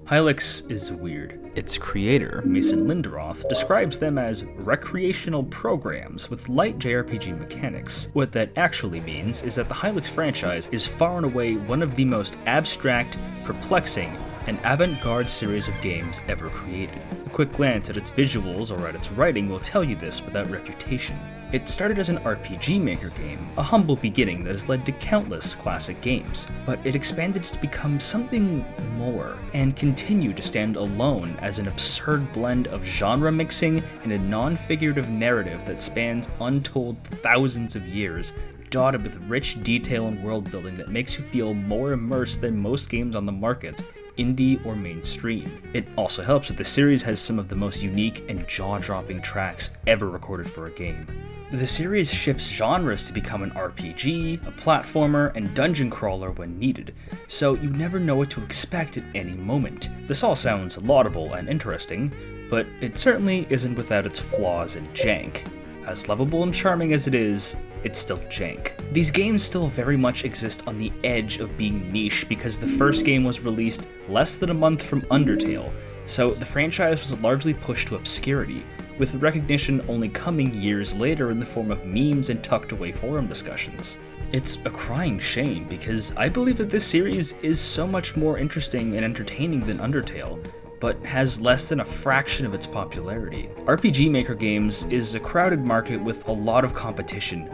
Hylics is weird. Its creator, Mason Lindroth, describes them as recreational programs with light JRPG mechanics. What that actually means is that the Hylics franchise is far and away one of the most abstract, perplexing, and avant-garde series of games ever created. A quick glance at its visuals or at its writing will tell you this without refutation. It started as an RPG Maker game, a humble beginning that has led to countless classic games, but it expanded to become something more, and continued to stand alone as an absurd blend of genre mixing and a non-figurative narrative that spans untold thousands of years, dotted with rich detail and world building that makes you feel more immersed than most games on the market, indie or mainstream. It also helps that the series has some of the most unique and jaw-dropping tracks ever recorded for a game. The series shifts genres to become an RPG, a platformer, and dungeon crawler when needed, so you never know what to expect at any moment. This all sounds laudable and interesting, but it certainly isn't without its flaws and jank. As lovable and charming as it is, it's still jank. These games still very much exist on the edge of being niche because the first game was released less than a month from Undertale, so the franchise was largely pushed to obscurity, with recognition only coming years later in the form of memes and tucked away forum discussions. It's a crying shame because I believe that this series is so much more interesting and entertaining than Undertale, but has less than a fraction of its popularity. RPG Maker games is a crowded market with a lot of competition,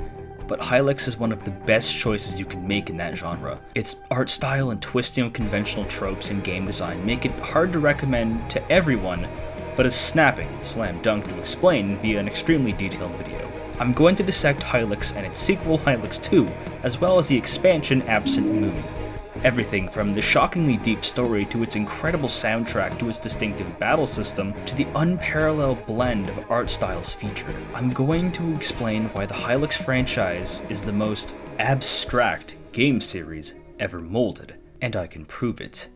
but Hylics is one of the best choices you can make in that genre. Its art style and twisting of conventional tropes in game design make it hard to recommend to everyone, but a snapping slam dunk to explain via an extremely detailed video. I'm going to dissect Hylics and its sequel Hylics 2, as well as the expansion Absent Moon. Everything from the shockingly deep story to its incredible soundtrack to its distinctive battle system to the unparalleled blend of art styles featured. I'm going to explain why the Hylics franchise is the most abstract game series ever molded, and I can prove it.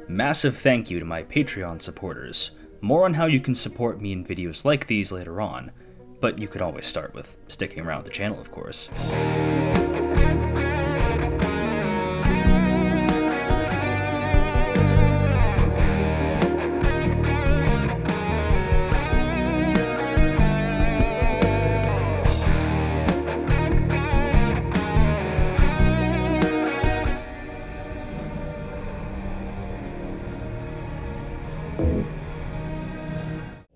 Massive thank you to my Patreon supporters. More on how you can support me in videos like these later on, but you could always start with sticking around with the channel, of course.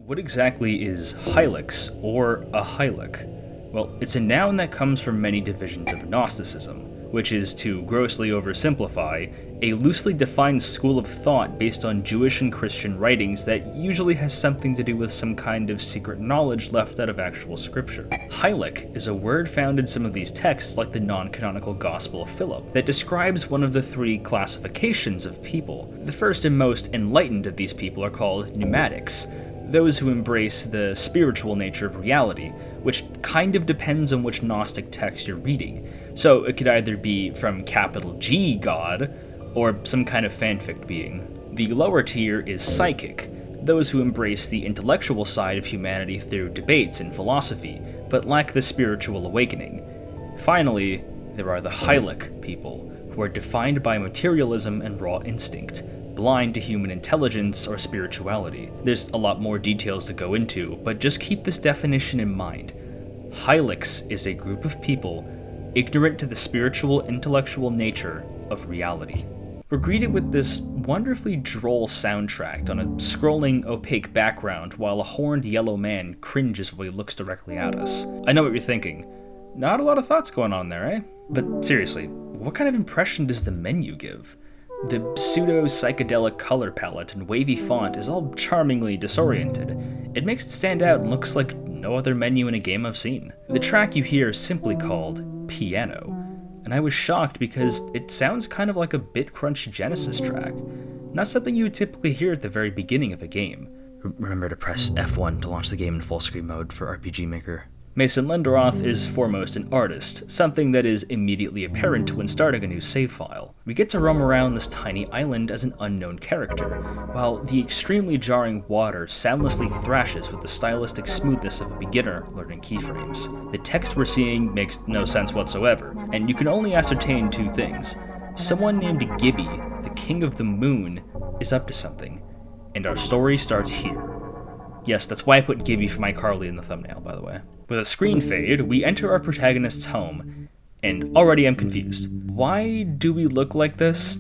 What exactly is Hylics, or a Hylic? Well, it's a noun that comes from many divisions of Gnosticism, which is, to grossly oversimplify, a loosely defined school of thought based on Jewish and Christian writings that usually has something to do with some kind of secret knowledge left out of actual scripture. Hylic is a word found in some of these texts, like the non-canonical Gospel of Philip, that describes one of the three classifications of people. The first and most enlightened of these people are called pneumatics, those who embrace the spiritual nature of reality, which kind of depends on which Gnostic text you're reading. So it could either be from capital G God, or some kind of fanfic being. The lower tier is psychic, those who embrace the intellectual side of humanity through debates and philosophy, but lack the spiritual awakening. Finally, there are the Hylic people, who are defined by materialism and raw instinct, blind to human intelligence or spirituality. There's a lot more details to go into, but just keep this definition in mind. Hylics is a group of people ignorant to the spiritual, intellectual nature of reality. We're greeted with this wonderfully droll soundtrack on a scrolling, opaque background while a horned yellow man cringes while he looks directly at us. I know what you're thinking. Not a lot of thoughts going on there, eh? But seriously, what kind of impression does the menu give? The pseudo-psychedelic color palette and wavy font is all charmingly disoriented. It makes it stand out and looks like no other menu in a game I've seen. The track you hear is simply called Piano, and I was shocked because it sounds kind of like a BitCrunch Genesis track. Not something you would typically hear at the very beginning of a game. Remember to press F1 to launch the game in full screen mode for RPG Maker. Mason Lindroth is foremost an artist, something that is immediately apparent when starting a new save file. We get to roam around this tiny island as an unknown character, while the extremely jarring water soundlessly thrashes with the stylistic smoothness of a beginner learning keyframes. The text we're seeing makes no sense whatsoever, and you can only ascertain two things. someone named Gibby, the King of the Moon, is up to something, and our story starts here. Yes, that's why I put Gibby for my Carly in the thumbnail, by the way. With a screen fade, we enter our protagonist's home, and already I'm confused. Why do we look like this?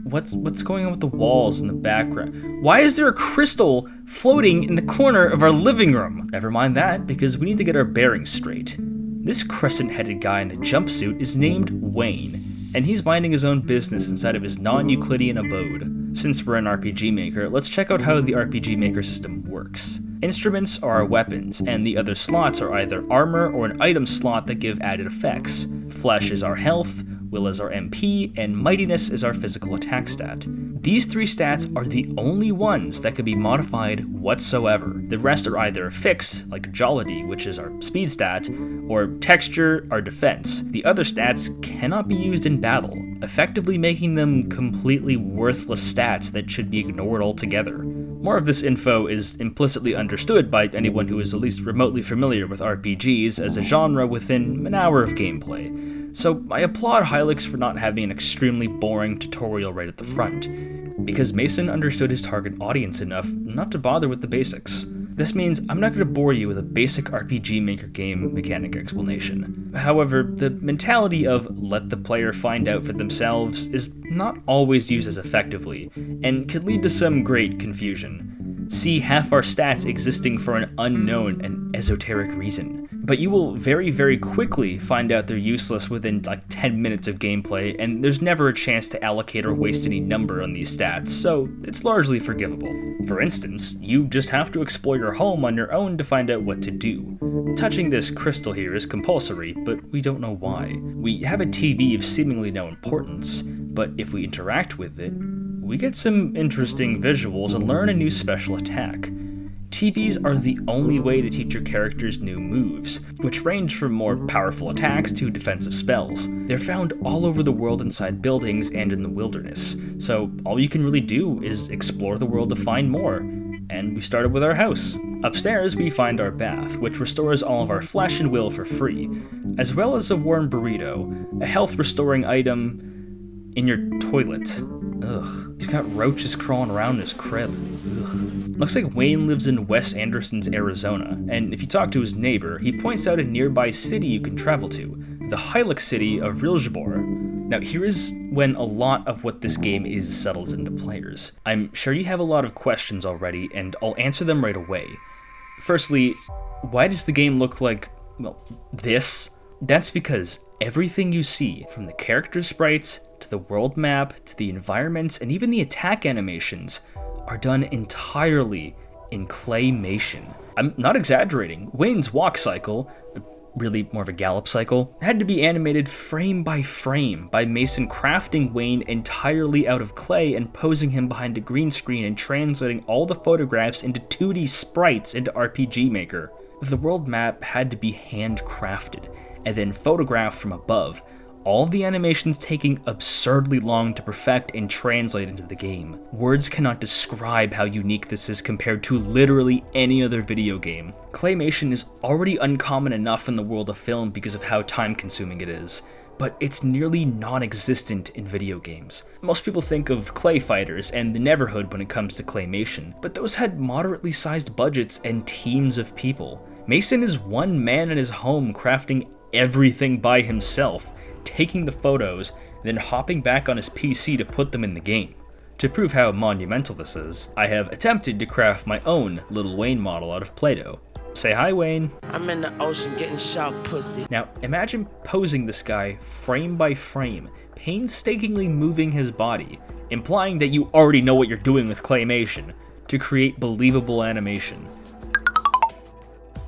What's going on with the walls in the background? Why is there a crystal floating in the corner of our living room? Never mind that, because we need to get our bearings straight. This crescent-headed guy in a jumpsuit is named Wayne, and he's minding his own business inside of his non-Euclidean abode. Since we're an RPG Maker, let's check out how the RPG Maker system works. Instruments are our weapons, and the other slots are either armor or an item slot that give added effects. Flesh is our health, will is our MP, and mightiness is our physical attack stat. These three stats are the only ones that can be modified whatsoever. The rest are either fixed, like agility, which is our speed stat, or texture, our defense. The other stats cannot be used in battle, effectively making them completely worthless stats that should be ignored altogether. More of this info is implicitly understood by anyone who is at least remotely familiar with RPGs as a genre within an hour of gameplay. So I applaud Hylics for not having an extremely boring tutorial right at the front, because Mason understood his target audience enough not to bother with the basics. This means I'm not going to bore you with a basic RPG Maker game mechanic explanation. However, the mentality of let the player find out for themselves is not always used as effectively, and could lead to some great confusion. See half our stats existing for an unknown and esoteric reason. But you will very, very quickly find out they're useless within like 10 minutes of gameplay, and there's never a chance to allocate or waste any number on these stats, so it's largely forgivable. For instance, you just have to explore your home on your own to find out what to do. Touching this crystal here is compulsory, but we don't know why. We have a TV of seemingly no importance, but if we interact with it, we get some interesting visuals and learn a new special attack. TVs are the only way to teach your characters new moves, which range from more powerful attacks to defensive spells. They're found all over the world inside buildings and in the wilderness, so all you can really do is explore the world to find more. And we started with our house. Upstairs we find our bath, which restores all of our flesh and will for free, as well as a warm burrito, a health restoring item in your toilet. Ugh. He's got roaches crawling around his crib. Ugh. Looks like Wayne lives in Wes Anderson's Arizona, and if you talk to his neighbor, he points out a nearby city you can travel to, the Hylics city of Rilgebor. Now here is when a lot of what this game is settles into players. I'm sure you have a lot of questions already, and I'll answer them right away. Firstly, why does the game look like, well, this? That's because everything you see, from the character sprites, to the world map, to the environments, and even the attack animations, are done entirely in claymation. I'm not exaggerating. Wayne's walk cycle, really more of a gallop cycle, had to be animated frame by frame by Mason crafting Wayne entirely out of clay and posing him behind a green screen and translating all the photographs into 2D sprites into RPG Maker. The world map had to be handcrafted and then photographed from above, all the animations taking absurdly long to perfect and translate into the game. Words cannot describe how unique this is compared to literally any other video game. Claymation is already uncommon enough in the world of film because of how time-consuming it is, but it's nearly non-existent in video games. Most people think of Clay Fighters and the Neverhood when it comes to claymation, but those had moderately sized budgets and teams of people. Mason is one man in his home crafting everything by himself, taking the photos, then hopping back on his PC to put them in the game. To prove how monumental this is, I have attempted to craft my own little Wayne model out of Play-Doh. Say hi, Wayne. I'm in the ocean getting shark pussy. Now, imagine posing this guy frame by frame, painstakingly moving his body, implying that you already know what you're doing with claymation, to create believable animation.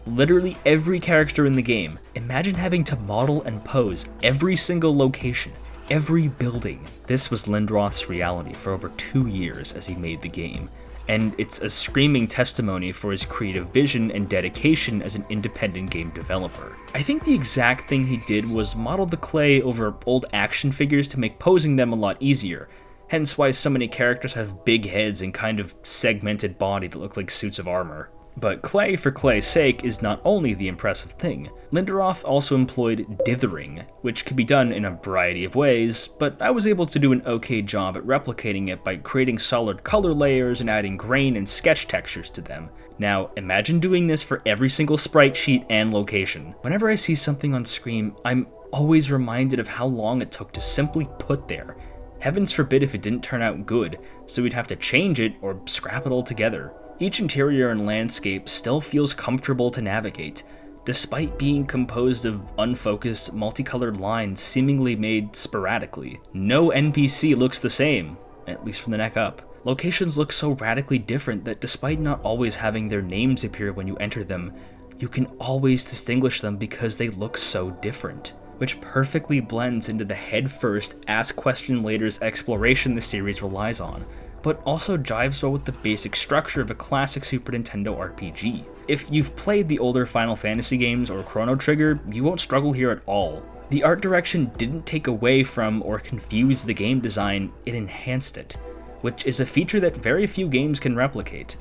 Literally every character in the game. Imagine having to model and pose every single location, every building. This was Lindroth's reality for over 2 years as he made the game, and it's a screaming testimony for his creative vision and dedication as an independent game developer. I think the exact thing he did was model the clay over old action figures to make posing them a lot easier, hence why so many characters have big heads and kind of segmented body that look like suits of armor. But clay for clay's sake is not only the impressive thing. Lindroth also employed dithering, which could be done in a variety of ways, but I was able to do an okay job at replicating it by creating solid color layers and adding grain and sketch textures to them. Now, imagine doing this for every single sprite sheet and location. Whenever I see something on screen, I'm always reminded of how long it took to simply put there. Heavens forbid if it didn't turn out good, so we'd have to change it or scrap it altogether. Each interior and landscape still feels comfortable to navigate, despite being composed of unfocused, multicolored lines seemingly made sporadically. No NPC looks the same, at least from the neck up. Locations look so radically different that despite not always having their names appear when you enter them, you can always distinguish them because they look so different, which perfectly blends into the head-first, ask-question-laters exploration the series relies on, but also jives well with the basic structure of a classic Super Nintendo RPG. If you've played the older Final Fantasy games or Chrono Trigger, you won't struggle here at all. The art direction didn't take away from or confuse the game design, it enhanced it, which is a feature that very few games can replicate.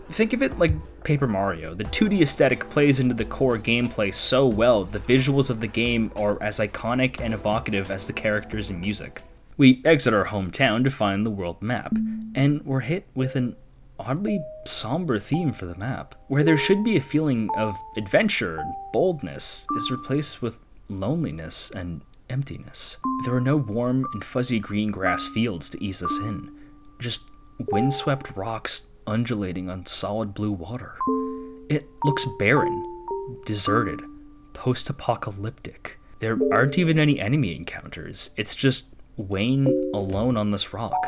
Think of it like Paper Mario. The 2D aesthetic plays into the core gameplay so well, the visuals of the game are as iconic and evocative as the characters and music. We exit our hometown to find the world map, and we're hit with an oddly somber theme for the map, where there should be a feeling of adventure and boldness is replaced with loneliness and emptiness. There are no warm and fuzzy green grass fields to ease us in, just windswept rocks undulating on solid blue water. It looks barren, deserted, post-apocalyptic. There aren't even any enemy encounters, it's just Wayne alone on this rock.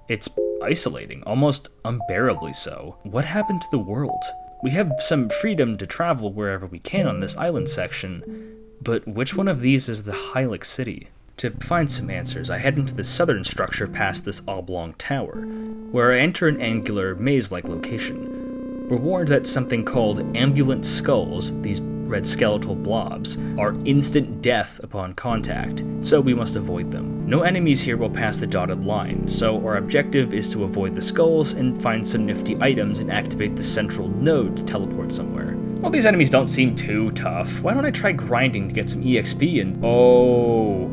It's isolating, almost unbearably so. What happened to the world? We have some freedom to travel wherever we can on this island section, but which one of these is the Hylics city? To find some answers, I head into the southern structure past this oblong tower, where I enter an angular, maze-like location. We're warned that something called ambulant skulls, these red skeletal blobs, are instant death upon contact, so we must avoid them. No enemies here will pass the dotted line, so our objective is to avoid the skulls and find some nifty items and activate the central node to teleport somewhere. Well, these enemies don't seem too tough. Why don't I try grinding to get some EXP and... Oh.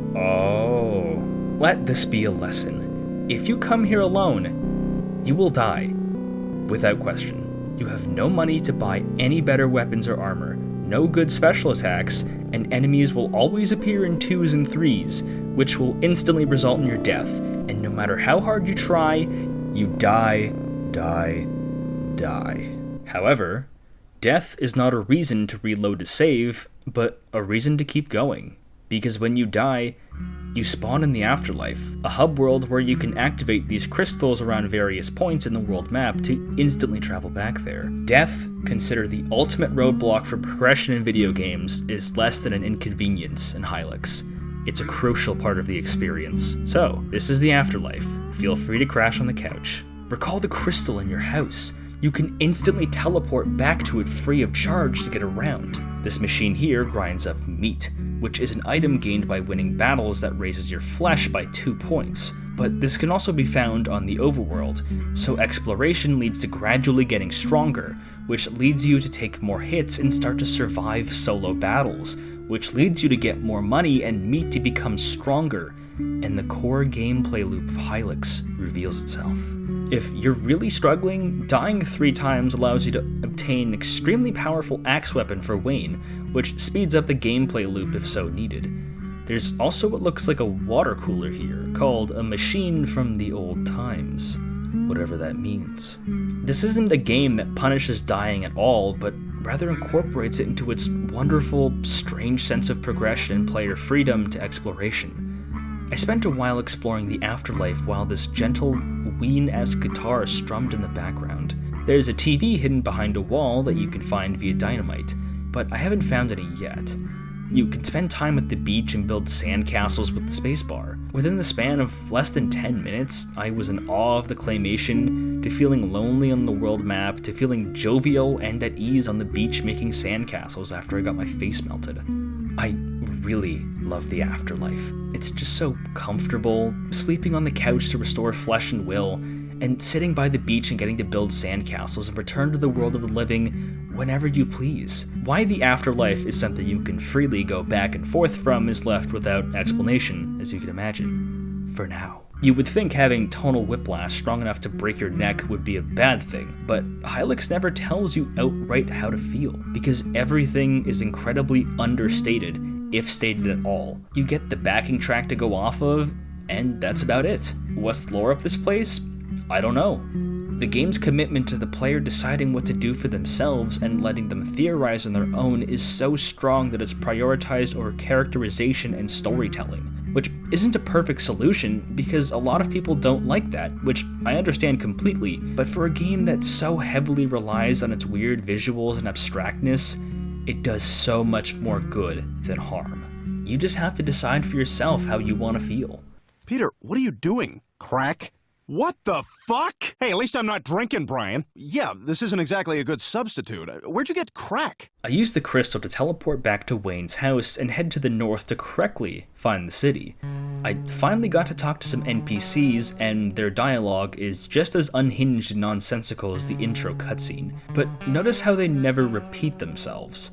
Let this be a lesson. If you come here alone, you will die. Without question. You have no money to buy any better weapons or armor, no good special attacks, and enemies will always appear in 2s and 3s, which will instantly result in your death, and no matter how hard you try, you die. However, death is not a reason to reload to save, but a reason to keep going. Because when you die, you spawn in the afterlife, a hub world where you can activate these crystals around various points in the world map to instantly travel back there. Death, considered the ultimate roadblock for progression in video games, is less than an inconvenience in Hylics. It's a crucial part of the experience. So, this is the afterlife. Feel free to crash on the couch. Recall the crystal in your house. You can instantly teleport back to it free of charge to get around. This machine here grinds up meat, which is an item gained by winning battles that raises your flesh by 2 points. But this can also be found on the overworld, so exploration leads to gradually getting stronger, which leads you to take more hits and start to survive solo battles, which leads you to get more money and meat to become stronger, and the core gameplay loop of Hylics reveals itself. If you're really struggling, dying 3 times allows you to obtain an extremely powerful axe weapon for Wayne, which speeds up the gameplay loop if so needed. There's also what looks like a water cooler here, called a machine from the old times, whatever that means. This isn't a game that punishes dying at all, but rather incorporates it into its wonderful, strange sense of progression and player freedom to exploration. I spent a while exploring the afterlife while this gentle, Ween-esque guitar strummed in the background. There's a TV hidden behind a wall that you can find via dynamite, but I haven't found any yet. You can spend time at the beach and build sandcastles with the spacebar. Within the span of less than 10 minutes, I was in awe of the claymation, to feeling lonely on the world map, to feeling jovial and at ease on the beach making sandcastles after I got my face melted. I really love the afterlife. It's just so comfortable, sleeping on the couch to restore flesh and will, and sitting by the beach and getting to build sandcastles and return to the world of the living whenever you please. Why the afterlife is something you can freely go back and forth from is left without explanation, as you can imagine, for now. You would think having tonal whiplash strong enough to break your neck would be a bad thing, but Hylics never tells you outright how to feel, because everything is incredibly understated, if stated at all. You get the backing track to go off of, and that's about it. What's the lore of this place? I don't know. The game's commitment to the player deciding what to do for themselves and letting them theorize on their own is so strong that it's prioritized over characterization and storytelling, which isn't a perfect solution because a lot of people don't like that, which I understand completely, but for a game that so heavily relies on its weird visuals and abstractness, it does so much more good than harm. You just have to decide for yourself how you want to feel. Peter, what are you doing? Crack? What the fuck? Hey, at least I'm not drinking, Brian. Yeah, this isn't exactly a good substitute. Where'd you get crack? I used the crystal to teleport back to Wayne's house and head to the north to correctly find the city. I finally got to talk to some NPCs, and their dialogue is just as unhinged and nonsensical as the intro cutscene. But notice how they never repeat themselves.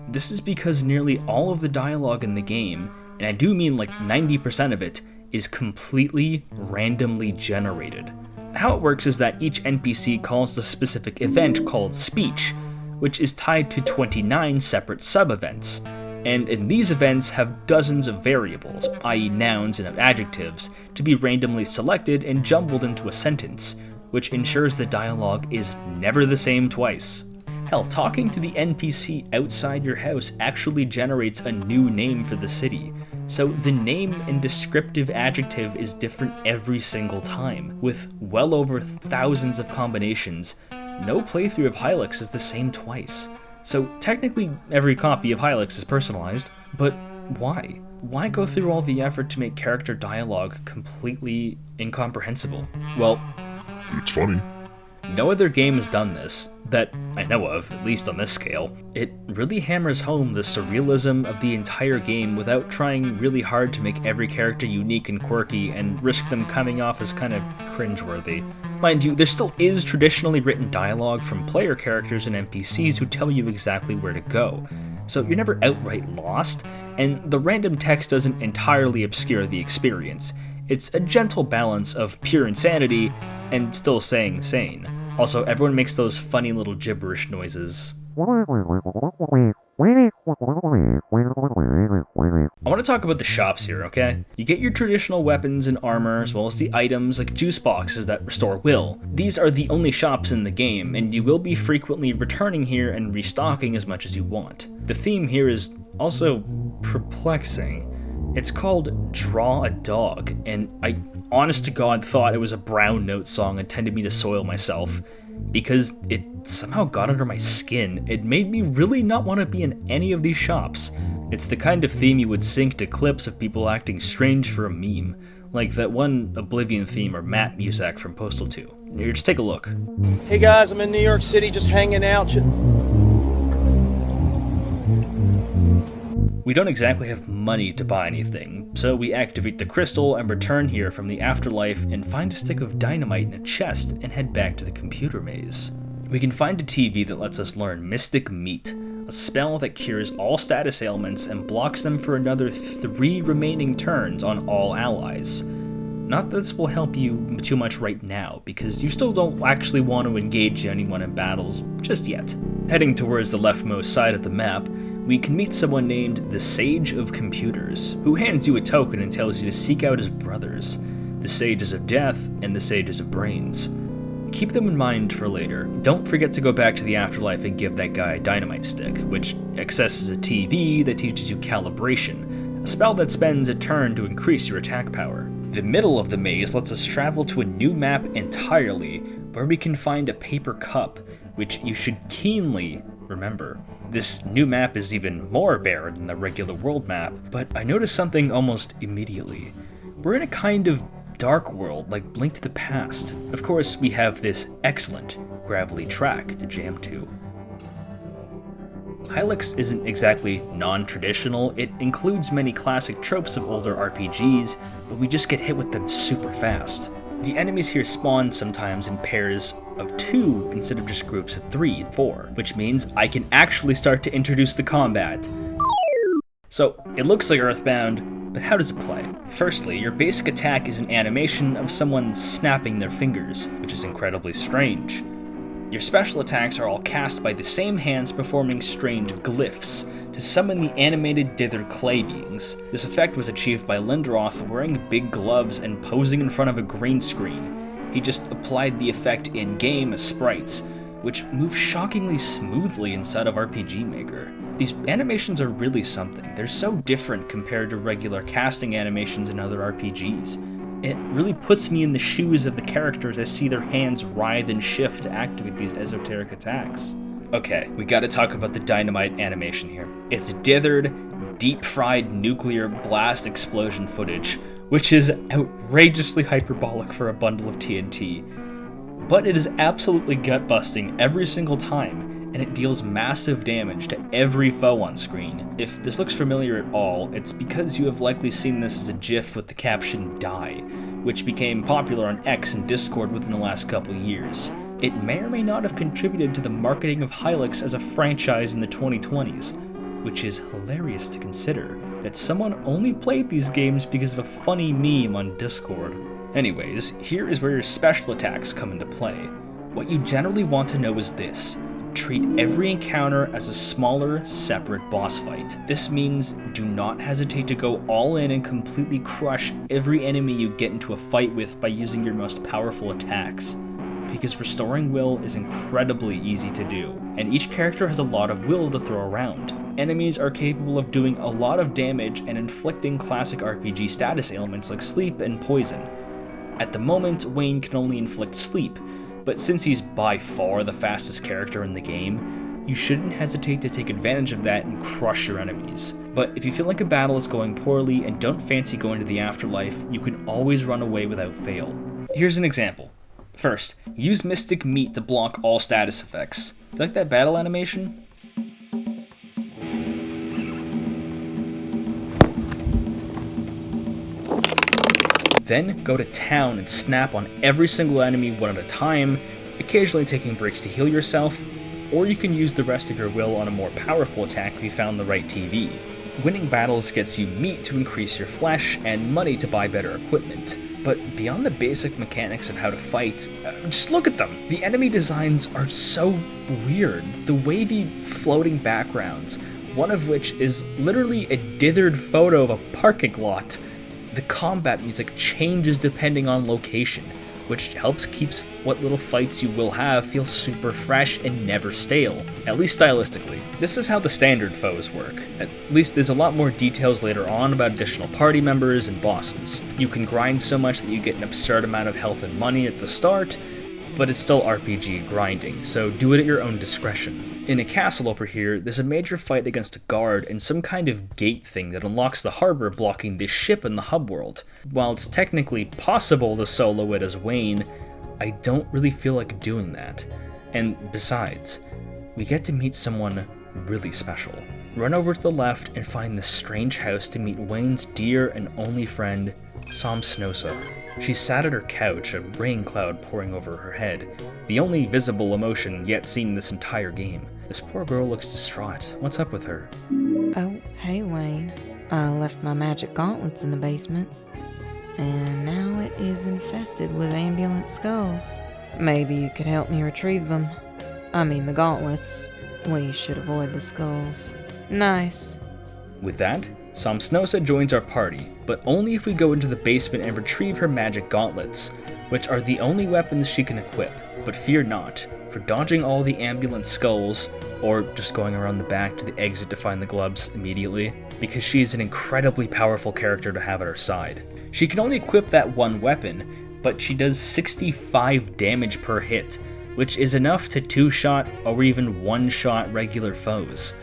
This is because nearly all of the dialogue in the game, and I do mean like 90% of it, is completely randomly generated. How it works is that each NPC calls a specific event called speech, which is tied to 29 separate sub-events, and in these events have dozens of variables, i.e. nouns and adjectives, to be randomly selected and jumbled into a sentence, which ensures the dialogue is never the same twice. Hell, talking to the NPC outside your house actually generates a new name for the city, so the name and descriptive adjective is different every single time, with well over thousands of combinations. No playthrough of Hylics is the same twice. So technically every copy of Hylics is personalized, but why? Why go through all the effort to make character dialogue completely incomprehensible? Well, it's funny. No other game has done this, that I know of, at least on this scale. It really hammers home the surrealism of the entire game without trying really hard to make every character unique and quirky and risk them coming off as kind of cringeworthy. Mind you, there still is traditionally written dialogue from player characters and NPCs who tell you exactly where to go, so you're never outright lost, and the random text doesn't entirely obscure the experience. It's a gentle balance of pure insanity and still saying sane. Also, everyone makes those funny little gibberish noises. I want to talk about the shops here, okay? You get your traditional weapons and armor, as well as the items like juice boxes that restore will. These are the only shops in the game, and you will be frequently returning here and restocking as much as you want. The theme here is also perplexing. It's called Draw a Dog, and I honest to God thought it was a Brown Note song intended me to soil myself, because it somehow got under my skin. It made me really not want to be in any of these shops. It's the kind of theme you would sync to clips of people acting strange for a meme, like that one Oblivion theme or Matt Muzak from Postal 2. Here, just take a look. Hey guys, I'm in New York City just hanging out. We don't exactly have money to buy anything, so we activate the crystal and return here from the afterlife and find a stick of dynamite in a chest and head back to the computer maze. We can find a TV that lets us learn Mystic Meat, a spell that cures all status ailments and blocks them for another 3 remaining turns on all allies. Not that this will help you too much right now, because you still don't actually want to engage anyone in battles just yet. Heading towards the leftmost side of the map, we can meet someone named the Sage of Computers, who hands you a token and tells you to seek out his brothers, the Sages of Death and the Sages of Brains. Keep them in mind for later. Don't forget to go back to the afterlife and give that guy a dynamite stick, which accesses a TV that teaches you calibration, a spell that spends a turn to increase your attack power. The middle of the maze lets us travel to a new map entirely, where we can find a paper cup, which you should keenly remember. This new map is even more bare than the regular world map, but I noticed something almost immediately. We're in a kind of dark world like Blink to the Past. Of course, we have this excellent gravelly track to jam to. Hylics isn't exactly non-traditional. It includes many classic tropes of older RPGs, but we just get hit with them super fast. The enemies here spawn sometimes in pairs of 2 instead of just groups of 3 and 4, which means I can actually start to introduce the combat. So, it looks like Earthbound, but how does it play? Firstly, your basic attack is an animation of someone snapping their fingers, which is incredibly strange. Your special attacks are all cast by the same hands performing strange glyphs to summon the animated dithered clay beings. This effect was achieved by Lindroth wearing big gloves and posing in front of a green screen. He just applied the effect in-game as sprites, which move shockingly smoothly inside of RPG Maker. These animations are really something. They're so different compared to regular casting animations in other RPGs. It really puts me in the shoes of the characters as I see their hands writhe and shift to activate these esoteric attacks. Okay, we gotta talk about the dynamite animation here. It's dithered, deep-fried nuclear blast explosion footage, which is outrageously hyperbolic for a bundle of TNT. But it is absolutely gut-busting every single time, and it deals massive damage to every foe on screen. If this looks familiar at all, it's because you have likely seen this as a GIF with the caption "Die," which became popular on X and Discord within the last couple years. It may or may not have contributed to the marketing of Hylics as a franchise in the 2020s, which is hilarious to consider, that someone only played these games because of a funny meme on Discord. Anyways, here is where your special attacks come into play. What you generally want to know is this: treat every encounter as a smaller, separate boss fight. This means do not hesitate to go all in and completely crush every enemy you get into a fight with by using your most powerful attacks, because restoring will is incredibly easy to do, and each character has a lot of will to throw around. Enemies are capable of doing a lot of damage and inflicting classic RPG status ailments like sleep and poison. At the moment, Wayne can only inflict sleep, but since he's by far the fastest character in the game, you shouldn't hesitate to take advantage of that and crush your enemies. But if you feel like a battle is going poorly and don't fancy going to the afterlife, you can always run away without fail. Here's an example. First, use Mystic Meat to block all status effects. Do you like that battle animation? Then go to town and snap on every single enemy one at a time, occasionally taking breaks to heal yourself, or you can use the rest of your will on a more powerful attack if you found the right TV. Winning battles gets you meat to increase your flesh and money to buy better equipment. But beyond the basic mechanics of how to fight, just look at them! The enemy designs are so weird. The wavy, floating backgrounds, one of which is literally a dithered photo of a parking lot. The combat music changes depending on location, which helps keeps what little fights you will have feel super fresh and never stale, at least stylistically. This is how the standard foes work. At least there's a lot more details later on about additional party members and bosses. You can grind so much that you get an absurd amount of health and money at the start, but it's still RPG grinding, so do it at your own discretion. In a castle over here, there's a major fight against a guard and some kind of gate thing that unlocks the harbor blocking this ship in the hub world. While it's technically possible to solo it as Wayne, I don't really feel like doing that. And besides, we get to meet someone really special. Run over to the left and find this strange house to meet Wayne's dear and only friend, Somsnosa. She sat at her couch, a rain cloud pouring over her head, the only visible emotion yet seen in this entire game. This poor girl looks distraught. What's up with her? Oh, hey Wayne. I left my magic gauntlets in the basement, and now it is infested with ambulance skulls. Maybe you could help me retrieve them. I mean the gauntlets. We should avoid the skulls. Nice. With that, Somsnosa joins our party, but only if we go into the basement and retrieve her magic gauntlets, which are the only weapons she can equip. But fear not, for dodging all the ambulance skulls, or just going around the back to the exit to find the gloves immediately, because she is an incredibly powerful character to have at her side. She can only equip that one weapon, but she does 65 damage per hit, which is enough to two-shot or even one-shot regular foes.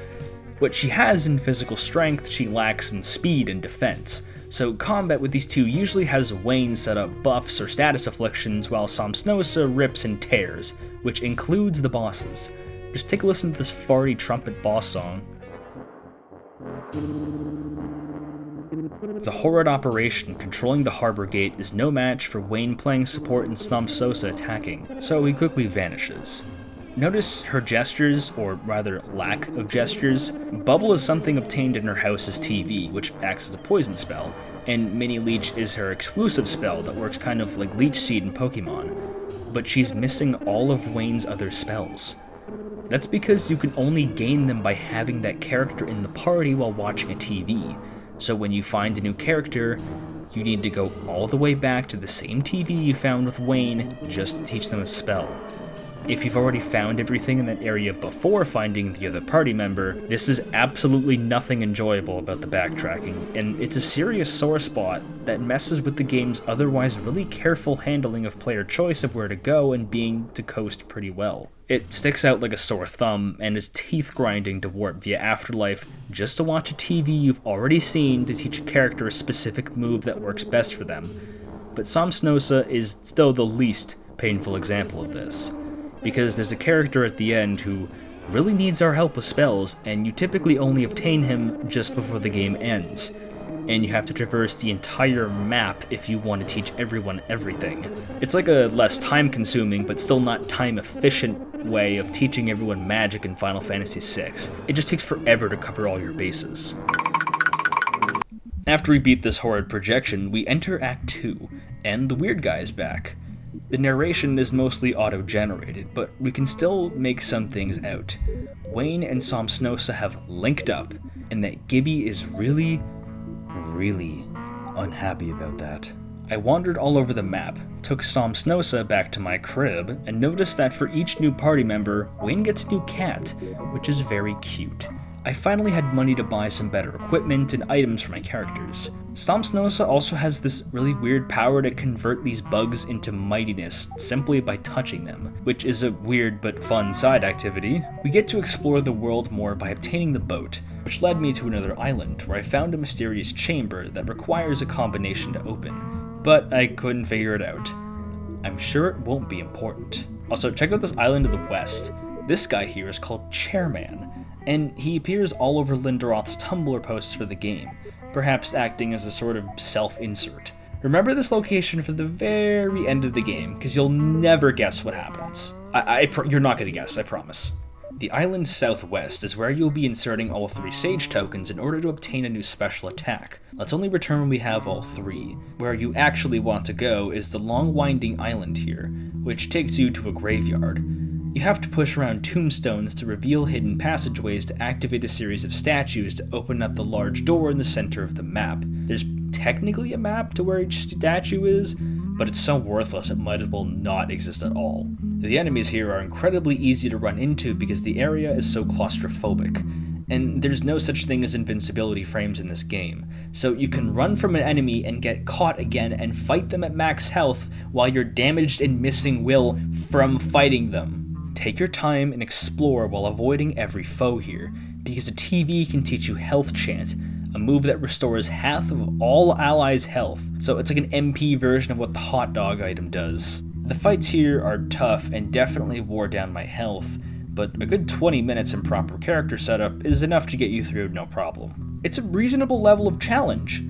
What she has in physical strength, she lacks in speed and defense, so combat with these two usually has Wayne set up buffs or status afflictions while Somsnosa rips and tears, which includes the bosses. Just take a listen to this farty trumpet boss song. The horrid operation controlling the harbor gate is no match for Wayne playing support and Sosa attacking, so he quickly vanishes. Notice her gestures, or rather lack of gestures. Bubble is something obtained in her house's TV, which acts as a poison spell, and Mini Leech is her exclusive spell that works kind of like Leech Seed in Pokemon, but she's missing all of Wayne's other spells. That's because you can only gain them by having that character in the party while watching a TV, so when you find a new character, you need to go all the way back to the same TV you found with Wayne just to teach them a spell. If you've already found everything in that area before finding the other party member, this is absolutely nothing enjoyable about the backtracking, and it's a serious sore spot that messes with the game's otherwise really careful handling of player choice of where to go and being to coast pretty well. It sticks out like a sore thumb and is teeth-grinding to warp via Afterlife just to watch a TV you've already seen to teach a character a specific move that works best for them. But Sosa is still the least painful example of this, because there's a character at the end who really needs our help with spells, and you typically only obtain him just before the game ends, and you have to traverse the entire map if you want to teach everyone everything. It's like a less time-consuming, but still not time-efficient way of teaching everyone magic in Final Fantasy VI. It just takes forever to cover all your bases. After we beat this horrid projection, we enter Act 2, and the weird guy is back. The narration is mostly auto-generated, but we can still make some things out. Wayne and Sosa have linked up, and that Gibby is really unhappy about that. I wandered all over the map, took Sosa back to my crib, and noticed that for each new party member, Wayne gets a new cat, which is very cute. I finally had money to buy some better equipment and items for my characters. Sosa also has this really weird power to convert these bugs into mightiness simply by touching them, which is a weird but fun side activity. We get to explore the world more by obtaining the boat, which led me to another island where I found a mysterious chamber that requires a combination to open, but I couldn't figure it out. I'm sure it won't be important. Also, check out this island to the west. This guy here is called Chairman, and he appears all over Lindroth's Tumblr posts for the game, perhaps acting as a sort of self-insert. Remember this location for the very end of the game, because you'll never guess what happens. You're not going to guess, I promise. The island southwest is where you'll be inserting all 3 Sage tokens in order to obtain a new special attack. Let's only return when we have all 3. Where you actually want to go is the long winding island here, which takes you to a graveyard. You have to push around tombstones to reveal hidden passageways to activate a series of statues to open up the large door in the center of the map. There's technically a map to where each statue is, but it's so worthless it might as well not exist at all. The enemies here are incredibly easy to run into because the area is so claustrophobic, and there's no such thing as invincibility frames in this game, so you can run from an enemy and get caught again and fight them at max health while you're damaged and missing will from fighting them. Take your time and explore while avoiding every foe here, because a TV can teach you Health Chant, a move that restores half of all allies' health, so it's like an MP version of what the hot dog item does. The fights here are tough and definitely wore down my health, but a good 20 minutes in proper character setup is enough to get you through no problem. It's a reasonable level of challenge,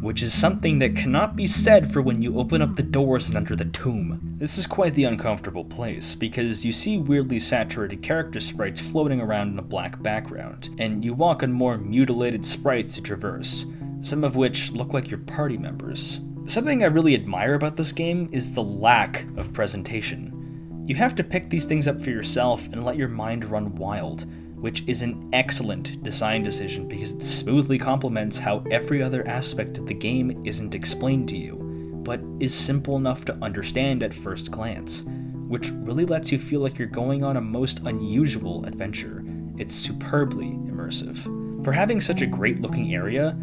which is something that cannot be said for when you open up the doors and enter the tomb. This is quite the uncomfortable place, because you see weirdly saturated character sprites floating around in a black background, and you walk on more mutilated sprites to traverse, some of which look like your party members. Something I really admire about this game is the lack of presentation. You have to pick these things up for yourself and let your mind run wild, which is an excellent design decision because it smoothly complements how every other aspect of the game isn't explained to you, but is simple enough to understand at first glance, which really lets you feel like you're going on a most unusual adventure. It's superbly immersive. For having such a great looking area,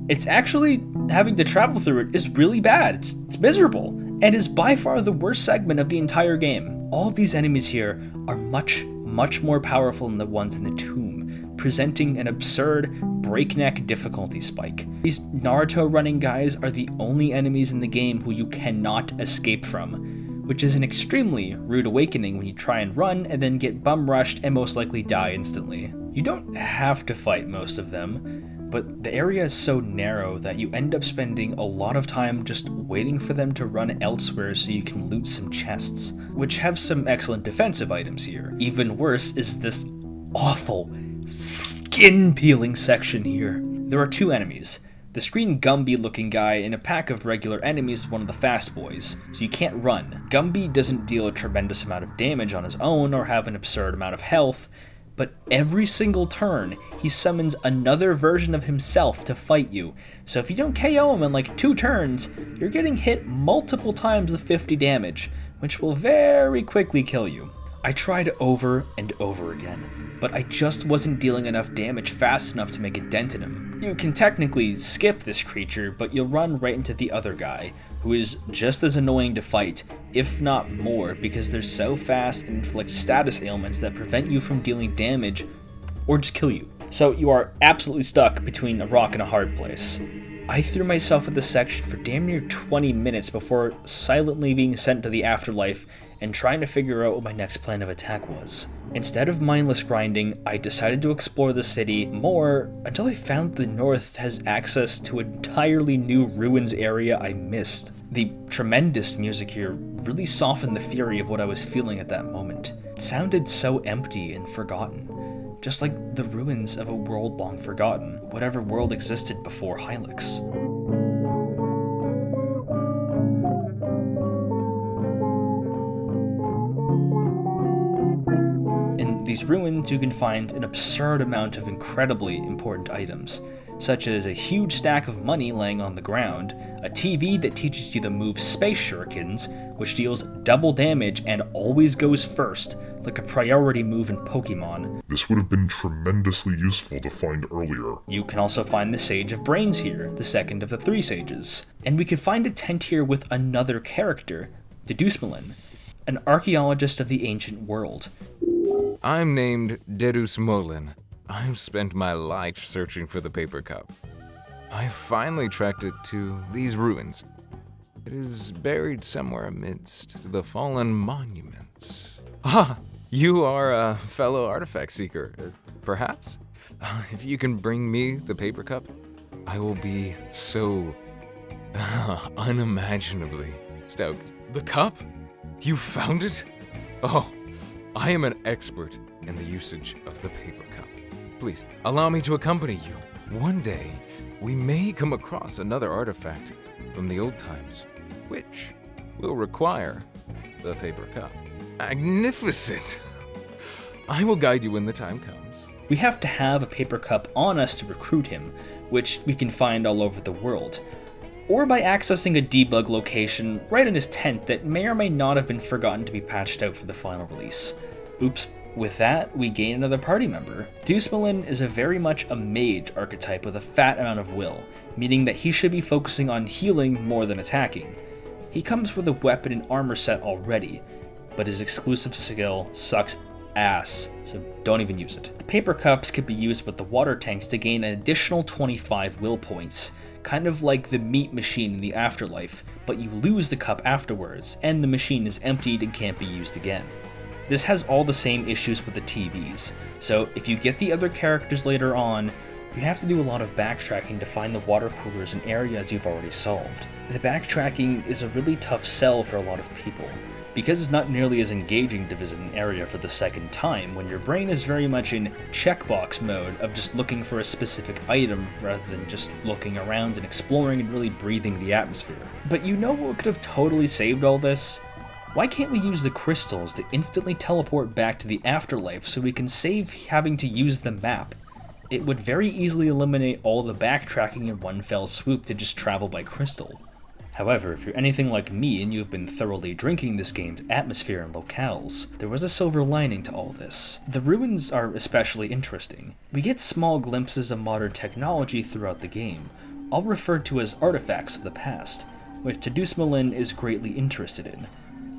it's actually, having to travel through it is really bad. It's miserable, and is by far the worst segment of the entire game. All of these enemies here are much more powerful than the ones in the tomb, presenting an absurd, breakneck difficulty spike. These Naruto running guys are the only enemies in the game who you cannot escape from, which is an extremely rude awakening when you try and run and then get bum rushed and most likely die instantly. You don't have to fight most of them, but the area is so narrow that you end up spending a lot of time just waiting for them to run elsewhere so you can loot some chests, which have some excellent defensive items here. Even worse is this awful, skin-peeling section here. There are 2 enemies. This green Gumby looking guy and a pack of regular enemies, one of the fast boys, so you can't run. Gumby doesn't deal a tremendous amount of damage on his own or have an absurd amount of health, but every single turn, he summons another version of himself to fight you. So if you don't KO him in like 2 turns, you're getting hit multiple times with 50 damage, which will very quickly kill you. I tried over and over again, but I just wasn't dealing enough damage fast enough to make a dent in him. You can technically skip this creature, but you'll run right into the other guy, who is just as annoying to fight, if not more, because they're so fast and inflict status ailments that prevent you from dealing damage or just kill you. So you are absolutely stuck between a rock and a hard place. I threw myself at this section for damn near 20 minutes before silently being sent to the afterlife and trying to figure out what my next plan of attack was. Instead of mindless grinding, I decided to explore the city more until I found the north has access to an entirely new ruins area I missed. The tremendous music here really softened the fury of what I was feeling at that moment. It sounded so empty and forgotten, just like the ruins of a world long forgotten, whatever world existed before Hylics. In these ruins, you can find an absurd amount of incredibly important items, such as a huge stack of money laying on the ground, a TV that teaches you the move Space Shurikens, which deals double damage and always goes first, like a priority move in Pokemon. This would have been tremendously useful to find earlier. You can also find the Sage of Brains here, the second of the 3 sages. And we can find a tent here with another character, Dedusmalin, an archaeologist of the ancient world. I'm named Dedusmalin. I've spent my life searching for the paper cup. I finally tracked it to these ruins. It is buried somewhere amidst the fallen monuments. Ah, you are a fellow artifact seeker, perhaps? If you can bring me the paper cup, I will be so unimaginably stoked. The cup? You found it? Oh, I am an expert in the usage of the paper cup. Please, allow me to accompany you. One day, we may come across another artifact from the old times, which will require the paper cup. Magnificent! I will guide you when the time comes. We have to have a paper cup on us to recruit him, which we can find all over the world, or by accessing a debug location right in his tent that may or may not have been forgotten to be patched out for the final release. Oops. With that, we gain another party member. Dedusmalin is very much a mage archetype with a fat amount of will, meaning that he should be focusing on healing more than attacking. He comes with a weapon and armor set already, but his exclusive skill sucks ass, so don't even use it. The paper cups could be used with the water tanks to gain an additional 25 will points, kind of like the meat machine in the afterlife, but you lose the cup afterwards, and the machine is emptied and can't be used again. This has all the same issues with the TVs, so if you get the other characters later on, you have to do a lot of backtracking to find the water coolers in areas you've already solved. The backtracking is a really tough sell for a lot of people, because it's not nearly as engaging to visit an area for the second time when your brain is very much in checkbox mode of just looking for a specific item rather than just looking around and exploring and really breathing the atmosphere. But you know what could have totally saved all this? Why can't we use the crystals to instantly teleport back to the afterlife so we can save having to use the map? It would very easily eliminate all the backtracking in one fell swoop to just travel by crystal. However, if you're anything like me and you've been thoroughly drinking this game's atmosphere and locales, there was a silver lining to all this. The ruins are especially interesting. We get small glimpses of modern technology throughout the game, all referred to as artifacts of the past, which Dedusmalin is greatly interested in,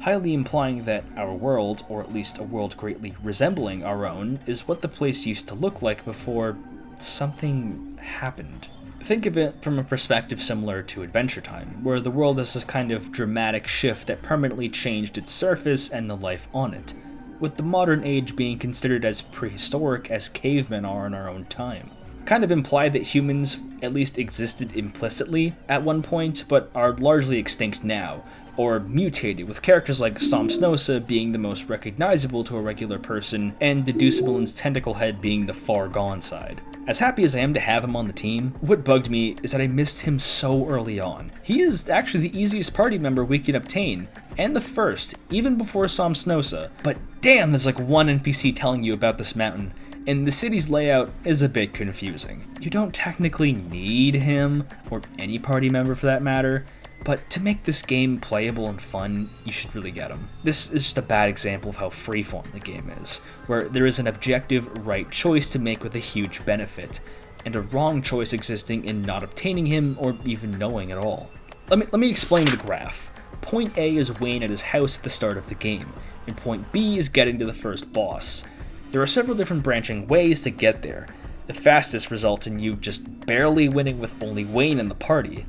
highly implying that our world, or at least a world greatly resembling our own, is what the place used to look like before something happened. Think of it from a perspective similar to Adventure Time, where the world has this kind of dramatic shift that permanently changed its surface and the life on it, with the modern age being considered as prehistoric as cavemen are in our own time. kind of imply that humans at least existed implicitly at one point, but are largely extinct now, or mutated, with characters like Somsnosa being the most recognizable to a regular person, and Deducible's tentacle head being the far gone side. As happy as I am to have him on the team, what bugged me is that I missed him so early on. He is actually the easiest party member we can obtain, and the first, even before Somsnosa, but damn, there's like one NPC telling you about this mountain, and the city's layout is a bit confusing. You don't technically need him, or any party member for that matter, but to make this game playable and fun, you should really get him. This is just a bad example of how freeform the game is, where there is an objective right choice to make with a huge benefit, and a wrong choice existing in not obtaining him or even knowing at all. Let me explain the graph. Point A is Wayne at his house at the start of the game, and point B is getting to the first boss. There are several different branching ways to get there. The fastest results in you just barely winning with only Wayne in the party,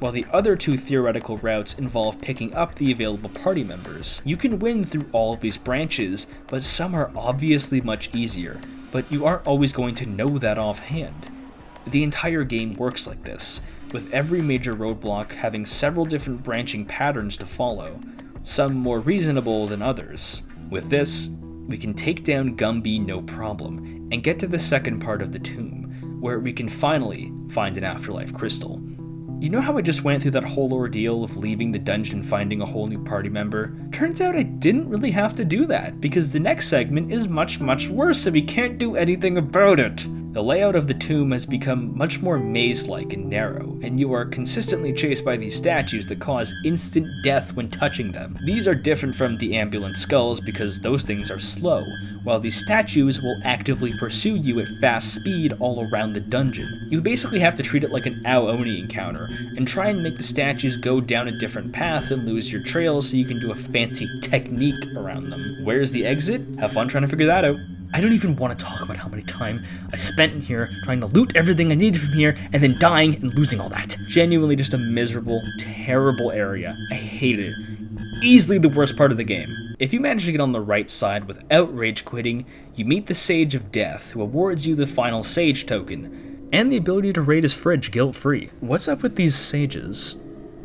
while the other two theoretical routes involve picking up the available party members. You can win through all of these branches, but some are obviously much easier, but you aren't always going to know that offhand. The entire game works like this, with every major roadblock having several different branching patterns to follow, some more reasonable than others. With this, we can take down Gumby no problem, and get to the second part of the tomb, where we can finally find an afterlife crystal. You know how I just went through that whole ordeal of leaving the dungeon finding a whole new party member? Turns out I didn't really have to do that, because the next segment is much worse and we can't do anything about it. The layout of the tomb has become much more maze-like and narrow, and you are consistently chased by these statues that cause instant death when touching them. These are different from the ambulant skulls because those things are slow, while these statues will actively pursue you at fast speed all around the dungeon. You basically have to treat it like an Ao-Oni encounter, and try and make the statues go down a different path and lose your trail so you can do a fancy technique around them. Where's the exit? Have fun trying to figure that out. I don't even want to talk about how many time I spent in here trying to loot everything I needed from here and then dying and losing all that. Genuinely just a miserable, terrible area. I hated it. Easily the worst part of the game. If you manage to get on the right side without rage quitting, you meet the Sage of Death, who awards you the final Sage token, and the ability to raid his fridge guilt-free. What's up with these sages?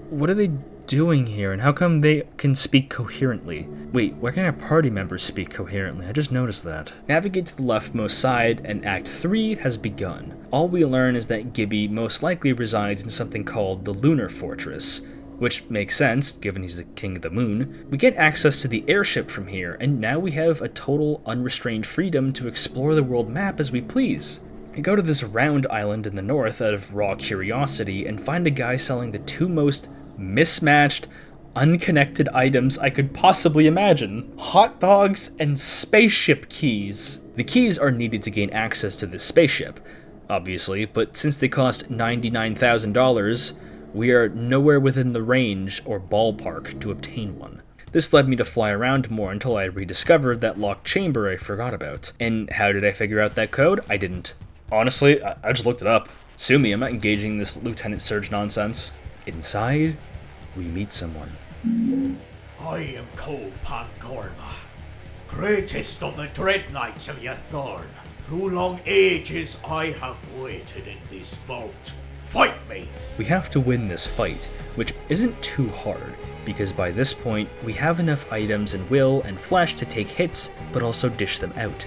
What are they doing here, and how come they can speak coherently? Wait, why can't our party members speak coherently? I just noticed that. Navigate to the leftmost side, and Act 3 has begun. All we learn is that Gibby most likely resides in something called the Lunar Fortress, which makes sense, given he's the king of the moon. We get access to the airship from here, and now we have a total unrestrained freedom to explore the world map as we please. We go to this round island in the north out of raw curiosity and find a guy selling the two most mismatched, unconnected items I could possibly imagine. Hot dogs and spaceship keys. The keys are needed to gain access to this spaceship, obviously, but since they cost $99,000, we are nowhere within the range or ballpark to obtain one. This led me to fly around more until I rediscovered that locked chamber I forgot about. And how did I figure out that code? I didn't. Honestly, I just looked it up. Sue me, I'm not engaging in this Lieutenant Surge nonsense. Inside, we meet someone. I am Cole Pangorma, greatest of the Dread Knights of Yathorn. Through long ages I have waited in this vault. Fight me! We have to win this fight, which isn't too hard, because by this point, we have enough items and will and flesh to take hits, but also dish them out.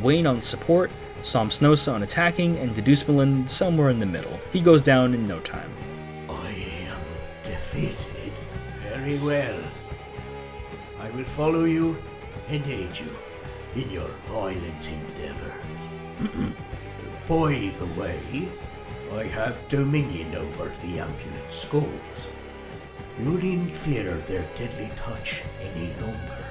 Wayne on support, Somsnosa on attacking, and Deduciblen somewhere in the middle. He goes down in no time. I am defeated. Very well. I will follow you and aid you in your violent endeavors. By the way, I have dominion over the ambulant skulls. You needn't fear their deadly touch any longer.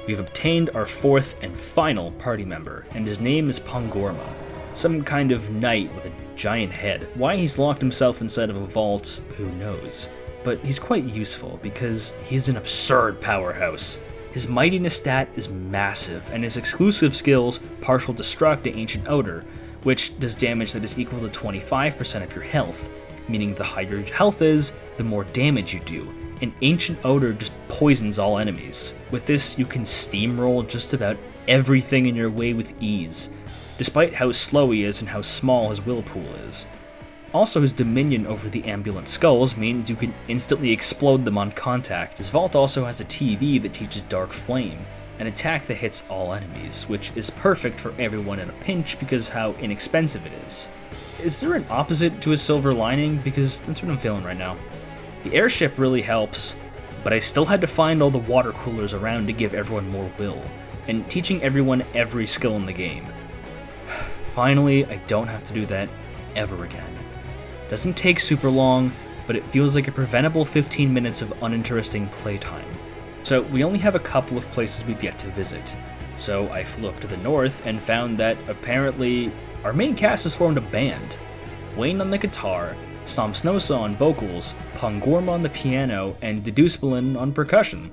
We've obtained our fourth and final party member, and his name is Pangorma, some kind of knight with a giant head. Why he's locked himself inside of a vault, who knows? But he's quite useful because he's an absurd powerhouse. His mightiness stat is massive, and his exclusive skills, Partial Destruct and Ancient Odor, which does damage that is equal to 25% of your health, meaning the higher your health is, the more damage you do, and Ancient Odor just poisons all enemies. With this, you can steamroll just about everything in your way with ease. despite how slow he is and how small his will pool is. Also, his dominion over the ambulant skulls means you can instantly explode them on contact. His vault also has a TV that teaches Dark Flame, an attack that hits all enemies, which is perfect for everyone in a pinch because how inexpensive it is. Is there an opposite to a silver lining? Because that's what I'm feeling right now. The airship really helps, but I still had to find all the water coolers around to give everyone more will, and teaching everyone every skill in the game. Finally, I don't have to do that ever again. Doesn't take super long, but it feels like a preventable 15 minutes of uninteresting playtime. So we only have a couple of places we've yet to visit. So I flew up to the north and found that apparently our main cast has formed a band. Wayne on the guitar, Snosa on vocals, Pongorma on the piano, and Deduspelin on percussion.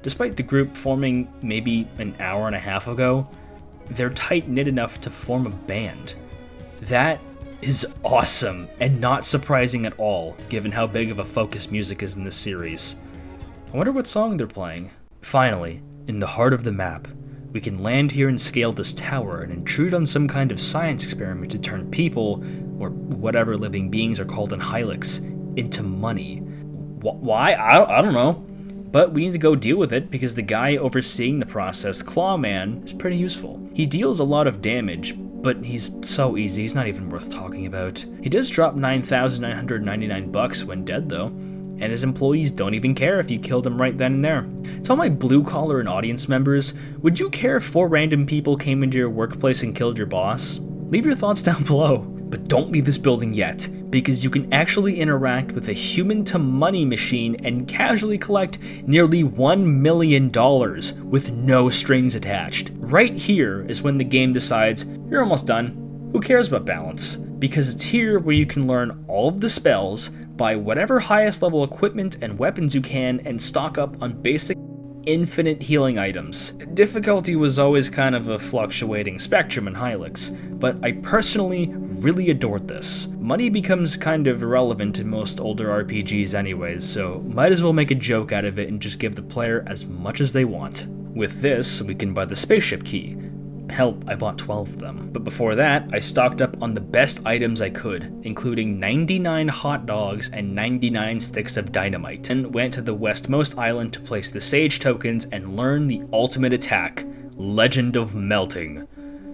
Despite the group forming maybe an hour and a half ago, they're tight-knit enough to form a band. That is awesome, and not surprising at all, given how big of a focus music is in this series. I wonder what song they're playing. Finally, in the heart of the map, we can land here and scale this tower and intrude on some kind of science experiment to turn people, or whatever living beings are called in Hylics, into money. Why? I don't know. But we need to go deal with it because the guy overseeing the process, Clawman, is pretty useful. He deals a lot of damage, but he's so easy, he's not even worth talking about. He does drop $9,999 when dead though, and his employees don't even care if you killed him right then and there. To all my blue collar and audience members, would you care if 4 random people came into your workplace and killed your boss? Leave your thoughts down below, but don't leave this building yet, because you can actually interact with a human-to-money machine and casually collect nearly $1 million with no strings attached. Right here is when the game decides, you're almost done. Who cares about balance? Because it's here where you can learn all of the spells, buy whatever highest level equipment and weapons you can, and stock up on basic infinite healing items. Difficulty was always kind of a fluctuating spectrum in Hylics, but I personally really adored this. Money becomes kind of irrelevant in most older RPGs anyways, so might as well make a joke out of it and just give the player as much as they want. With this, we can buy the spaceship key. Hell, I bought 12 of them. But before that, I stocked up on the best items I could, including 99 hot dogs and 99 sticks of dynamite, and went to the westmost island to place the sage tokens and learn the ultimate attack, Legend of Melting.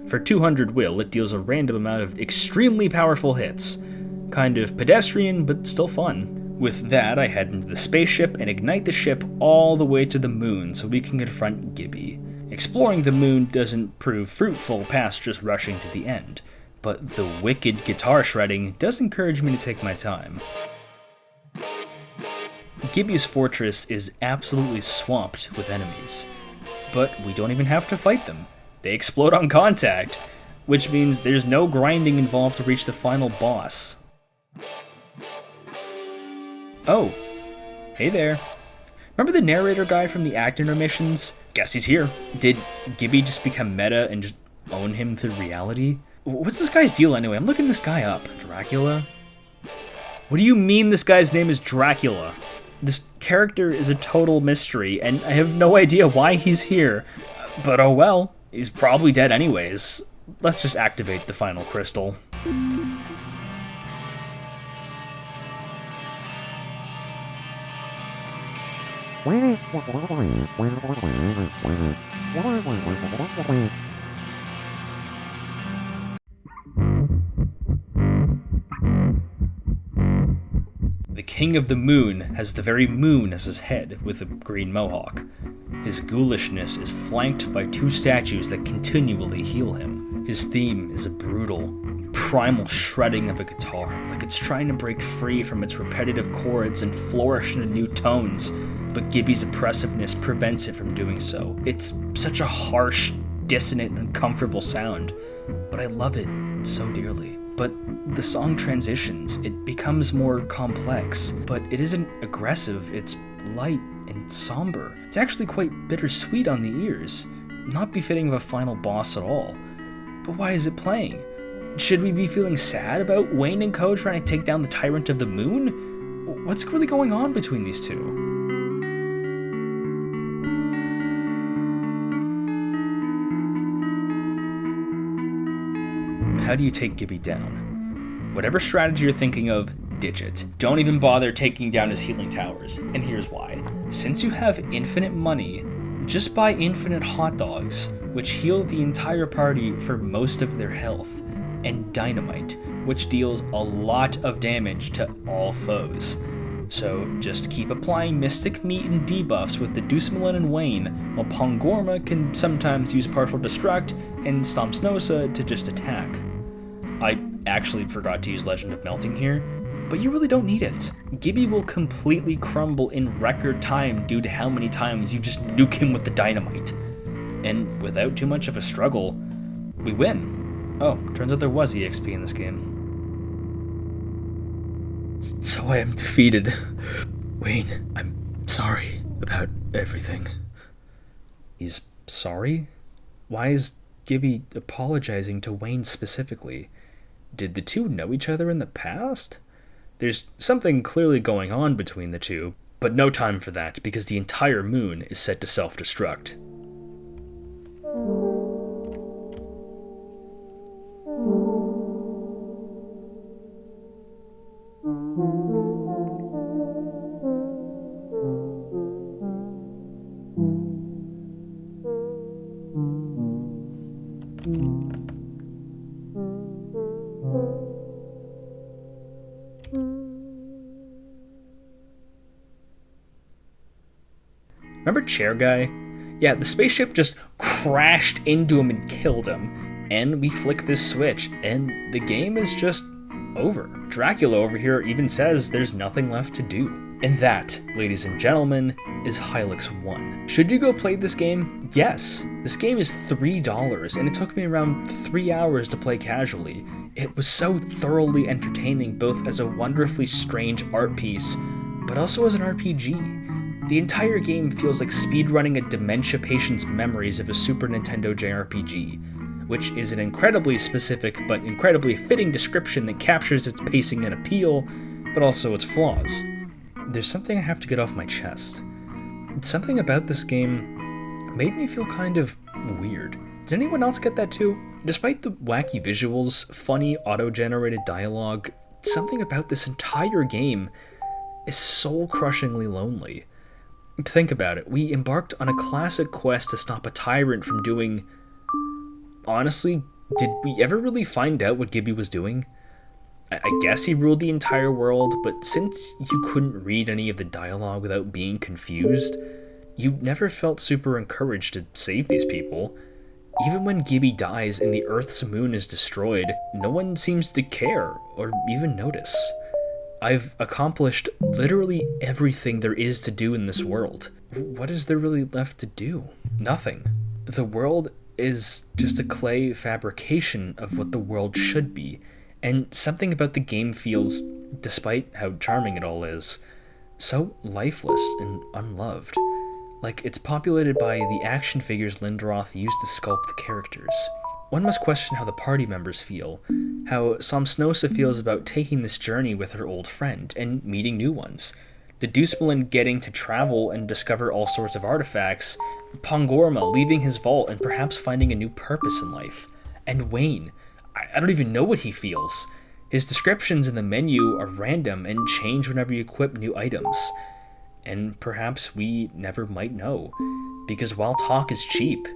For 200 will, it deals a random amount of extremely powerful hits. Kind of pedestrian, but still fun. With that, I head into the spaceship and ignite the ship all the way to the moon so we can confront Gibby. Exploring the moon doesn't prove fruitful past just rushing to the end, but the wicked guitar shredding does encourage me to take my time. Gibby's fortress is absolutely swamped with enemies, but we don't even have to fight them. They explode on contact, which means there's no grinding involved to reach the final boss. Oh, hey there. Remember the narrator guy from the act intermissions? Guess he's here. Did Gibby just become meta and just own him through reality? What's this guy's deal anyway? I'm looking this guy up. Dracula? What do you mean this guy's name is Dracula? This character is a total mystery, and I have no idea why he's here. But oh well, he's probably dead anyways. Let's just activate the final crystal. The King of the Moon has the very moon as his head, with a green mohawk. His ghoulishness is flanked by 2 statues that continually heal him. His theme is a brutal, primal shredding of a guitar, like it's trying to break free from its repetitive chords and flourish into new tones, but Gibby's oppressiveness prevents it from doing so. It's such a harsh, dissonant, uncomfortable sound, but I love it so dearly. But the song transitions, it becomes more complex, but it isn't aggressive, it's light and somber. It's actually quite bittersweet on the ears, not befitting of a final boss at all. But why is it playing? Should we be feeling sad about Wayne and Co. trying to take down the Tyrant of the Moon? What's really going on between these two? how do you take Gibby down? Whatever strategy you're thinking of, ditch it. Don't even bother taking down his healing towers, and here's why. Since you have infinite money, just buy infinite hot dogs, which heal the entire party for most of their health, and dynamite, which deals a lot of damage to all foes. So just keep applying Mystic Meat and debuffs with the Deucemelin and Wayne, while Pongorma can sometimes use Partial Destruct and Stompsnosa to just attack. I actually forgot to use Legend of Melting here, but you really don't need it. Gibby will completely crumble in record time due to how many times you just nuke him with the dynamite. And without too much of a struggle, we win. Oh, turns out there was EXP in this game. So I am defeated. Wayne, I'm sorry about everything. He's sorry? Why is Gibby apologizing to Wayne specifically? Did the two know each other in the past? There's something clearly going on between the two, but no time for that because the entire moon is set to self-destruct. Remember Chair Guy? Yeah, the spaceship just crashed into him and killed him, and we flick this switch, and the game is just over. Dracula over here even says there's nothing left to do. And that, ladies and gentlemen, is Hylics 1. Should you go play this game? Yes. This game is $3, and it took me around 3 hours to play casually. It was so thoroughly entertaining, both as a wonderfully strange art piece, but also as an RPG. The entire game feels like speedrunning a dementia patient's memories of a Super Nintendo JRPG, which is an incredibly specific but incredibly fitting description that captures its pacing and appeal, but also its flaws. There's something I have to get off my chest. Something about this game made me feel kind of weird. Did anyone else get that too? Despite the wacky visuals, funny auto-generated dialogue, something about this entire game is soul-crushingly lonely. Think about it. We embarked on a classic quest to stop a tyrant from doing... Honestly, did we ever really find out what Gibby was doing? I guess he ruled the entire world, but since you couldn't read any of the dialogue without being confused, you never felt super encouraged to save these people. Even when Gibby dies and the Earth's moon is destroyed, no one seems to care or even notice. I've accomplished literally everything there is to do in this world. What is there really left to do? Nothing. The world is just a clay fabrication of what the world should be, and something about the game feels, despite how charming it all is, so lifeless and unloved. Like it's populated by the action figures Lindroth used to sculpt the characters. One must question how the party members feel, how Stompsnosa feels about taking this journey with her old friend and meeting new ones, the Deucemelin getting to travel and discover all sorts of artifacts, Pongorma leaving his vault and perhaps finding a new purpose in life, and Wayne. I don't even know what he feels. His descriptions in the menu are random and change whenever you equip new items. And perhaps we never might know, because while talk is cheap,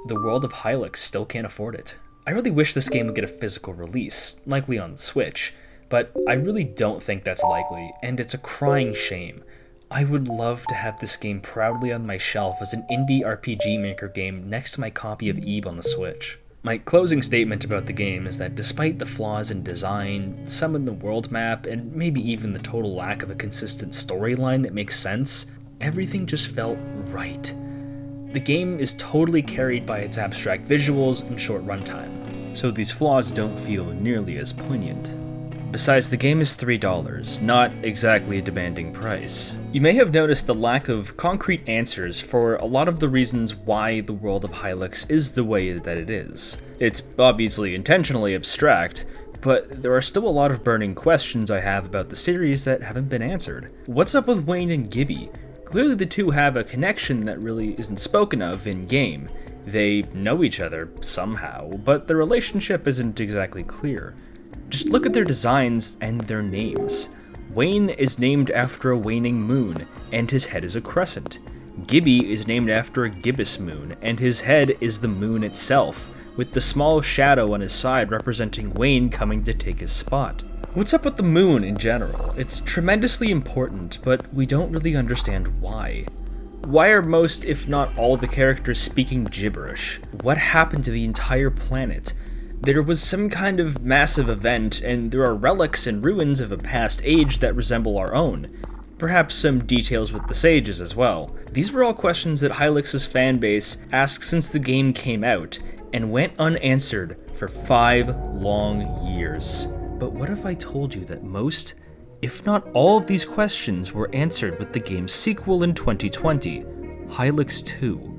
the world of Hylics still can't afford it. I really wish this game would get a physical release, likely on Switch, but I really don't think that's likely, and it's a crying shame. I would love to have this game proudly on my shelf as an indie RPG Maker game next to my copy of Eve on the Switch. My closing statement about the game is that despite the flaws in design, some in the world map, and maybe even the total lack of a consistent storyline that makes sense, everything just felt right. The game is totally carried by its abstract visuals and short runtime, so these flaws don't feel nearly as poignant. Besides, the game is $3, not exactly a demanding price. You may have noticed the lack of concrete answers for a lot of the reasons why the world of Hylics is the way that it is. It's obviously intentionally abstract, but there are still a lot of burning questions I have about the series that haven't been answered. What's up with Wayne and Gibby? Clearly the two have a connection that really isn't spoken of in-game, They know each other somehow, but the relationship isn't exactly clear. Just look at their designs and their names. Wayne is named after a waning moon, and his head is a crescent. Gibby is named after a gibbous moon, and his head is the moon itself, with the small shadow on his side representing Wayne coming to take his spot. What's up with the moon in general? It's tremendously important, but we don't really understand why. Why are most, if not all, the characters speaking gibberish? What happened to the entire planet? There was some kind of massive event, and there are relics and ruins of a past age that resemble our own. Perhaps some details with the sages as well. These were all questions that Hylics' fanbase asked since the game came out, and went unanswered for 5 long years. But what if I told you that most, if not all of these questions were answered with the game's sequel in 2020, Hylics 2?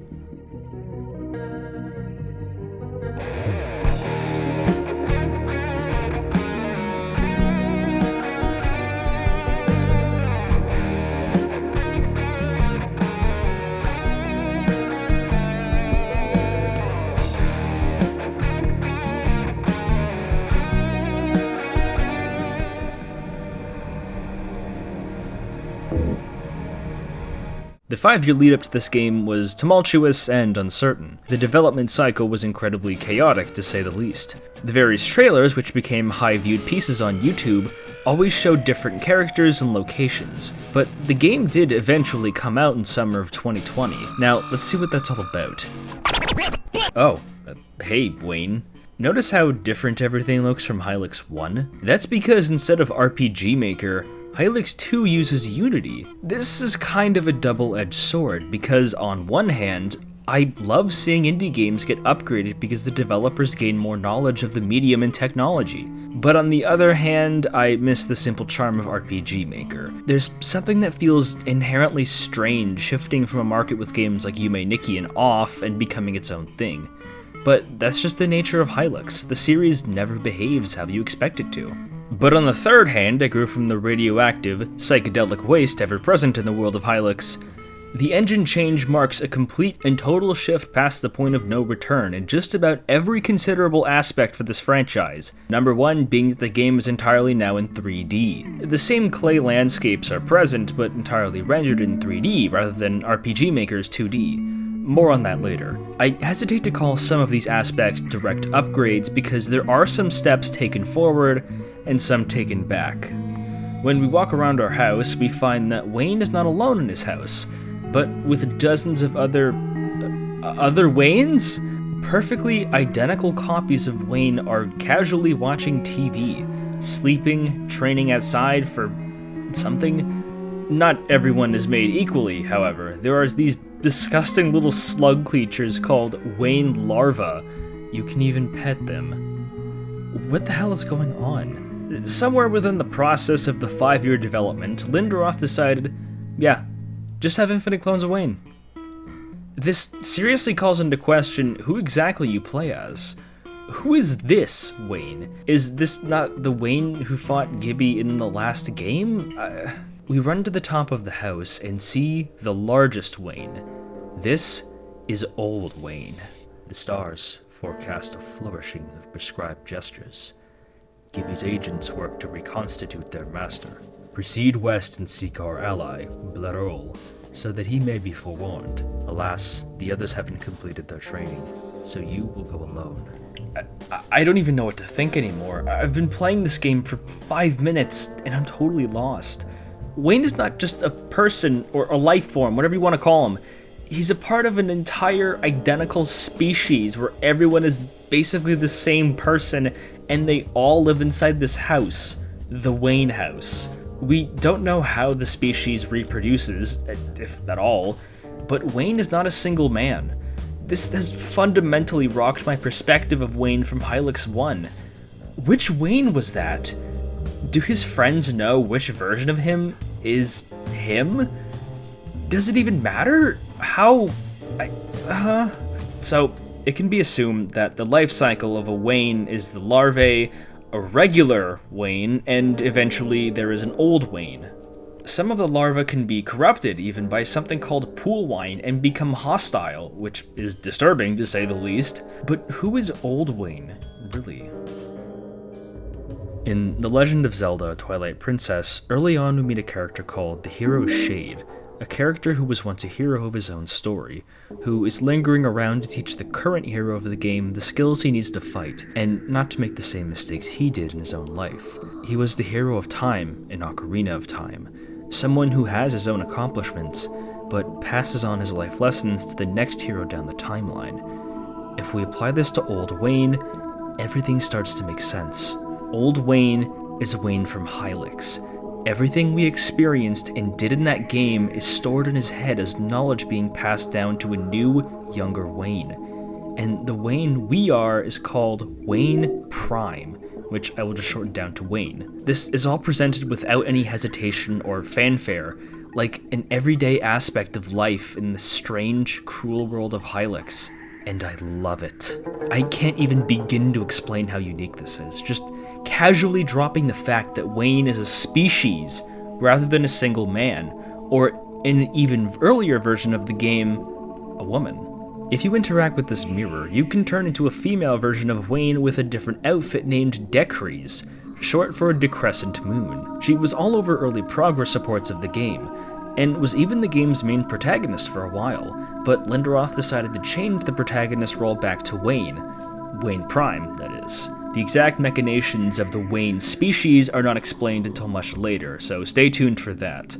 The 5-year lead up to this game was tumultuous and uncertain. The development cycle was incredibly chaotic, to say the least. The various trailers, which became high-viewed pieces on YouTube, always showed different characters and locations, but the game did eventually come out in summer of 2020. Now, let's see what that's all about. Oh, hey, Wayne. Notice how different everything looks from Hylics 1? That's because instead of RPG Maker, Hylics 2 uses Unity. This is kind of a double-edged sword, because on one hand, I love seeing indie games get upgraded because the developers gain more knowledge of the medium and technology. But on the other hand, I miss the simple charm of RPG Maker. There's something that feels inherently strange shifting from a market with games like Yume Nikki and Off and becoming its own thing. But that's just the nature of Hylics. The series never behaves how you expect it to. But on the third hand, I grew from the radioactive, psychedelic waste ever present in the world of Hylics. The engine change marks a complete and total shift past the point of no return in just about every considerable aspect for this franchise. Number one being that the game is entirely now in 3D. The same clay landscapes are present, but entirely rendered in 3D rather than RPG Maker's 2D. More on that later. I hesitate to call some of these aspects direct upgrades because there are some steps taken forward and some taken back. When we walk around our house, we find that Wayne is not alone in his house, but with dozens of other Waynes? Perfectly identical copies of Wayne are casually watching TV, sleeping, training outside for something. Not everyone is made equally, however. There are these disgusting little slug creatures called Wayne larvae. You can even pet them. What the hell is going on? Somewhere within the process of the 5-year development, Lindroth decided, yeah, just have infinite clones of Wayne. This seriously calls into question who exactly you play as. Who is this Wayne? Is this not the Wayne who fought Gibby in the last game? We run to the top of the house and see the largest Wayne. This is Old Wayne. The stars forecast a flourishing of prescribed gestures. Gibby's agents work to reconstitute their master. Proceed west and seek our ally, Blerol, so that he may be forewarned. Alas, the others haven't completed their training, so you will go alone. I don't even know what to think anymore. I've been playing this game for 5 minutes, and I'm totally lost. Wayne is not just a person, or a life form, whatever you want to call him. He's a part of an entire identical species where everyone is basically the same person, and they all live inside this house, the Wayne house. We don't know how the species reproduces, if at all, but Wayne is not a single man. This has fundamentally rocked my perspective of Wayne from Hylics 1. Which Wayne was that? Do his friends know which version of him is him? Does it even matter? How? So, it can be assumed that the life cycle of a Wayne is the larvae, a regular Wayne, and eventually there is an old Wayne. Some of the larvae can be corrupted even by something called pool wine and become hostile, which is disturbing to say the least. But who is Old Wayne, really? In The Legend of Zelda: Twilight Princess, early on we meet a character called the hero Shade, a character who was once a hero of his own story, who is lingering around to teach the current hero of the game the skills he needs to fight, and not to make the same mistakes he did in his own life. He was the hero of time in Ocarina of Time, someone who has his own accomplishments, but passes on his life lessons to the next hero down the timeline. If we apply this to Old Wayne, everything starts to make sense. Old Wayne is Wayne from Hylics. Everything we experienced and did in that game is stored in his head as knowledge being passed down to a new, younger Wayne. And the Wayne we are is called Wayne Prime, which I will just shorten down to Wayne. This is all presented without any hesitation or fanfare, like an everyday aspect of life in the strange, cruel world of Hylics, and I love it. I can't even begin to explain how unique this is, just casually dropping the fact that Wayne is a species rather than a single man, or in an even earlier version of the game, a woman. If you interact with this mirror, you can turn into a female version of Wayne with a different outfit named Decrease, short for a decrescent moon. She was all over early progress reports of the game, and was even the game's main protagonist for a while, but Lindroth decided to change the protagonist role back to Wayne Prime, that is. The exact machinations of the Wayne species are not explained until much later, so stay tuned for that.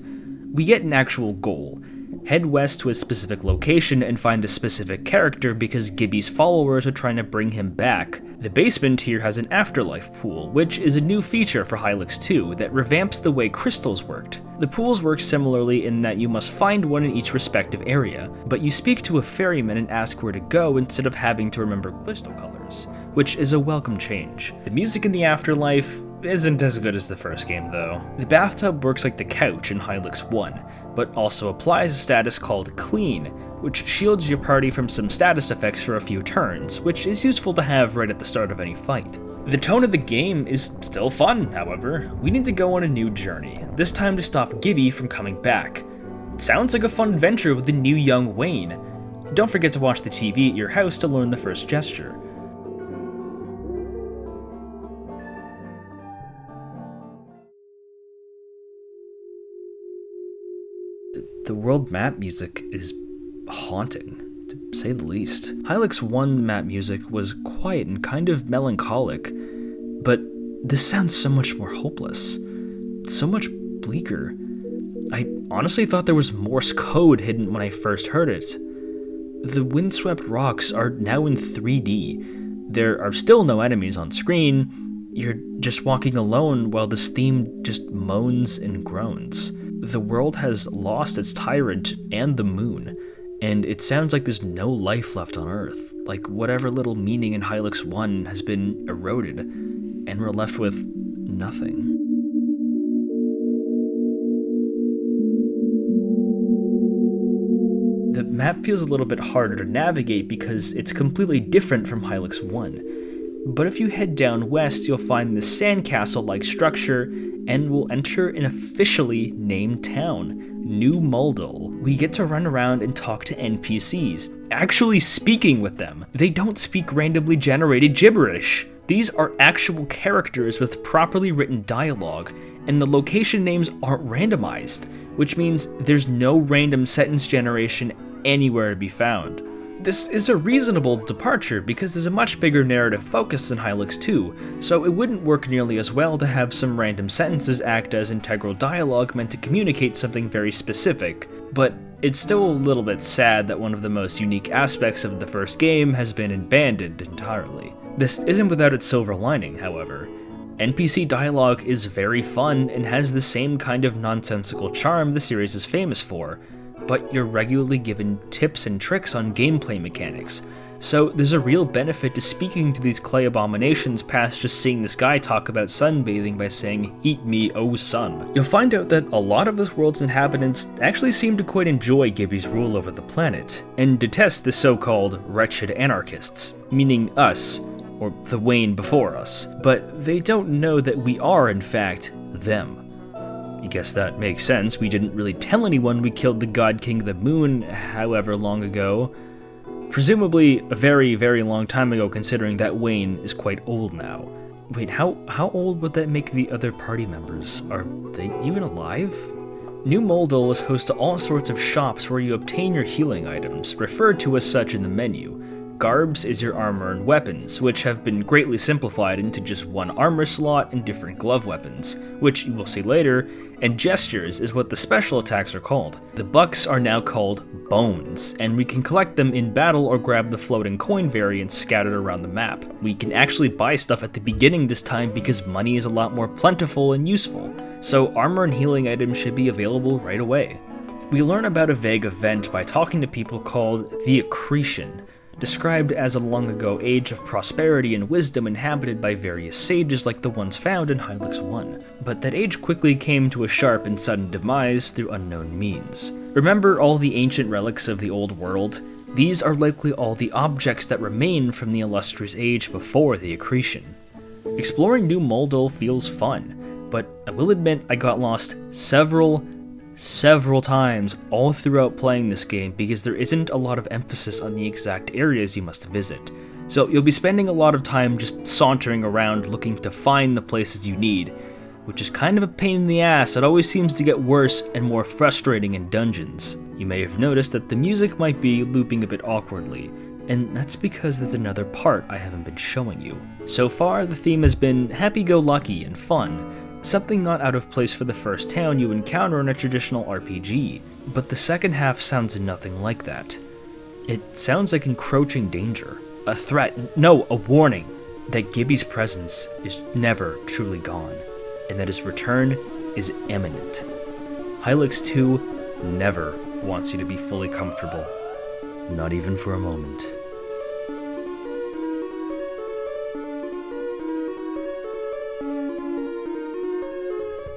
We get an actual goal. Head west to a specific location and find a specific character because Gibby's followers are trying to bring him back. The basement here has an afterlife pool, which is a new feature for Hylics 2 that revamps the way crystals worked. The pools work similarly in that you must find one in each respective area, but you speak to a ferryman and ask where to go instead of having to remember crystal colors, which is a welcome change. The music in the afterlife isn't as good as the first game though. The bathtub works like the couch in Hylics 1, but also applies a status called Clean, which shields your party from some status effects for a few turns, which is useful to have right at the start of any fight. The tone of the game is still fun, however. We need to go on a new journey, this time to stop Gibby from coming back. It sounds like a fun adventure with the new young Wayne. Don't forget to watch the TV at your house to learn the first gesture. The world map music is haunting, to say the least. Hylics 1 map music was quiet and kind of melancholic, but this sounds so much more hopeless, so much bleaker. I honestly thought there was Morse code hidden when I first heard it. The windswept rocks are now in 3D. There are still no enemies on screen. You're just walking alone while this theme just moans and groans. The world has lost its tyrant and the moon, and it sounds like there's no life left on Earth, like whatever little meaning in Hylics 1 has been eroded, and we're left with nothing. The map feels a little bit harder to navigate because it's completely different from Hylics 1. But if you head down west, you'll find this sandcastle-like structure, and we'll enter an officially named town, New Muldal. We get to run around and talk to NPCs, actually speaking with them. They don't speak randomly generated gibberish. These are actual characters with properly written dialogue, and the location names aren't randomized, which means there's no random sentence generation anywhere to be found. This is a reasonable departure because there's a much bigger narrative focus in Hylics 2, so it wouldn't work nearly as well to have some random sentences act as integral dialogue meant to communicate something very specific, but it's still a little bit sad that one of the most unique aspects of the first game has been abandoned entirely. This isn't without its silver lining, however. NPC dialogue is very fun and has the same kind of nonsensical charm the series is famous for, but you're regularly given tips and tricks on gameplay mechanics, so there's a real benefit to speaking to these clay abominations past just seeing this guy talk about sunbathing by saying, "Eat me, oh sun." You'll find out that a lot of this world's inhabitants actually seem to quite enjoy Gibby's rule over the planet, and detest the so-called wretched anarchists, meaning us, or the Wayne before us, but they don't know that we are, in fact, them. guess that makes sense. We didn't really tell anyone we killed the God King of the Moon however long ago. Presumably a very, very long time ago, considering that Wayne is quite old now. Wait, how old would that make the other party members? Are they even alive? New Moldal is host to all sorts of shops where you obtain your healing items, referred to as such in the menu. Garbs is your armor and weapons, which have been greatly simplified into just one armor slot and different glove weapons, which you will see later, and Gestures is what the special attacks are called. The bucks are now called Bones, and we can collect them in battle or grab the floating coin variants scattered around the map. We can actually buy stuff at the beginning this time because money is a lot more plentiful and useful, so armor and healing items should be available right away. We learn about a vague event by talking to people called the Accretion, described as a long ago age of prosperity and wisdom inhabited by various sages like the ones found in Hylics 1. But that age quickly came to a sharp and sudden demise through unknown means. Remember all the ancient relics of the old world? These are likely all the objects that remain from the illustrious age before the Accretion. Exploring New Moldal feels fun, but I will admit I got lost several times all throughout playing this game because there isn't a lot of emphasis on the exact areas you must visit. So you'll be spending a lot of time just sauntering around looking to find the places you need, which is kind of a pain in the ass. It always seems to get worse and more frustrating in dungeons. You may have noticed that the music might be looping a bit awkwardly, and that's because there's another part I haven't been showing you. So far, the theme has been happy-go-lucky and fun, something not out of place for the first town you encounter in a traditional RPG, but the second half sounds nothing like that. It sounds like encroaching danger, a threat, no, a warning, that Gibby's presence is never truly gone, and that his return is imminent. Hylics 2 never wants you to be fully comfortable, not even for a moment.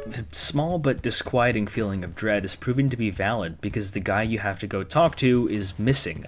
The small but disquieting feeling of dread is proving to be valid because the guy you have to go talk to is missing,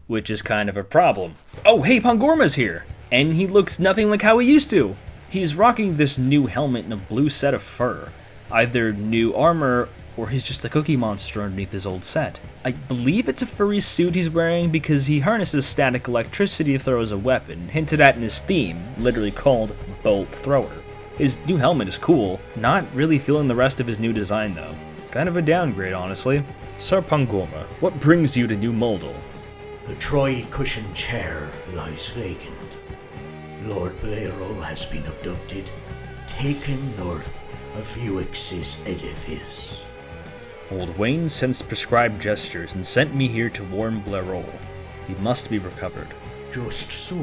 which is kind of a problem. Oh, hey, Pangorma's here! And he looks nothing like how he used to! He's rocking this new helmet and a blue set of fur. Either new armor, or he's just a cookie monster underneath his old set. I believe it's a furry suit he's wearing because he harnesses static electricity to throw as a weapon, hinted at in his theme, literally called Bolt Thrower. His new helmet is cool, not really feeling the rest of his new design though. Kind of a downgrade, honestly. Sir Pangorma, what brings you to New Moldal? The Troy-cushioned chair lies vacant. Lord Blairol has been abducted, taken north of Hylics' edifice. Old Wayne sensed prescribed gestures and sent me here to warn Blairol. He must be recovered. Just so.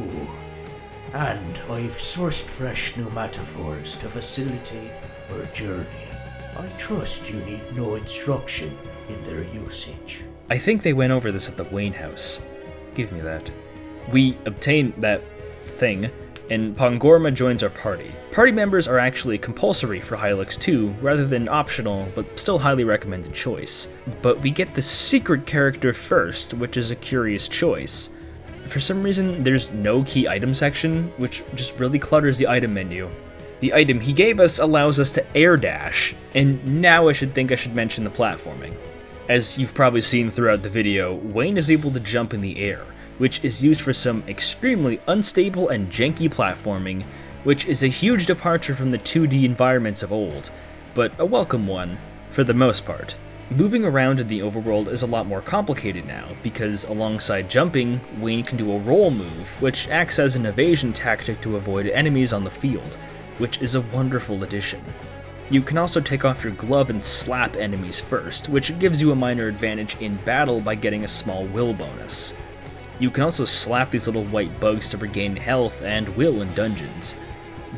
And I've sourced fresh new metaphors to facilitate our journey. I trust you need no instruction in their usage. I think they went over this at the Wayne house. Give me that. We obtain that thing, and Pangorma joins our party. Party members are actually compulsory for Hylics 2, rather than optional, but still highly recommended choice. But we get the secret character first, which is a curious choice. For some reason, there's no key item section, which just really clutters the item menu. The item he gave us allows us to air dash, and now I should mention the platforming. As you've probably seen throughout the video, Wayne is able to jump in the air, which is used for some extremely unstable and janky platforming, which is a huge departure from the 2D environments of old, but a welcome one, for the most part. Moving around in the overworld is a lot more complicated now, because alongside jumping, Wayne can do a roll move, which acts as an evasion tactic to avoid enemies on the field, which is a wonderful addition. You can also take off your glove and slap enemies first, which gives you a minor advantage in battle by getting a small will bonus. You can also slap these little white bugs to regain health and will in dungeons,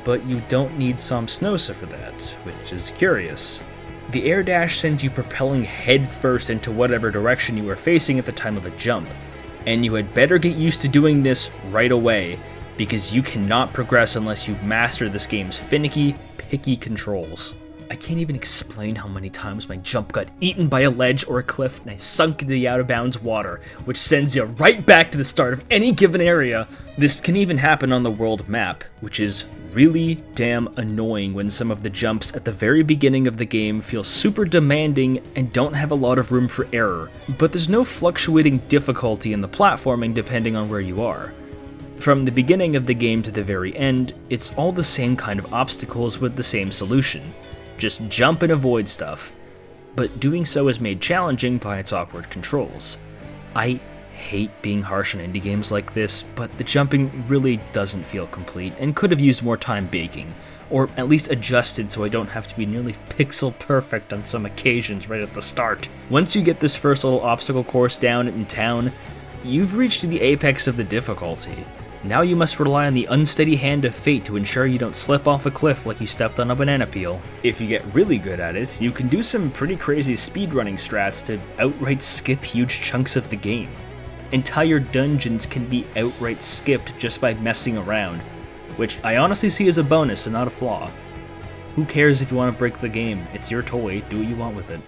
but you don't need Somsnosa for that, which is curious. The air dash sends you propelling headfirst into whatever direction you are facing at the time of a jump, and you had better get used to doing this right away, because you cannot progress unless you master this game's finicky, picky controls. I can't even explain how many times my jump got eaten by a ledge or a cliff and I sunk into the out-of-bounds water, which sends you right back to the start of any given area. This can even happen on the world map, which is really damn annoying when some of the jumps at the very beginning of the game feel super demanding and don't have a lot of room for error, but there's no fluctuating difficulty in the platforming depending on where you are. From the beginning of the game to the very end, it's all the same kind of obstacles with the same solution. Just jump and avoid stuff. But doing so is made challenging by its awkward controls. I hate being harsh on indie games like this, but the jumping really doesn't feel complete and could have used more time baking, or at least adjusted so I don't have to be nearly pixel perfect on some occasions right at the start. Once you get this first little obstacle course down in town, you've reached the apex of the difficulty. Now you must rely on the unsteady hand of fate to ensure you don't slip off a cliff like you stepped on a banana peel. If you get really good at it, you can do some pretty crazy speedrunning strats to outright skip huge chunks of the game. Entire dungeons can be outright skipped just by messing around, which I honestly see as a bonus and not a flaw. Who cares if you want to break the game? It's your toy, do what you want with it.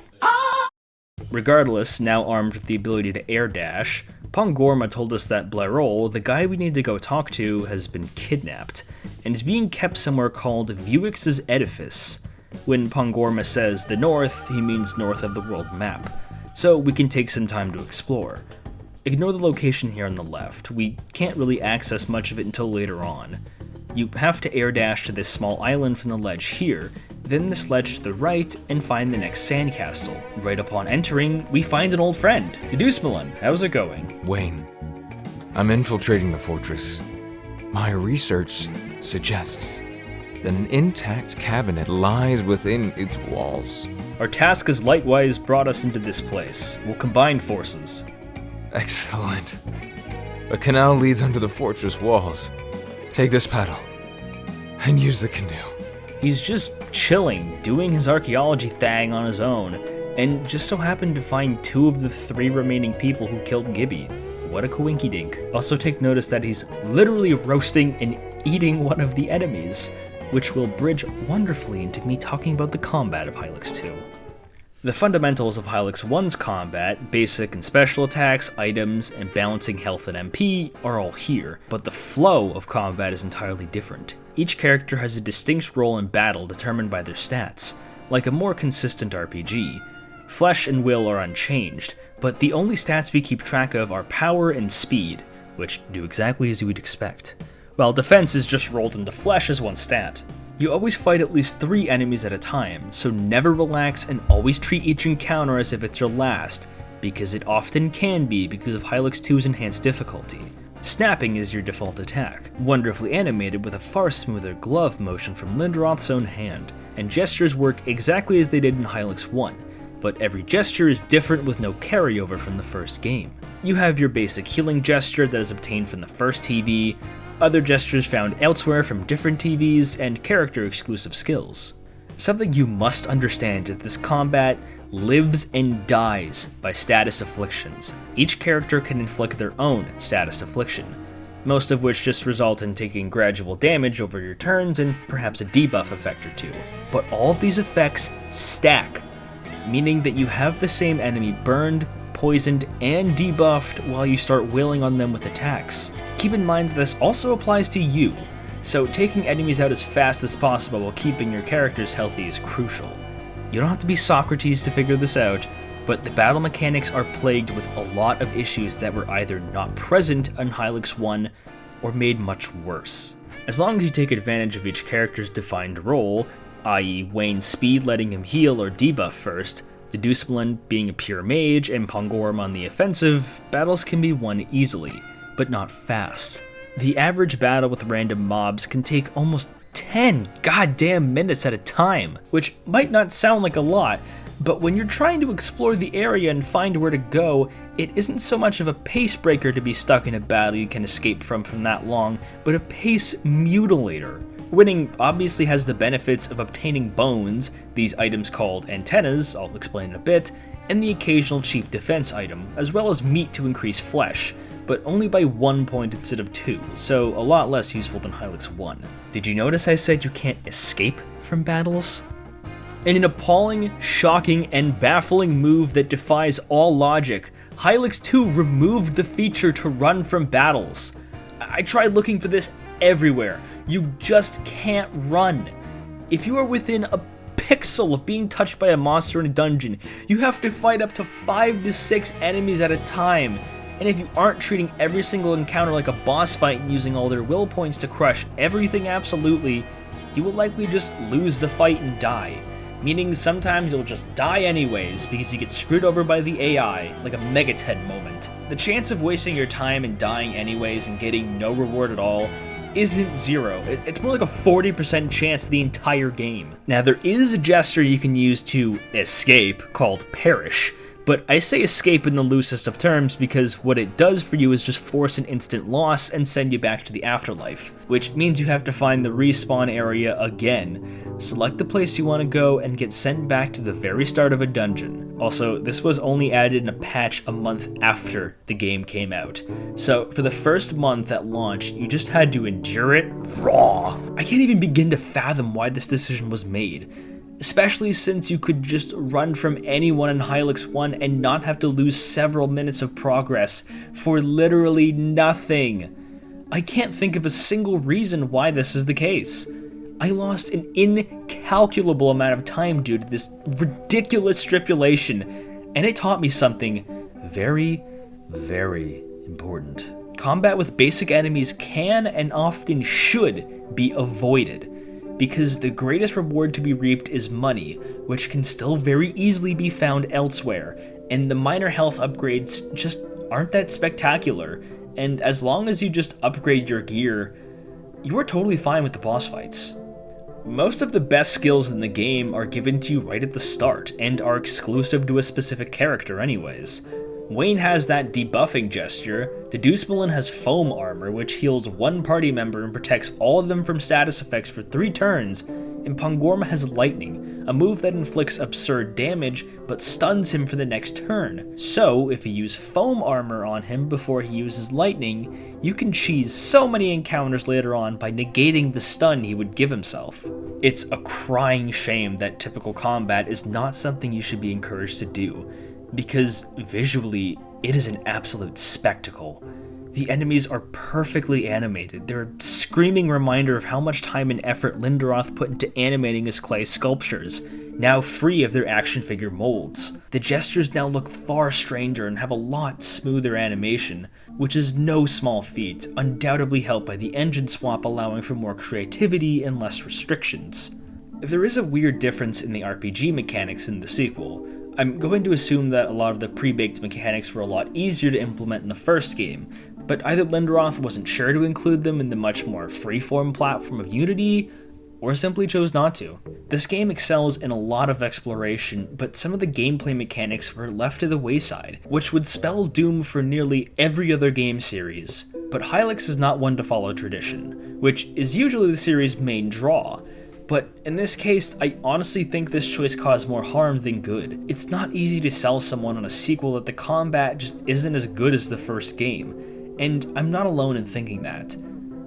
Regardless, now armed with the ability to air dash, Pongorma told us that Blerol, the guy we need to go talk to, has been kidnapped, and is being kept somewhere called Vuix's Edifice. When Pongorma says the north, he means north of the world map, so we can take some time to explore. Ignore the location here on the left, we can't really access much of it until later on. You have to air dash to this small island from the ledge here, then this ledge to the right, and find the next sandcastle. Right upon entering, we find an old friend. Dedusmalin, how's it going? Wayne, I'm infiltrating the fortress. My research suggests that an intact cabinet lies within its walls. Our task has likewise brought us into this place. We'll combine forces. Excellent. A canal leads under the fortress walls. Take this paddle, and use the canoe. He's just chilling, doing his archaeology thing on his own, and just so happened to find 2 of the 3 remaining people who killed Gibby. What a coinky-dink. Also take notice that he's literally roasting and eating one of the enemies, which will bridge wonderfully into me talking about the combat of Hylics 2. The fundamentals of Hylics 1's combat, basic and special attacks, items, and balancing health and MP are all here, but the flow of combat is entirely different. Each character has a distinct role in battle determined by their stats, like a more consistent RPG. Flesh and will are unchanged, but the only stats we keep track of are power and speed, which do exactly as you would expect, while defense is just rolled into flesh as one stat. You always fight at least 3 enemies at a time, so never relax and always treat each encounter as if it's your last, because it often can be because of Hylics 2's enhanced difficulty. Snapping is your default attack, wonderfully animated with a far smoother glove motion from Lindroth's own hand, and gestures work exactly as they did in Hylics 1, but every gesture is different with no carryover from the first game. You have your basic healing gesture that is obtained from the first TV, other gestures found elsewhere from different TVs, and character-exclusive skills. Something you must understand is this combat lives and dies by status afflictions. Each character can inflict their own status affliction, most of which just result in taking gradual damage over your turns and perhaps a debuff effect or 2. But all of these effects stack, meaning that you have the same enemy burned, poisoned, and debuffed while you start wailing on them with attacks. Keep in mind that this also applies to you, so taking enemies out as fast as possible while keeping your characters healthy is crucial. You don't have to be Socrates to figure this out, but the battle mechanics are plagued with a lot of issues that were either not present in Hylics 1 or made much worse. As long as you take advantage of each character's defined role, i.e. Wayne's speed letting him heal or debuff first, Dedusmalin being a pure mage, and Pongorma on the offensive, battles can be won easily, but not fast. The average battle with random mobs can take almost 10 goddamn minutes at a time, which might not sound like a lot, but when you're trying to explore the area and find where to go, it isn't so much of a pace breaker to be stuck in a battle you can escape from that long, but a pace mutilator. Winning obviously has the benefits of obtaining bones, these items called antennas, I'll explain in a bit, and the occasional cheap defense item, as well as meat to increase flesh, but only by 1 point instead of 2, so a lot less useful than Hylics 1. Did you notice I said you can't escape from battles? In an appalling, shocking, and baffling move that defies all logic, Hylics 2 removed the feature to run from battles. I tried looking for this everywhere. You just can't run. If you are within a pixel of being touched by a monster in a dungeon, you have to fight up to 5 to 6 enemies at a time. And if you aren't treating every single encounter like a boss fight and using all their will points to crush everything absolutely, you will likely just lose the fight and die. Meaning sometimes you'll just die anyways because you get screwed over by the AI, like a Megaten moment. The chance of wasting your time and dying anyways and getting no reward at all isn't zero. It's more like a 40% chance the entire game. Now there is a gesture you can use to escape called Perish, but I say escape in the loosest of terms because what it does for you is just force an instant loss and send you back to the afterlife, which means you have to find the respawn area again, select the place you want to go, and get sent back to the very start of a dungeon. Also, this was only added in a patch a month after the game came out, so for the first month at launch, you just had to endure it raw. I can't even begin to fathom why this decision was made. Especially since you could just run from anyone in Hylics 1 and not have to lose several minutes of progress for literally nothing. I can't think of a single reason why this is the case. I lost an incalculable amount of time due to this ridiculous stipulation, and it taught me something very, very important. Combat with basic enemies can and often should be avoided, because the greatest reward to be reaped is money, which can still very easily be found elsewhere, and the minor health upgrades just aren't that spectacular, and as long as you just upgrade your gear, you are totally fine with the boss fights. Most of the best skills in the game are given to you right at the start, and are exclusive to a specific character anyways. Wayne has that debuffing gesture, Dedusmalin has foam armor which heals one party member and protects all of them from status effects for 3 turns, and Pangorma has lightning, a move that inflicts absurd damage but stuns him for the next turn. So if you use foam armor on him before he uses lightning, you can cheese so many encounters later on by negating the stun he would give himself. It's a crying shame that typical combat is not something you should be encouraged to do, because visually, it is an absolute spectacle. The enemies are perfectly animated. They're a screaming reminder of how much time and effort Lindroth put into animating his clay sculptures, now free of their action figure molds. The gestures now look far stranger and have a lot smoother animation, which is no small feat, undoubtedly helped by the engine swap allowing for more creativity and less restrictions. There is a weird difference in the RPG mechanics in the sequel. I'm going to assume that a lot of the pre-baked mechanics were a lot easier to implement in the first game, but either Lindroth wasn't sure to include them in the much more freeform platform of Unity, or simply chose not to. This game excels in a lot of exploration, but some of the gameplay mechanics were left to the wayside, which would spell doom for nearly every other game series. But Hylics is not one to follow tradition, which is usually the series' main draw. But in this case, I honestly think this choice caused more harm than good. It's not easy to sell someone on a sequel that the combat just isn't as good as the first game, and I'm not alone in thinking that.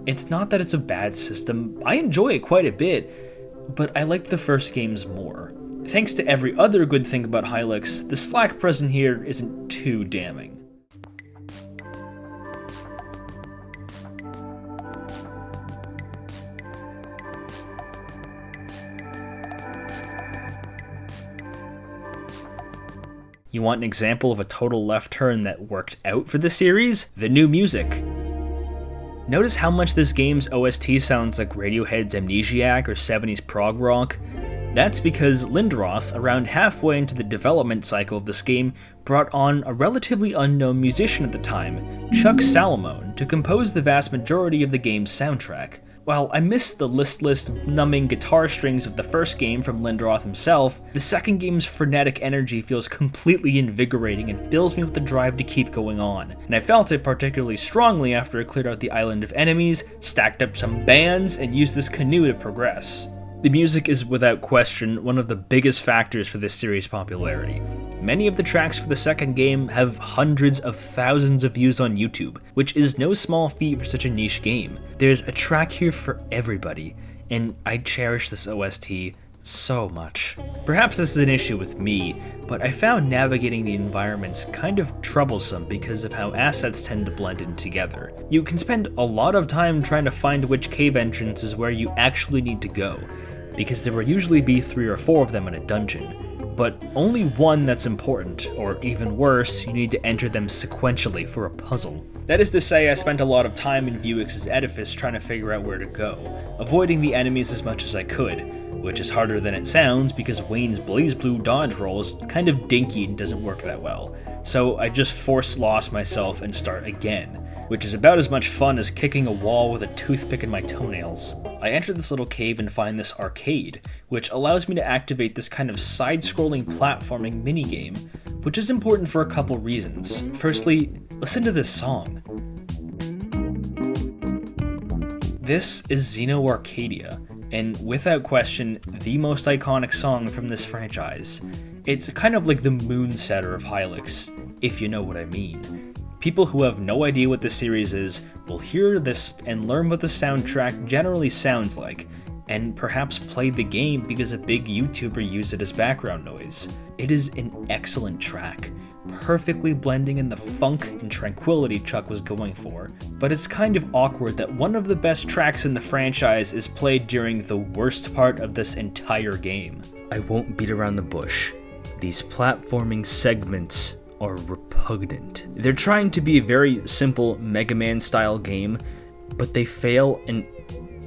It's not that it's a bad system, I enjoy it quite a bit, but I liked the first games more. Thanks to every other good thing about Hylics, the slack present here isn't too damning. You want an example of a total left turn that worked out for the series? The new music. Notice how much this game's OST sounds like Radiohead's Amnesiac or 70s prog rock? That's because Lindroth, around halfway into the development cycle of this game, brought on a relatively unknown musician at the time, Chuck Salamone, to compose the vast majority of the game's soundtrack. While I miss the listless, numbing guitar strings of the first game from Lindroth himself, the second game's frenetic energy feels completely invigorating and fills me with the drive to keep going on, and I felt it particularly strongly after I cleared out the island of enemies, stacked up some bands, and used this canoe to progress. The music is without question one of the biggest factors for this series' popularity. Many of the tracks for the second game have hundreds of thousands of views on YouTube, which is no small feat for such a niche game. There's a track here for everybody, and I cherish this OST so much. Perhaps this is an issue with me, but I found navigating the environments kind of troublesome because of how assets tend to blend in together. You can spend a lot of time trying to find which cave entrance is where you actually need to go, because there will usually be 3 or 4 of them in a dungeon, but only one that's important, or even worse, you need to enter them sequentially for a puzzle. That is to say, I spent a lot of time in Vuix's edifice trying to figure out where to go, avoiding the enemies as much as I could, which is harder than it sounds because Wayne's BlazBlue dodge roll is kind of dinky and doesn't work that well, so I just force lost myself and start again, which is about as much fun as kicking a wall with a toothpick in my toenails. I enter this little cave and find this arcade, which allows me to activate this kind of side-scrolling platforming minigame, which is important for a couple reasons. Firstly, listen to this song. This is Xeno Arcadia, and without question, the most iconic song from this franchise. It's kind of like the Moonsetter of Hylics, if you know what I mean. People who have no idea what the series is will hear this and learn what the soundtrack generally sounds like, and perhaps play the game because a big YouTuber used it as background noise. It is an excellent track, perfectly blending in the funk and tranquility Chuck was going for, but it's kind of awkward that one of the best tracks in the franchise is played during the worst part of this entire game. I won't beat around the bush. These platforming segments are repugnant. They're trying to be a very simple Mega Man style game, but they fail in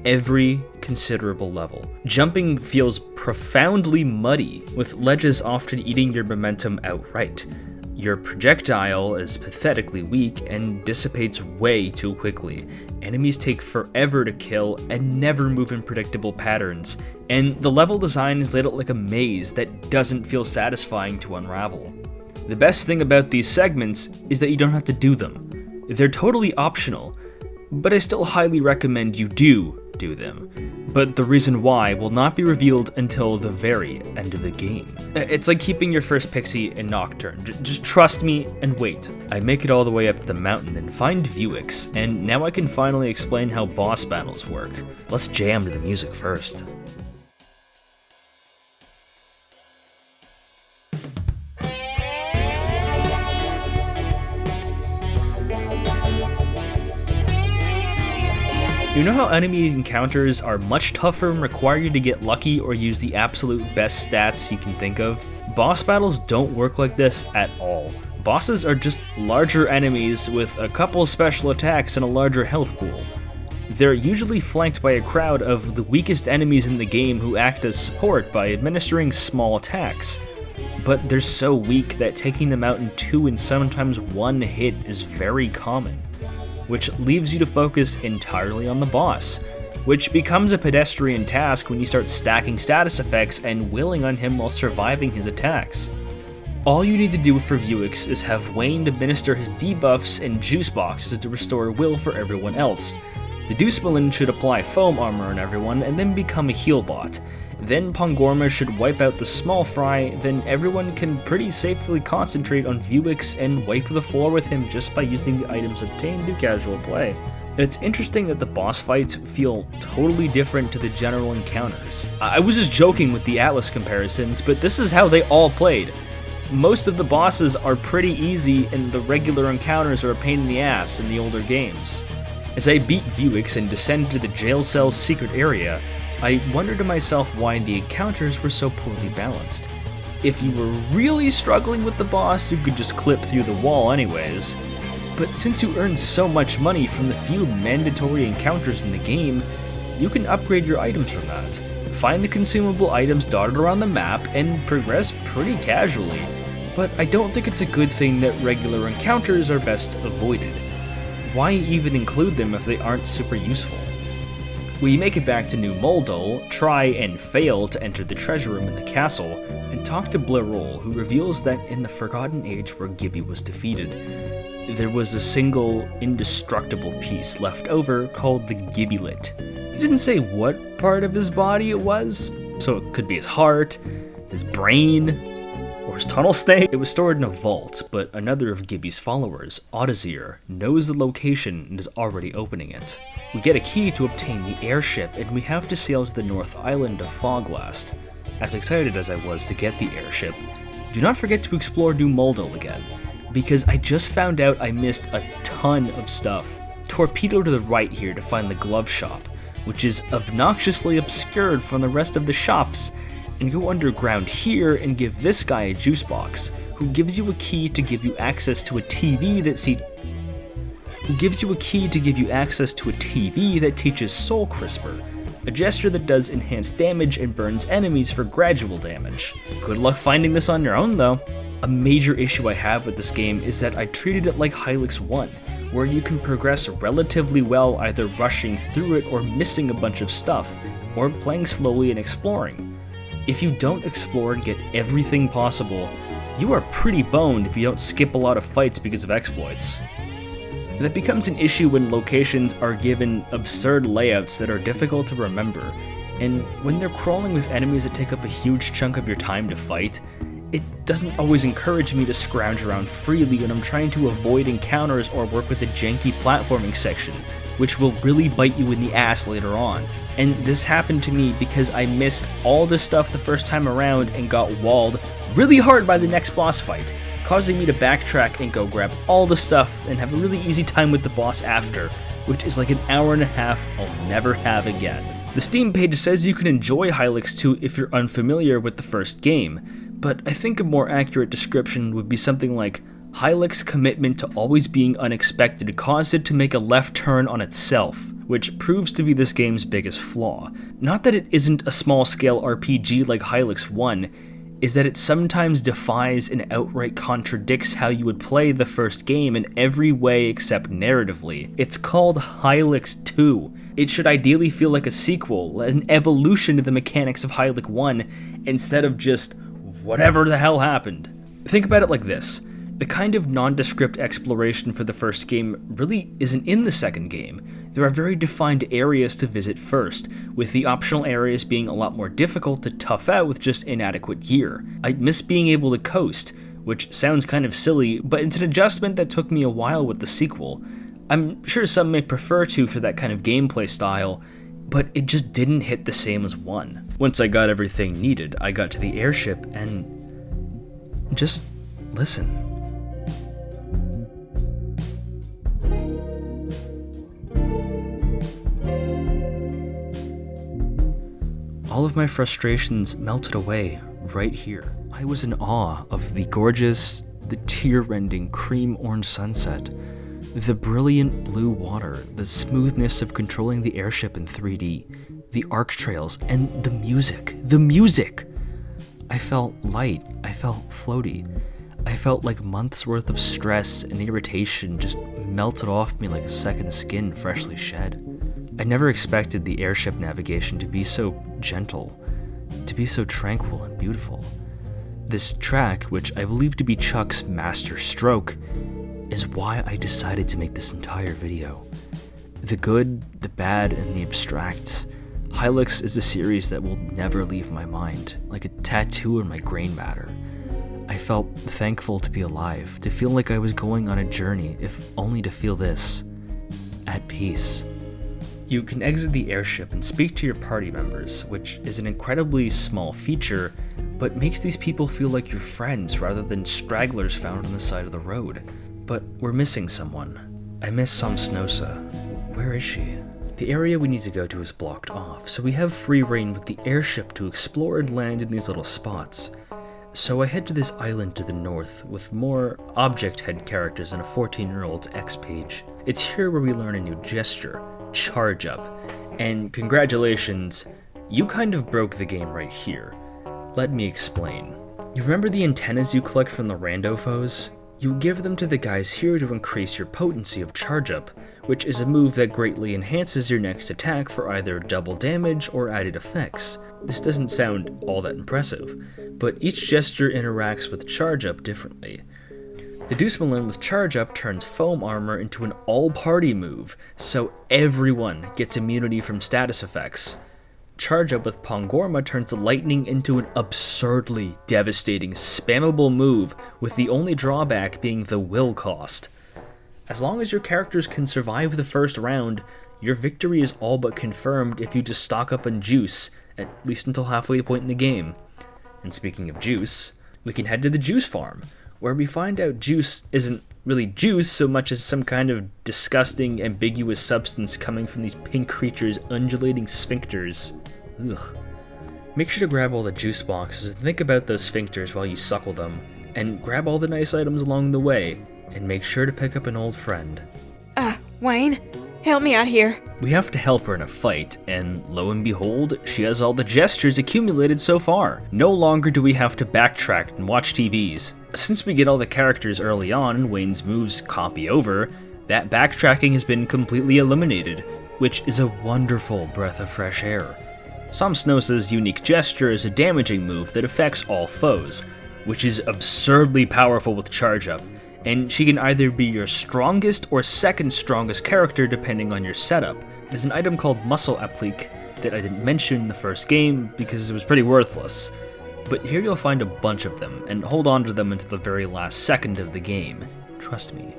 every considerable level. Jumping feels profoundly muddy, with ledges often eating your momentum outright. Your projectile is pathetically weak and dissipates way too quickly. Enemies take forever to kill and never move in predictable patterns, and the level design is laid out like a maze that doesn't feel satisfying to unravel. The best thing about these segments is that you don't have to do them. They're totally optional, but I still highly recommend you do them. But the reason why will not be revealed until the very end of the game. It's like keeping your first pixie in Nocturne. Just trust me and wait. I make it all the way up to the mountain and find Vuix, and now I can finally explain how boss battles work. Let's jam to the music first. You know how enemy encounters are much tougher and require you to get lucky or use the absolute best stats you can think of? Boss battles don't work like this at all. Bosses are just larger enemies with a couple special attacks and a larger health pool. They're usually flanked by a crowd of the weakest enemies in the game who act as support by administering small attacks. But they're so weak that taking them out in 2 and sometimes 1 hit is very common, which leaves you to focus entirely on the boss, which becomes a pedestrian task when you start stacking status effects and willing on him while surviving his attacks. All you need to do for Vuix is have Wayne administer his debuffs and juice boxes to restore will for everyone else. The Deucemelin should apply foam armor on everyone and then become a heal bot. Then Pongorma should wipe out the small fry, then everyone can pretty safely concentrate on Vuix and wipe the floor with him just by using the items obtained through casual play. It's interesting that the boss fights feel totally different to the general encounters. I was just joking with the Atlas comparisons, but this is how they all played. Most of the bosses are pretty easy and the regular encounters are a pain in the ass in the older games. As I beat Vuix and descended to the jail cell's secret area, I wondered to myself why the encounters were so poorly balanced. If you were really struggling with the boss, you could just clip through the wall anyways. But since you earn so much money from the few mandatory encounters in the game, you can upgrade your items from that. Find the consumable items dotted around the map and progress pretty casually. But I don't think it's a good thing that regular encounters are best avoided. Why even include them if they aren't super useful? We make it back to New Moldol, try and fail to enter the treasure room in the castle, and talk to Blerol, who reveals that in the Forgotten Age where Gibby was defeated, there was a single, indestructible piece left over called the Gibbylet. He doesn't say what part of his body it was, so it could be his heart, his brain, or his tunnel snake. It was stored in a vault, but another of Gibby's followers, Audazir, knows the location and is already opening it. We get a key to obtain the airship, and we have to sail to the North Island of Foglast. as excited as I was to get the airship, do not forget to explore New Moldal again, because I just found out I missed a ton of stuff. Torpedo to the right here to find the glove shop, which is obnoxiously obscured from the rest of the shops, and go underground here and give this guy a juice box, who gives you a key to give you access to a TV that teaches Soul Crisper, a gesture that does enhanced damage and burns enemies for gradual damage. Good luck finding this on your own though. A major issue I have with this game is that I treated it like Hylics 1, where you can progress relatively well either rushing through it or missing a bunch of stuff, or playing slowly and exploring. If you don't explore and get everything possible, you are pretty boned if you don't skip a lot of fights because of exploits. That becomes an issue when locations are given absurd layouts that are difficult to remember, and when they're crawling with enemies that take up a huge chunk of your time to fight, it doesn't always encourage me to scrounge around freely when I'm trying to avoid encounters or work with a janky platforming section, which will really bite you in the ass later on. And this happened to me because I missed all this stuff the first time around and got walled really hard by the next boss fight, causing me to backtrack and go grab all the stuff and have a really easy time with the boss after, which is like an hour and a half I'll never have again. The Steam page says you can enjoy Hylics 2 if you're unfamiliar with the first game, but I think a more accurate description would be something like, Hylics' commitment to always being unexpected caused it to make a left turn on itself, which proves to be this game's biggest flaw. Not that it isn't a small-scale RPG like Hylics 1, is that it sometimes defies and outright contradicts how you would play the first game in every way except narratively. It's called Hylics 2. It should ideally feel like a sequel, an evolution to the mechanics of Hylics 1, instead of just whatever the hell happened. Think about it like this. The kind of nondescript exploration for the first game really isn't in the second game. There are very defined areas to visit first, with the optional areas being a lot more difficult to tough out with just inadequate gear. I miss being able to coast, which sounds kind of silly, but it's an adjustment that took me a while with the sequel. I'm sure some may prefer to for that kind of gameplay style, but it just didn't hit the same as 1. Once I got everything needed, I got to the airship and just listen. All of my frustrations melted away right here. I was in awe of the gorgeous, the tear-rending cream orange sunset, the brilliant blue water, the smoothness of controlling the airship in 3D, the arc trails, and the music. The music! I felt light, I felt floaty. I felt like months worth of stress and irritation just melted off me like a second skin freshly shed. I never expected the airship navigation to be so gentle, to be so tranquil and beautiful. This track, which I believe to be Chuck's master stroke, is why I decided to make this entire video. The good, the bad, and the abstract. Hylics is a series that will never leave my mind, like a tattoo in my brain matter. I felt thankful to be alive, to feel like I was going on a journey, if only to feel this, at peace. You can exit the airship and speak to your party members, which is an incredibly small feature, but makes these people feel like your friends rather than stragglers found on the side of the road. But we're missing someone. I miss Samsnosa. Where is she? The area we need to go to is blocked off, so we have free reign with the airship to explore and land in these little spots. So I head to this island to the north with more object head characters and a 14-year-old's X page. It's here where we learn a new gesture, Charge Up, and congratulations, you kind of broke the game right here. Let me explain. You remember the antennas you collect from the rando foes? You give them to the guys here to increase your potency of Charge Up, which is a move that greatly enhances your next attack for either double damage or added effects. This doesn't sound all that impressive, but each gesture interacts with Charge Up differently. The Deucemelin with Charge Up turns foam armor into an all-party move, so everyone gets immunity from status effects. Charge Up with Pongorma turns the lightning into an absurdly devastating, spammable move, with the only drawback being the will cost. As long as your characters can survive the first round, your victory is all but confirmed if you just stock up on juice, at least until halfway point in the game. And speaking of juice, we can head to the juice farm, where we find out juice isn't really juice so much as some kind of disgusting, ambiguous substance coming from these pink creatures' undulating sphincters. Ugh. Make sure to grab all the juice boxes and think about those sphincters while you suckle them, and grab all the nice items along the way, and make sure to pick up an old friend. Wayne, help me out here. We have to help her in a fight, and lo and behold, she has all the gestures accumulated so far. No longer do we have to backtrack and watch TVs. Since we get all the characters early on and Wayne's moves copy over, that backtracking has been completely eliminated, which is a wonderful breath of fresh air. Somsnosa's unique gesture is a damaging move that affects all foes, which is absurdly powerful with charge up, and she can either be your strongest or second strongest character depending on your setup. There's an item called Muscle Applique that I didn't mention in the first game because it was pretty worthless, but here you'll find a bunch of them, and hold on to them until the very last second of the game. Trust me.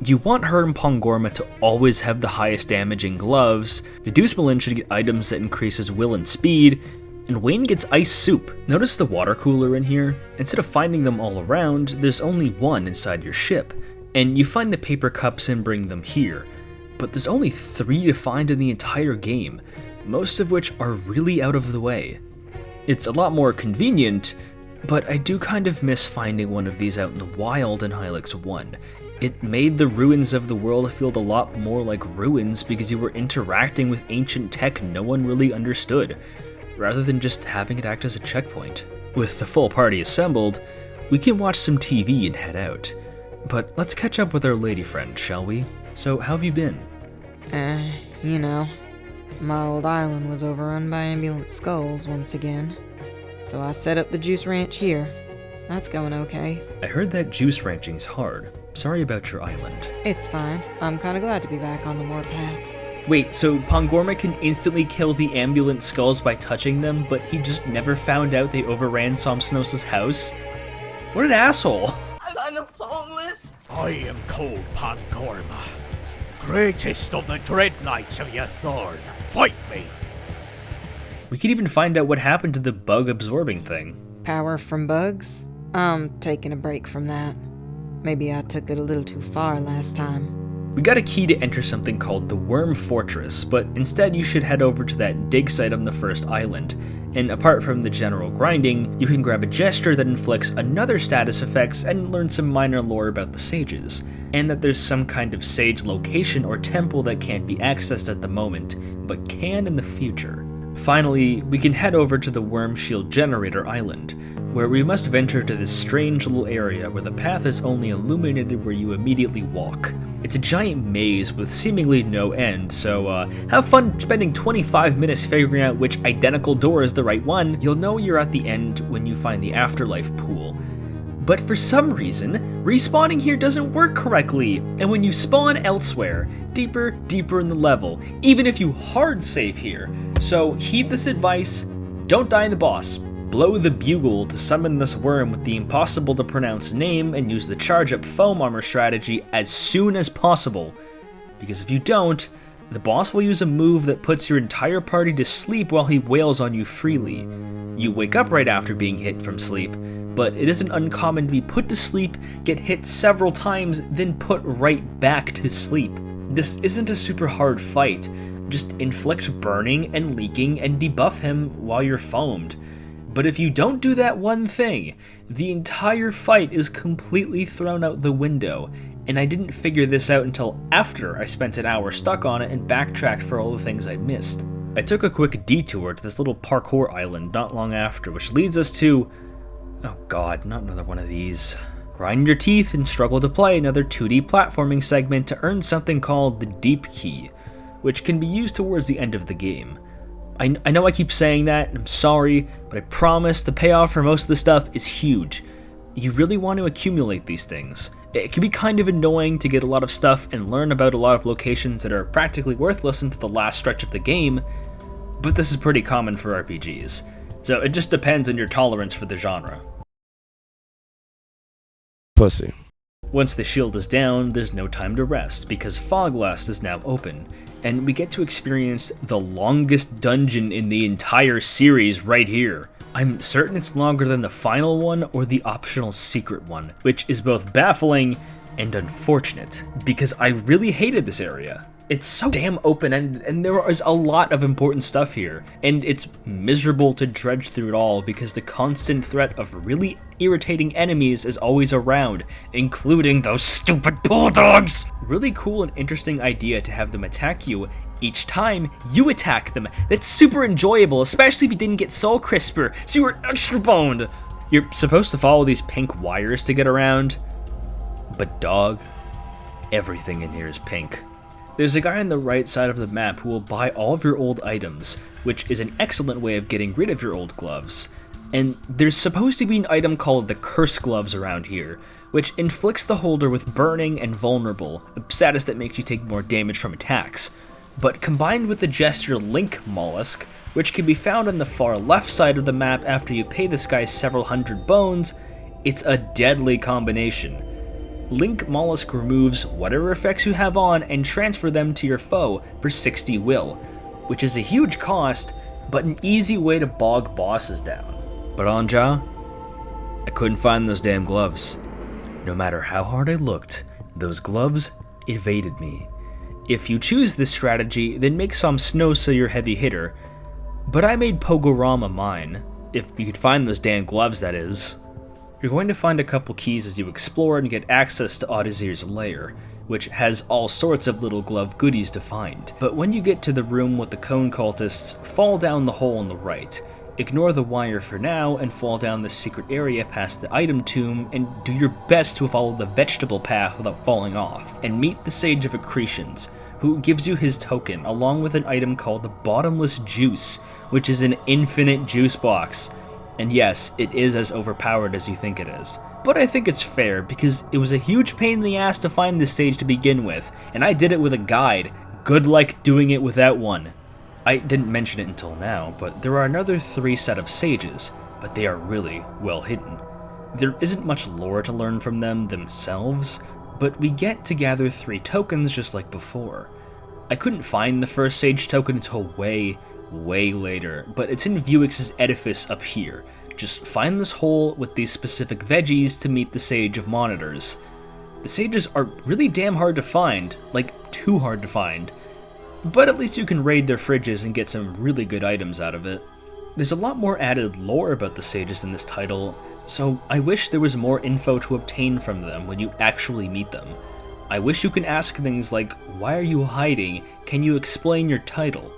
You want her and Pongorma to always have the highest damaging gloves, Deduce Malin should get items that increase his will and speed, and Wayne gets ice soup. Notice the water cooler in here? Instead of finding them all around, there's only one inside your ship, and you find the paper cups and bring them here. But there's only 3 to find in the entire game, most of which are really out of the way. It's a lot more convenient, but I do kind of miss finding one of these out in the wild in Hylics 1. It made the ruins of the world feel a lot more like ruins because you were interacting with ancient tech no one really understood, rather than just having it act as a checkpoint. With the full party assembled, we can watch some TV and head out. But let's catch up with our lady friend, shall we? So, how have you been? You know, my old island was overrun by ambulant skulls once again, so I set up the juice ranch here. That's going okay. I heard that juice ranching's hard. Sorry about your island. It's fine. I'm kinda glad to be back on the warpath. Wait, so Pongorma can instantly kill the ambulant skulls by touching them, but he just never found out they overran Somsnosa's house? What an asshole! I'm homeless. I am called Pongorma, greatest of the Dread Knights of Yathorn. Fight me! We could even find out what happened to the bug-absorbing thing. Power from bugs? I'm taking a break from that. Maybe I took it a little too far last time. We got a key to enter something called the Worm Fortress, but instead you should head over to that dig site on the first island, and apart from the general grinding, you can grab a gesture that inflicts another status effects and learn some minor lore about the sages, and that there's some kind of sage location or temple that can't be accessed at the moment, but can in the future. Finally, we can head over to the Worm Shield Generator Island, where we must venture to this strange little area where the path is only illuminated where you immediately walk. It's a giant maze with seemingly no end, so have fun spending 25 minutes figuring out which identical door is the right one. You'll know you're at the end when you find the afterlife pool. But for some reason, respawning here doesn't work correctly, and when you spawn elsewhere, deeper in the level, even if you hard save here. So heed this advice, don't die in the boss. Blow the bugle to summon this worm with the impossible to pronounce name and use the charge up foam armor strategy as soon as possible. Because if you don't, the boss will use a move that puts your entire party to sleep while he wails on you freely. You wake up right after being hit from sleep, but it isn't uncommon to be put to sleep, get hit several times, then put right back to sleep. This isn't a super hard fight, just inflict burning and leaking and debuff him while you're foamed. But if you don't do that one thing, the entire fight is completely thrown out the window, and I didn't figure this out until after I spent an hour stuck on it and backtracked for all the things I missed. I took a quick detour to this little parkour island not long after, which leads us to... oh god, not another one of these. Grind your teeth and struggle to play another 2D platforming segment to earn something called the Deep Key, which can be used towards the end of the game. I know I keep saying that, and I'm sorry, but I promise the payoff for most of the stuff is huge. You really want to accumulate these things. It can be kind of annoying to get a lot of stuff and learn about a lot of locations that are practically worthless until the last stretch of the game, but this is pretty common for RPGs, so it just depends on your tolerance for the genre. Pussy. Once the shield is down, there's no time to rest, because Foglast is now open, and we get to experience the longest dungeon in the entire series right here. I'm certain it's longer than the final one or the optional secret one, which is both baffling and unfortunate, because I really hated this area. It's so damn open-ended, and there is a lot of important stuff here, and it's miserable to dredge through it all because the constant threat of really irritating enemies is always around, including those stupid bulldogs! Really cool and interesting idea to have them attack you each time you attack them. That's super enjoyable, especially if you didn't get Soul Crisper, so you were extra boned! You're supposed to follow these pink wires to get around, but dog, everything in here is pink. There's a guy on the right side of the map who will buy all of your old items, which is an excellent way of getting rid of your old gloves. And there's supposed to be an item called the Curse Gloves around here, which inflicts the holder with burning and vulnerable, a status that makes you take more damage from attacks. But combined with the gesture Link Mollusk, which can be found on the far left side of the map after you pay this guy several hundred bones, it's a deadly combination. Link Mollusk removes whatever effects you have on and transfer them to your foe for 60 will, which is a huge cost, but an easy way to bog bosses down. But Anja, I couldn't find those damn gloves. No matter how hard I looked, those gloves evaded me. If you choose this strategy, then make some Snosa your heavy hitter, but I made Pogorama mine, if you could find those damn gloves, that is. You're going to find a couple keys as you explore and get access to Audazir's lair, which has all sorts of little glove goodies to find. But when you get to the room with the cone cultists, fall down the hole on the right. Ignore the wire for now and fall down the secret area past the item tomb and do your best to follow the vegetable path without falling off. And meet the Sage of Accretions, who gives you his token along with an item called the Bottomless Juice, which is an infinite juice box. And yes, it is as overpowered as you think it is. But I think it's fair, because it was a huge pain in the ass to find this sage to begin with, and I did it with a guide. Good luck doing it without one. I didn't mention it until now, but there are another 3 set of sages, but they are really well hidden. There isn't much lore to learn from them themselves, but we get to gather 3 tokens just like before. I couldn't find the first sage token until way later, but it's in Vuix's edifice up here. Just find this hole with these specific veggies to meet the Sage of Monitors. The sages are really damn hard to find, like too hard to find, but at least you can raid their fridges and get some really good items out of it. There's a lot more added lore about the sages in this title, so I wish there was more info to obtain from them when you actually meet them. I wish you can ask things like, why are you hiding? Can you explain your title?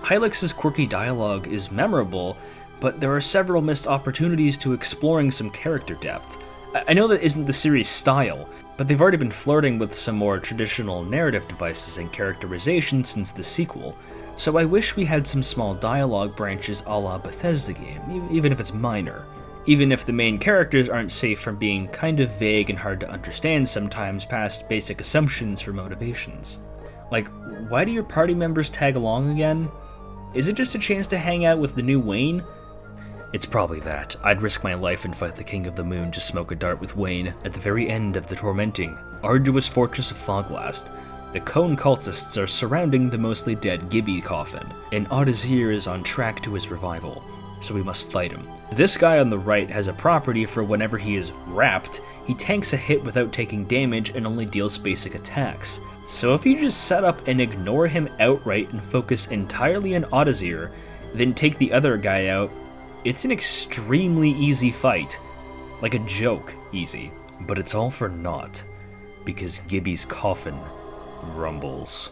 Hylics' quirky dialogue is memorable, but there are several missed opportunities to exploring some character depth. I know that isn't the series' style, but they've already been flirting with some more traditional narrative devices and characterization since the sequel, so I wish we had some small dialogue branches a la Bethesda game, even if it's minor. Even if the main characters aren't safe from being kind of vague and hard to understand sometimes past basic assumptions for motivations. Like, why do your party members tag along again? Is it just a chance to hang out with the new Wayne? It's probably that. I'd risk my life and fight the King of the Moon to smoke a dart with Wayne at the very end of the tormenting, arduous fortress of Foglast. The Cone cultists are surrounding the mostly dead Gibby coffin, and Audazir is on track to his revival, so we must fight him. This guy on the right has a property for whenever he is wrapped, he tanks a hit without taking damage and only deals basic attacks. So if you just set up and ignore him outright and focus entirely on Audazir, then take the other guy out, it's an extremely easy fight. Like a joke easy. But it's all for naught, because Gibby's coffin rumbles.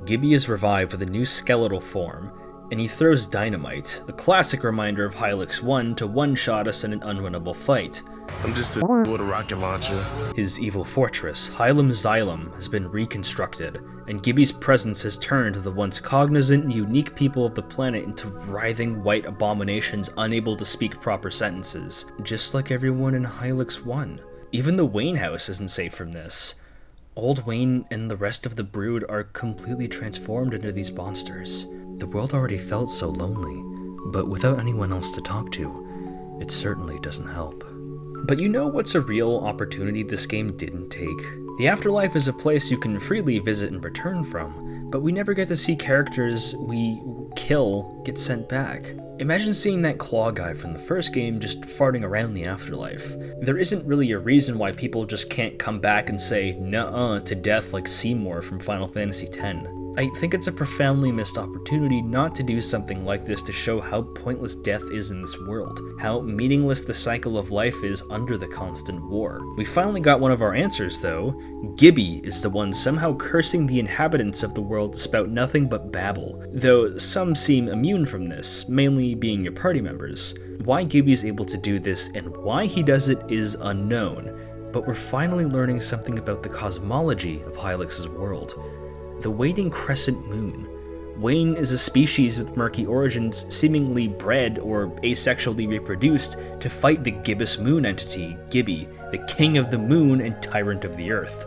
Gibby is revived with a new skeletal form, and he throws dynamite, a classic reminder of Hylics 1 to one-shot us in an unwinnable fight. I'm just a with a rocket launcher. His evil fortress, Hylium Xylem, has been reconstructed, and Gibby's presence has turned the once cognizant and unique people of the planet into writhing white abominations unable to speak proper sentences, just like everyone in Hylics 1. Even the Wayne house isn't safe from this. Old Wayne and the rest of the brood are completely transformed into these monsters. The world already felt so lonely, but without anyone else to talk to, it certainly doesn't help. But you know what's a real opportunity this game didn't take? The afterlife is a place you can freely visit and return from, but we never get to see characters we kill get sent back. Imagine seeing that claw guy from the first game just farting around the afterlife. There isn't really a reason why people just can't come back and say nuh-uh to death like Seymour from Final Fantasy X. I think it's a profoundly missed opportunity not to do something like this to show how pointless death is in this world, how meaningless the cycle of life is under the constant war. We finally got one of our answers though. Gibby is the one somehow cursing the inhabitants of the world to spout nothing but babble, though some seem immune from this, mainly being your party members. Why Gibby is able to do this and why he does it is unknown, but we're finally learning something about the cosmology of Hylics' world. The waning crescent moon. Wayne is a species with murky origins, seemingly bred or asexually reproduced to fight the gibbous moon entity, Gibby, the king of the moon and tyrant of the earth.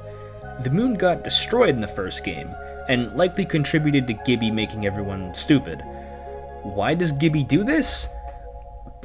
The moon got destroyed in the first game, and likely contributed to Gibby making everyone stupid. Why does Gibby do this?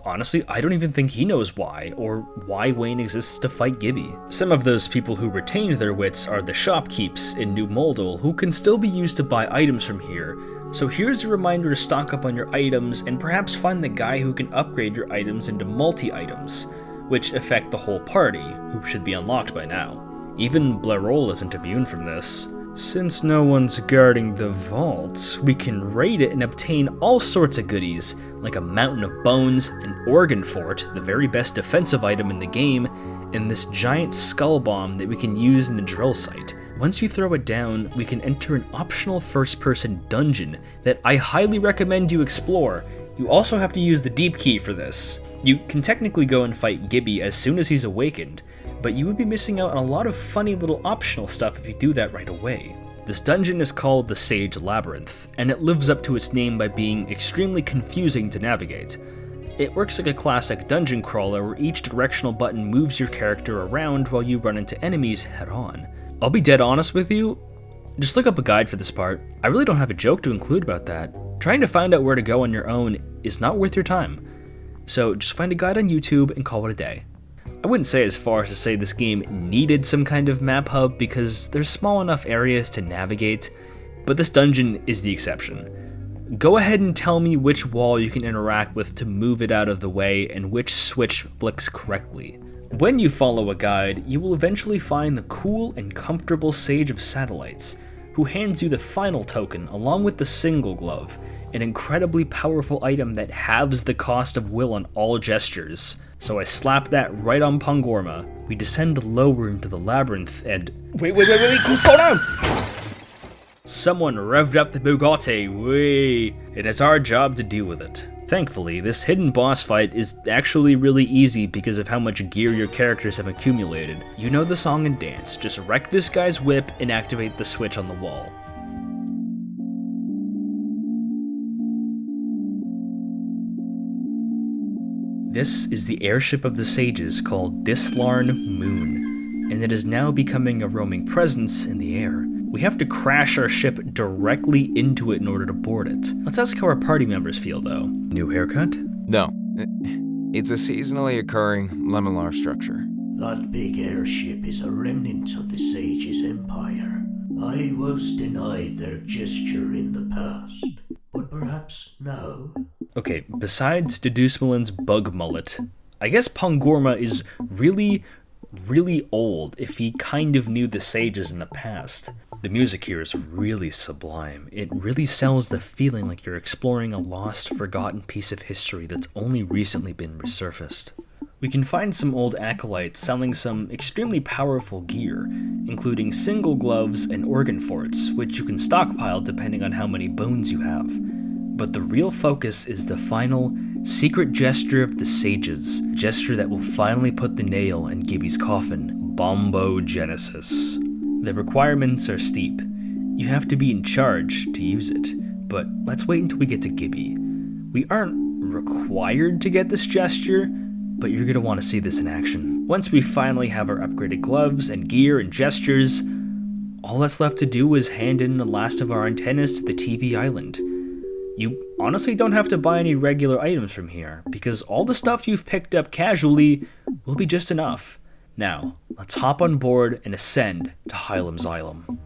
Honestly, I don't even think he knows why, or why Wayne exists to fight Gibby. Some of those people who retained their wits are the shopkeeps in New Moldal, who can still be used to buy items from here. So here's a reminder to stock up on your items, and perhaps find the guy who can upgrade your items into multi-items, which affect the whole party, who should be unlocked by now. Even Blarol isn't immune from this. Since no one's guarding the vault, we can raid it and obtain all sorts of goodies, like a mountain of bones, an organ fort, the very best defensive item in the game, and this giant skull bomb that we can use in the drill site. Once you throw it down, we can enter an optional first-person dungeon that I highly recommend you explore. You also have to use the deep key for this. You can technically go and fight Gibby as soon as he's awakened, but you would be missing out on a lot of funny little optional stuff if you do that right away. This dungeon is called the Sage Labyrinth, and it lives up to its name by being extremely confusing to navigate. It works like a classic dungeon crawler where each directional button moves your character around while you run into enemies head-on. I'll be dead honest with you, just look up a guide for this part. I really don't have a joke to include about that. Trying to find out where to go on your own is not worth your time. So just find a guide on YouTube and call it a day. I wouldn't say as far as to say this game needed some kind of map hub because there's small enough areas to navigate, but this dungeon is the exception. Go ahead and tell me which wall you can interact with to move it out of the way and which switch flicks correctly. When you follow a guide, you will eventually find the cool and comfortable Sage of Satellites, who hands you the final token along with the single glove, an incredibly powerful item that halves the cost of will on all gestures. So I slap that right on Pongorma. We descend lower into the labyrinth and... Wait, cool, slow down! Someone revved up the Bugatti, it is our job to deal with it. Thankfully, this hidden boss fight is actually really easy because of how much gear your characters have accumulated. You know the song and dance, just wreck this guy's whip and activate the switch on the wall. This is the airship of the sages called Dislarn Moon, and it is now becoming a roaming presence in the air. We have to crash our ship directly into it in order to board it. Let's ask how our party members feel though. New haircut? No, it's a seasonally occurring lamellar structure. That big airship is a remnant of the Sage's empire. I was denied their gesture in the past, but perhaps now? Okay, besides Dedusmolin's bug mullet, I guess Pongorma is really old if he kind of knew the sages in the past. The music here is really sublime. It really sells the feeling like you're exploring a lost, forgotten piece of history that's only recently been resurfaced. We can find some old acolytes selling some extremely powerful gear, including single gloves and organ forts, which you can stockpile depending on how many bones you have. But the real focus is the final, secret gesture of the sages, a gesture that will finally put the nail in Gibby's coffin, Bombogenesis. The requirements are steep. You have to be in charge to use it, but let's wait until we get to Gibby. We aren't required to get this gesture, but you're going to want to see this in action. Once we finally have our upgraded gloves and gear and gestures, all that's left to do is hand in the last of our antennas to the TV island. You honestly don't have to buy any regular items from here, because all the stuff you've picked up casually will be just enough. Now, let's hop on board and ascend to Hylics Xylem.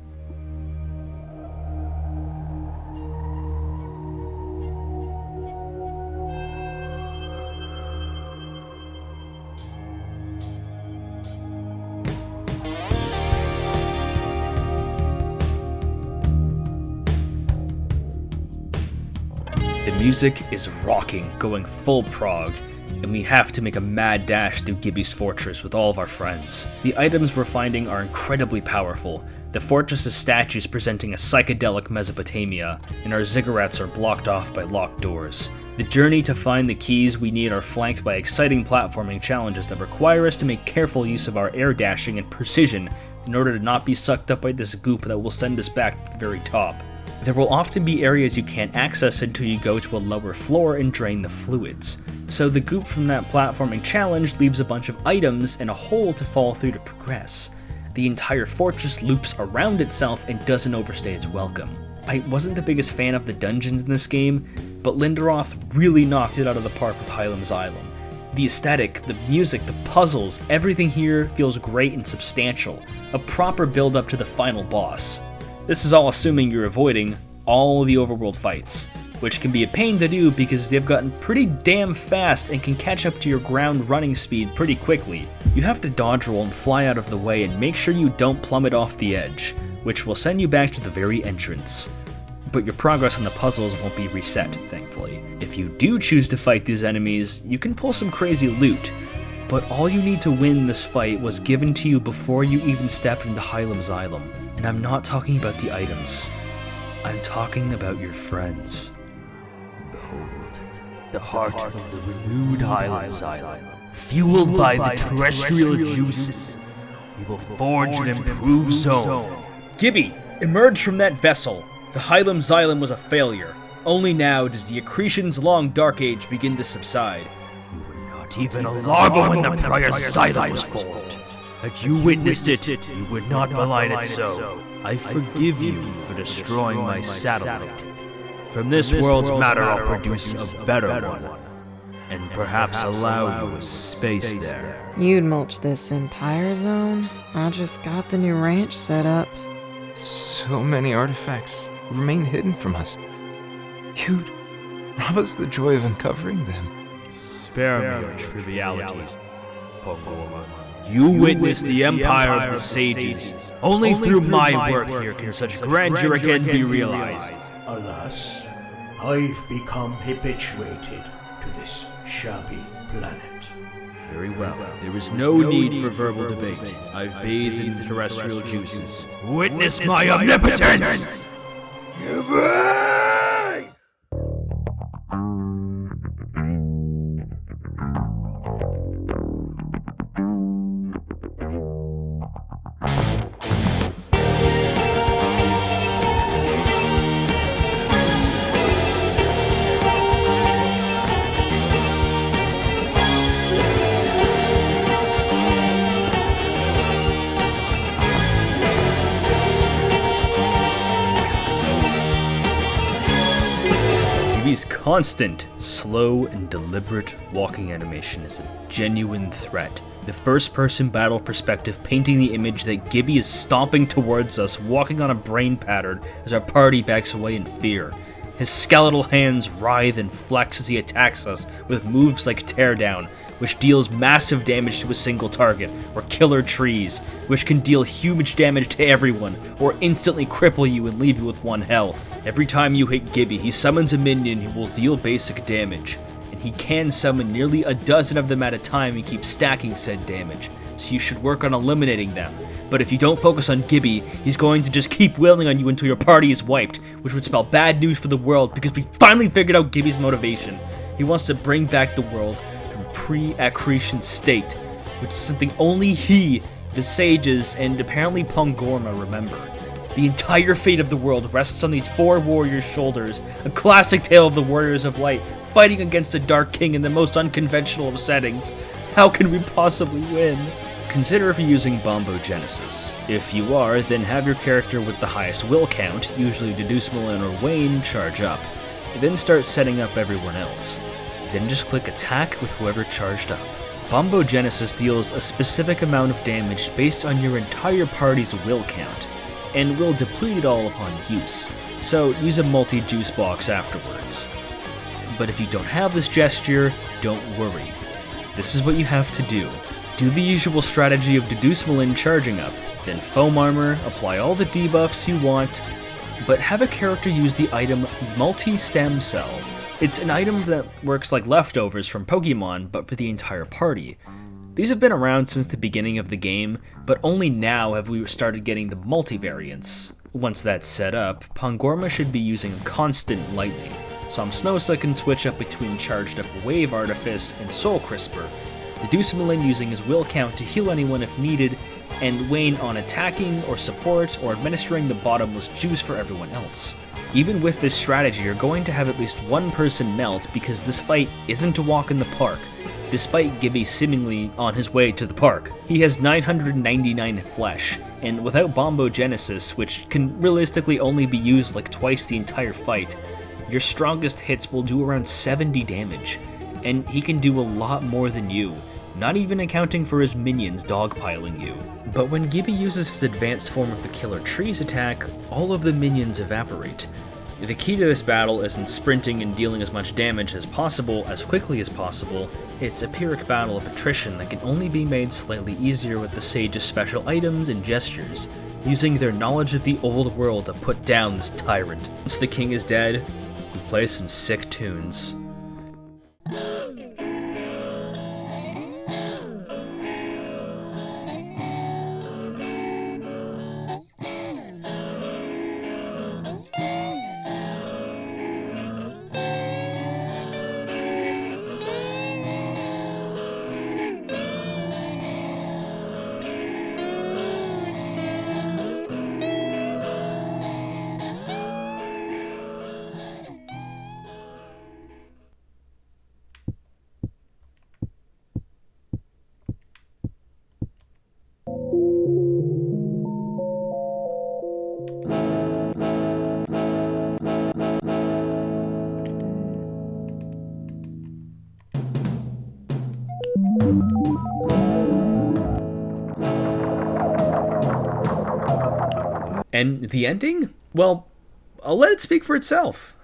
The music is rocking, going full prog, and we have to make a mad dash through Gibby's fortress with all of our friends. The items we're finding are incredibly powerful. The fortress's statues presenting a psychedelic Mesopotamia, and our ziggurats are blocked off by locked doors. The journey to find the keys we need are flanked by exciting platforming challenges that require us to make careful use of our air dashing and precision in order to not be sucked up by this goop that will send us back to the very top. There will often be areas you can't access until you go to a lower floor and drain the fluids. So the goop from that platforming challenge leaves a bunch of items and a hole to fall through to progress. The entire fortress loops around itself and doesn't overstay its welcome. I wasn't the biggest fan of the dungeons in this game, but Lindroth really knocked it out of the park with Hylics Xylem. The aesthetic, the music, the puzzles, everything here feels great and substantial, a proper build up to the final boss. This is all assuming you're avoiding all the overworld fights, which can be a pain to do because they've gotten pretty damn fast and can catch up to your ground running speed pretty quickly. You have to dodge roll and fly out of the way and make sure you don't plummet off the edge, which will send you back to the very entrance. But your progress on the puzzles won't be reset, thankfully. If you do choose to fight these enemies, you can pull some crazy loot, but all you need to win this fight was given to you before you even stepped into Hylics Xylem. And I'm not talking about the items. I'm talking about your friends. Behold, the heart of the renewed Hylics Xylem, fueled by the terrestrial juices. We will forge an improved zone. Gibby, emerge from that vessel. The Hylics Xylem was a failure. Only now does the accretion's long dark age begin to subside. You were not even a larva when the prior Xylem was formed. Had you witnessed it, you would not malign it so. I forgive you for destroying my satellite. From this world's matter I'll produce a better one, and perhaps allow you a space there. You'd mulch this entire zone? I just got the new ranch set up. So many artifacts remain hidden from us. You'd rob us the joy of uncovering them. Spare me your trivialities, Pongorma. You witnessed the empire of the sages. Only through my work here can such grandeur again be realized. Alas, I've become habituated to this shabby planet. Very well. There is no need for verbal debate. I've bathed in the terrestrial juices. Witness my omnipotence! Gibby's constant, slow, and deliberate walking animation is a genuine threat The first-person battle perspective painting the image that Gibby is stomping towards us, walking on a brain pattern as our party backs away in fear. His skeletal hands writhe and flex as he attacks us with moves like Teardown, which deals massive damage to a single target, or Killer Trees, which can deal huge damage to everyone, or instantly cripple you and leave you with 1 health. Every time you hit Gibby, he summons a minion who will deal basic damage, and he can summon nearly a dozen of them at a time and keep stacking said damage, so you should work on eliminating them. But if you don't focus on Gibby, he's going to just keep wailing on you until your party is wiped, which would spell bad news for the world because we finally figured out Gibby's motivation. He wants to bring back the world from a pre-accretion state, which is something only he, the sages, and apparently Pongorma remember. The entire fate of the world rests on these 4 warriors' shoulders, a classic tale of the warriors of light, fighting against a dark king in the most unconventional of settings. How can we possibly win? Consider if you're using Bombogenesis. If you are, then have your character with the highest will count, usually Deducemalin or Wayne, charge up. Then start setting up everyone else. Then just click attack with whoever charged up. Bombogenesis deals a specific amount of damage based on your entire party's will count, and will deplete it all upon use, so use a multi-juice box afterwards. But if you don't have this gesture, don't worry. This is what you have to do. Do the usual strategy of Deducemalin charging up, then foam armor, apply all the debuffs you want, but have a character use the item Multi-Stem Cell. It's an item that works like leftovers from Pokemon, but for the entire party. These have been around since the beginning of the game, but only now have we started getting the multi-variants. Once that's set up, Pongorma should be using constant lightning, so Snowsa can switch up between charged up Wave Artifice and Soul Crisper, Deducemalin using his will count to heal anyone if needed, and Wayne on attacking or support or administering the bottomless juice for everyone else. Even with this strategy, you're going to have at least 1 person melt because this fight isn't a walk in the park, despite Gibby seemingly on his way to the park. He has 999 flesh, and without Bombogenesis, which can realistically only be used like twice the entire fight, your strongest hits will do around 70 damage, and he can do a lot more than you, not even accounting for his minions dogpiling you. But when Gibby uses his advanced form of the Killer Trees attack, all of the minions evaporate. The key to this battle isn't sprinting and dealing as much damage as possible as quickly as possible, it's a Pyrrhic battle of attrition that can only be made slightly easier with the Sage's special items and gestures, using their knowledge of the old world to put down this tyrant. Once the king is dead, we play some sick tunes. And the ending? Well, I'll let it speak for itself.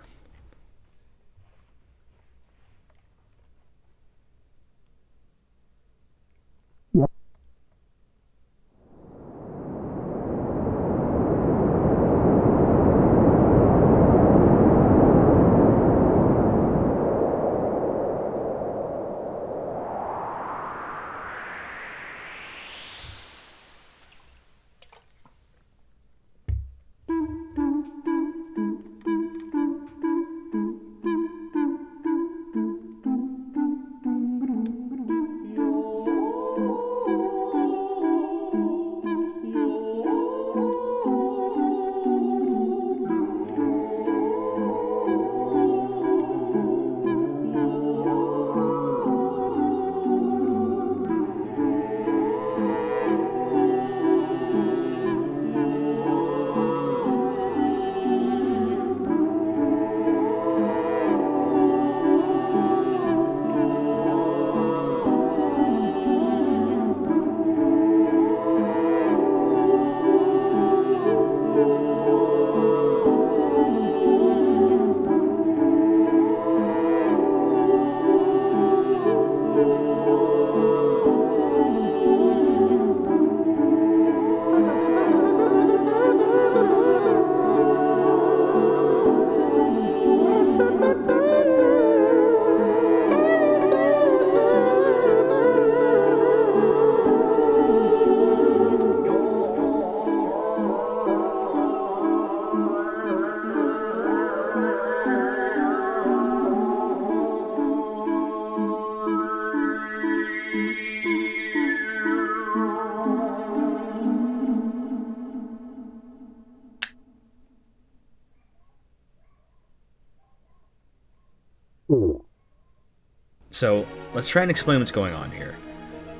So let's try and explain what's going on here.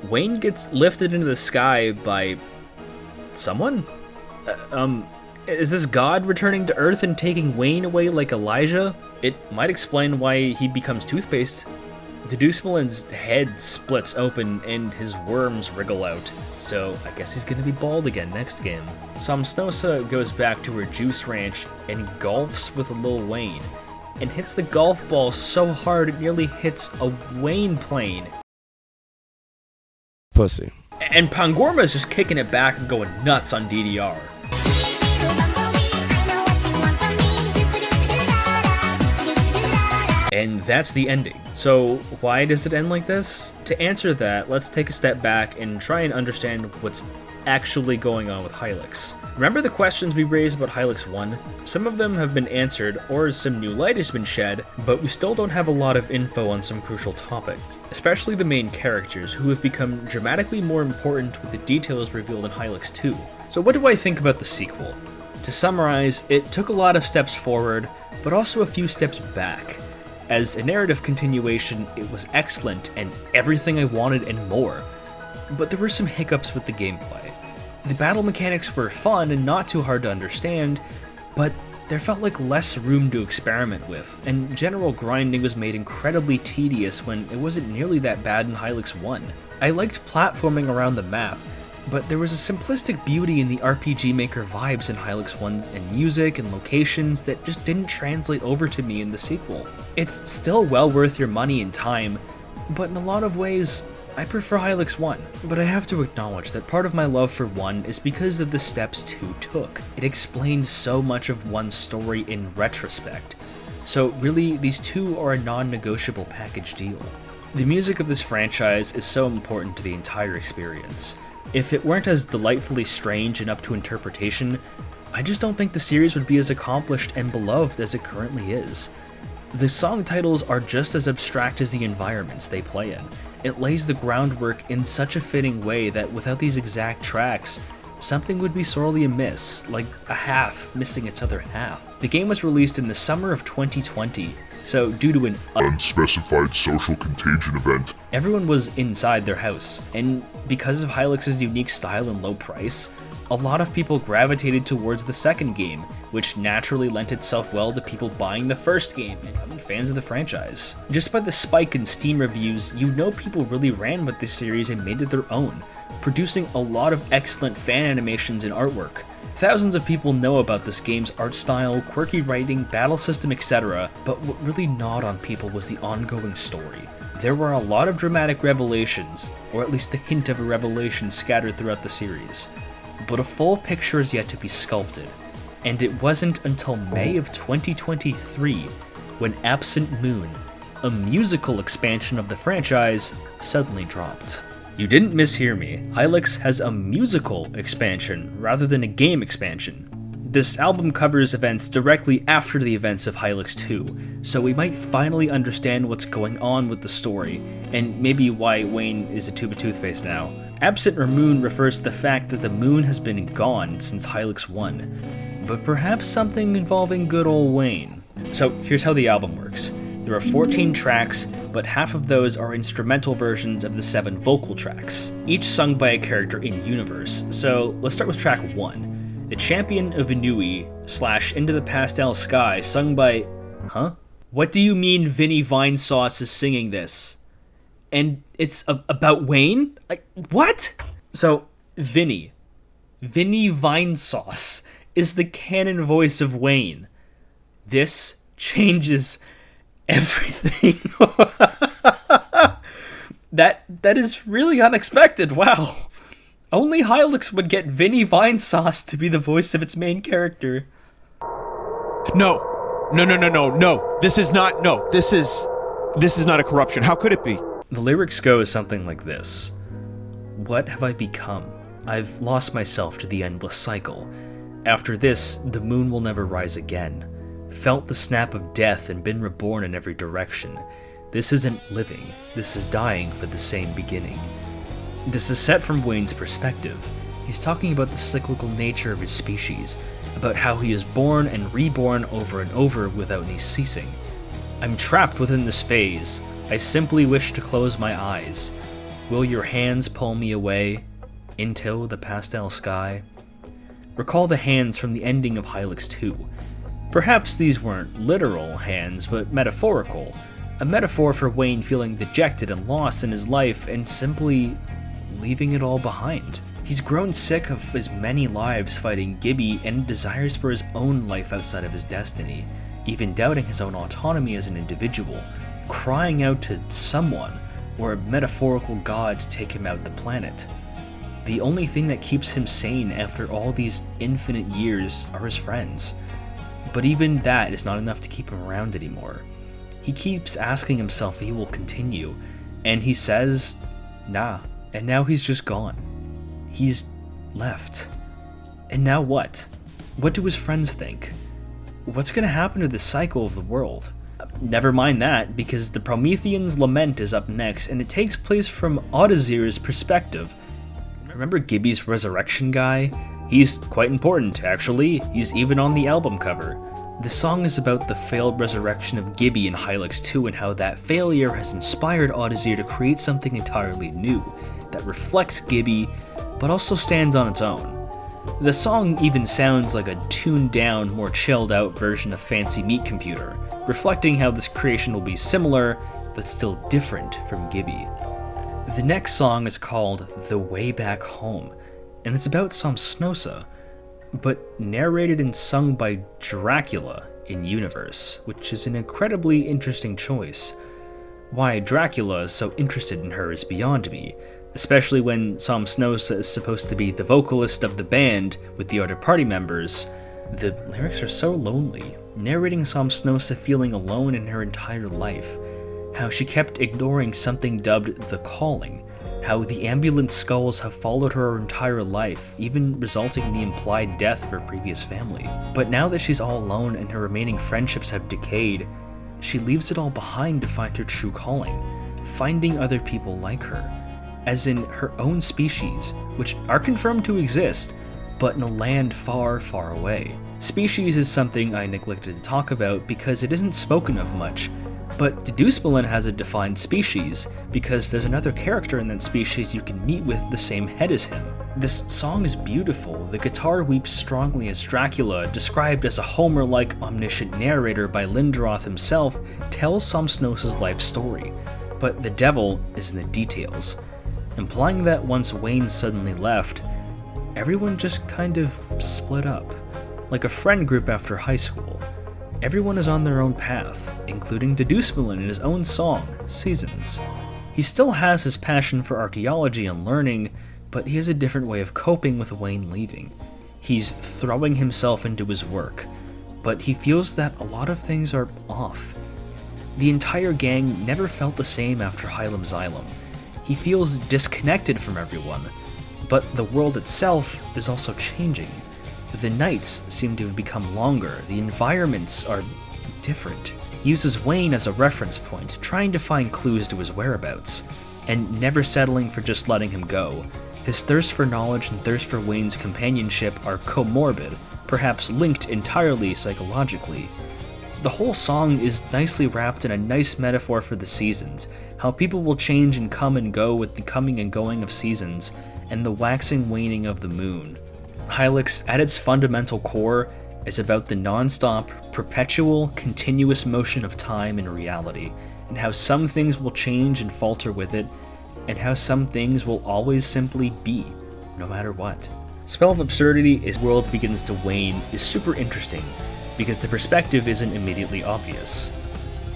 Wayne gets lifted into the sky by someone? Is this God returning to Earth and taking Wayne away like Elijah? It might explain why he becomes toothpaste. Deducemolin's head splits open and his worms wriggle out, so I guess he's gonna be bald again next game. Somsnosa goes back to her juice ranch and golfs with Lil Wayne, and hits the golf ball so hard it nearly hits a Wayne plane. Pussy. And Pangorma is just kicking it back and going nuts on DDR. And that's the ending. So why does it end like this? To answer that, let's take a step back and try and understand what's actually going on with Hylics. Remember the questions we raised about Hylics 1? Some of them have been answered, or some new light has been shed, but we still don't have a lot of info on some crucial topics, especially the main characters, who have become dramatically more important with the details revealed in Hylics 2. So what do I think about the sequel? To summarize, it took a lot of steps forward, but also a few steps back. As a narrative continuation, it was excellent and everything I wanted and more, but there were some hiccups with the gameplay. The battle mechanics were fun and not too hard to understand, but there felt like less room to experiment with, and general grinding was made incredibly tedious when it wasn't nearly that bad in Hylics 1. I liked platforming around the map, but there was a simplistic beauty in the RPG Maker vibes in Hylics 1 and music and locations that just didn't translate over to me in the sequel. It's still well worth your money and time, but in a lot of ways, I prefer Hylics 1. But I have to acknowledge that part of my love for 1 is because of the steps 2 took. It explained so much of 1's story in retrospect. So really, these two are a non-negotiable package deal. The music of this franchise is so important to the entire experience. If it weren't as delightfully strange and up to interpretation, I just don't think the series would be as accomplished and beloved as it currently is. The song titles are just as abstract as the environments they play in. It lays the groundwork in such a fitting way that without these exact tracks, something would be sorely amiss, like a half missing its other half. The game was released in the summer of 2020, so due to an unspecified social contagion event, everyone was inside their house, and because of Hylics' unique style and low price, a lot of people gravitated towards the second game, which naturally lent itself well to people buying the first game and becoming fans of the franchise. Just by the spike in Steam reviews, you know people really ran with this series and made it their own, producing a lot of excellent fan animations and artwork. Thousands of people know about this game's art style, quirky writing, battle system, etc., but what really gnawed on people was the ongoing story. There were a lot of dramatic revelations, or at least the hint of a revelation scattered throughout the series, but a full picture is yet to be sculpted, and it wasn't until May of 2023 when Absent Moon, a musical expansion of the franchise, suddenly dropped. You didn't mishear me. Hylics has a musical expansion rather than a game expansion. This album covers events directly after the events of Hylics 2, so we might finally understand what's going on with the story, and maybe why Wayne is a tube of toothpaste now. Absent or Moon refers to the fact that the moon has been gone since Hylics 1, but perhaps something involving good old Wayne. So here's how the album works. There are 14 tracks, but half of those are instrumental versions of the 7 vocal tracks, each sung by a character in-universe. So let's start with track 1, The Champion of Inui / Into the Pastel Sky, sung by... Huh? What do you mean Vinny Vinesauce is singing this? And it's about Wayne? Like, what? So, Vinny Vinesauce is the canon voice of Wayne. This changes everything. That is really unexpected. Wow. Only Hylics would get Vinny Vinesauce to be the voice of its main character. No. This is not a corruption. How could it be? The lyrics go something like this. What have I become? I've lost myself to the endless cycle. After this, the moon will never rise again. Felt the snap of death and been reborn in every direction. This isn't living, this is dying for the same beginning. This is set from Wayne's perspective. He's talking about the cyclical nature of his species, about how he is born and reborn over and over without any ceasing. I'm trapped within this phase. I simply wish to close my eyes. Will your hands pull me away into the pastel sky? Recall the hands from the ending of Hylics 2. Perhaps these weren't literal hands, but metaphorical. A metaphor for Wayne feeling dejected and lost in his life and simply leaving it all behind. He's grown sick of his many lives fighting Gibby and desires for his own life outside of his destiny, even doubting his own autonomy as an individual, crying out to someone or a metaphorical god to take him out the planet. The only thing that keeps him sane after all these infinite years are his friends. But even that is not enough to keep him around anymore. He keeps asking himself if he will continue, and he says, nah, and now he's just gone. He's left. And now what? What do his friends think? What's gonna happen to the cycle of the world? Never mind that, because the Promethean's Lament is up next, and it takes place from Audazir's perspective. Remember Gibby's resurrection guy? He's quite important, actually. He's even on the album cover. The song is about the failed resurrection of Gibby in Hylics 2 and how that failure has inspired Audazir to create something entirely new that reflects Gibby, but also stands on its own. The song even sounds like a tuned-down, more chilled-out version of Fancy Meat Computer, reflecting how this creation will be similar, but still different from Gibby. The next song is called The Way Back Home, and it's about Samsnosa, but narrated and sung by Dracula in Universe, which is an incredibly interesting choice. Why Dracula is so interested in her is beyond me, especially when Samsnosa is supposed to be the vocalist of the band with the other party members. The lyrics are so lonely, narrating Samsnosa feeling alone in her entire life, how she kept ignoring something dubbed the calling, how the ambulance skulls have followed her entire life, even resulting in the implied death of her previous family. But now that she's all alone and her remaining friendships have decayed, she leaves it all behind to find her true calling, finding other people like her, as in her own species, which are confirmed to exist, but in a land far, far away. Species is something I neglected to talk about because it isn't spoken of much, but Deduspelin has a defined species, because there's another character in that species you can meet with the same head as him. This song is beautiful. The guitar weeps strongly as Dracula, described as a Homer-like omniscient narrator by Lindroth himself, tells Samsnosa's life story, but the devil is in the details, implying that once Wayne suddenly left, everyone just kind of split up, like a friend group after high school. Everyone is on their own path, including Deduspelin in his own song, Seasons. He still has his passion for archaeology and learning, but he has a different way of coping with Wayne leaving. He's throwing himself into his work, but he feels that a lot of things are off. The entire gang never felt the same after Hylics Xylem. He feels disconnected from everyone, but the world itself is also changing. The nights seem to have become longer, the environments are different. He uses Wayne as a reference point, trying to find clues to his whereabouts, and never settling for just letting him go. His thirst for knowledge and thirst for Wayne's companionship are comorbid, perhaps linked entirely psychologically. The whole song is nicely wrapped in a nice metaphor for the seasons, how people will change and come and go with the coming and going of seasons, and the waxing waning of the moon. Hylics, at its fundamental core, is about the non-stop, perpetual, continuous motion of time and reality, and how some things will change and falter with it, and how some things will always simply be, no matter what. Spell of Absurdity as the world begins to wane is super interesting, because the perspective isn't immediately obvious.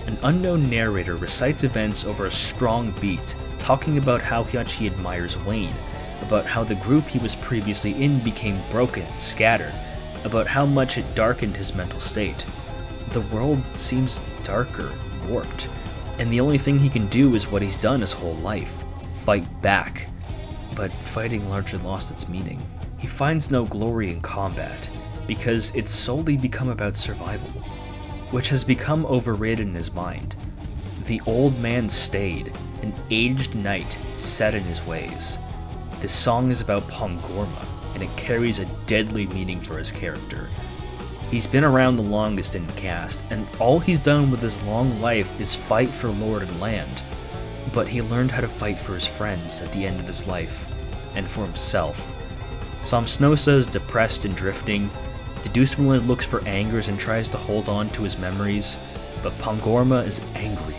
An unknown narrator recites events over a strong beat, talking about how much he admires Wayne, about how the group he was previously in became broken and scattered, about how much it darkened his mental state. The world seems darker, warped, and the only thing he can do is what he's done his whole life, fight back. But fighting largely lost its meaning. He finds no glory in combat, because it's solely become about survival, which has become overridden in his mind. The old man stayed, an aged knight set in his ways. This song is about Pongorma, and it carries a deadly meaning for his character. He's been around the longest in the cast, and all he's done with his long life is fight for Lord and Land. But he learned how to fight for his friends at the end of his life, and for himself. Somsnosa is depressed and drifting. Dedusmolin looks for angers and tries to hold on to his memories, but Pangorma is angry.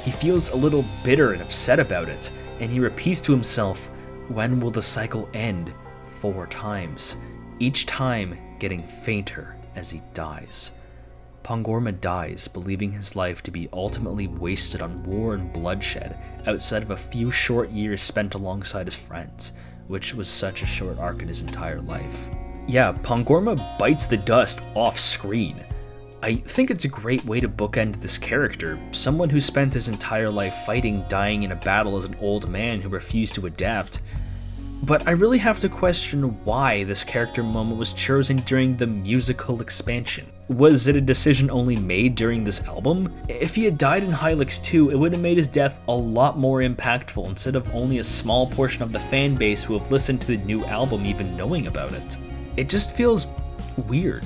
He feels a little bitter and upset about it, and he repeats to himself, "When will the cycle end?" 4 times, each time getting fainter as he dies. Pangorma dies, believing his life to be ultimately wasted on war and bloodshed outside of a few short years spent alongside his friends, which was such a short arc in his entire life. Yeah, Pangorma bites the dust off screen. I think it's a great way to bookend this character, someone who spent his entire life fighting, dying in a battle as an old man who refused to adapt. But I really have to question why this character moment was chosen during the musical expansion. Was it a decision only made during this album? If he had died in Hylics 2, it would have made his death a lot more impactful instead of only a small portion of the fan base who have listened to the new album even knowing about it. It just feels weird.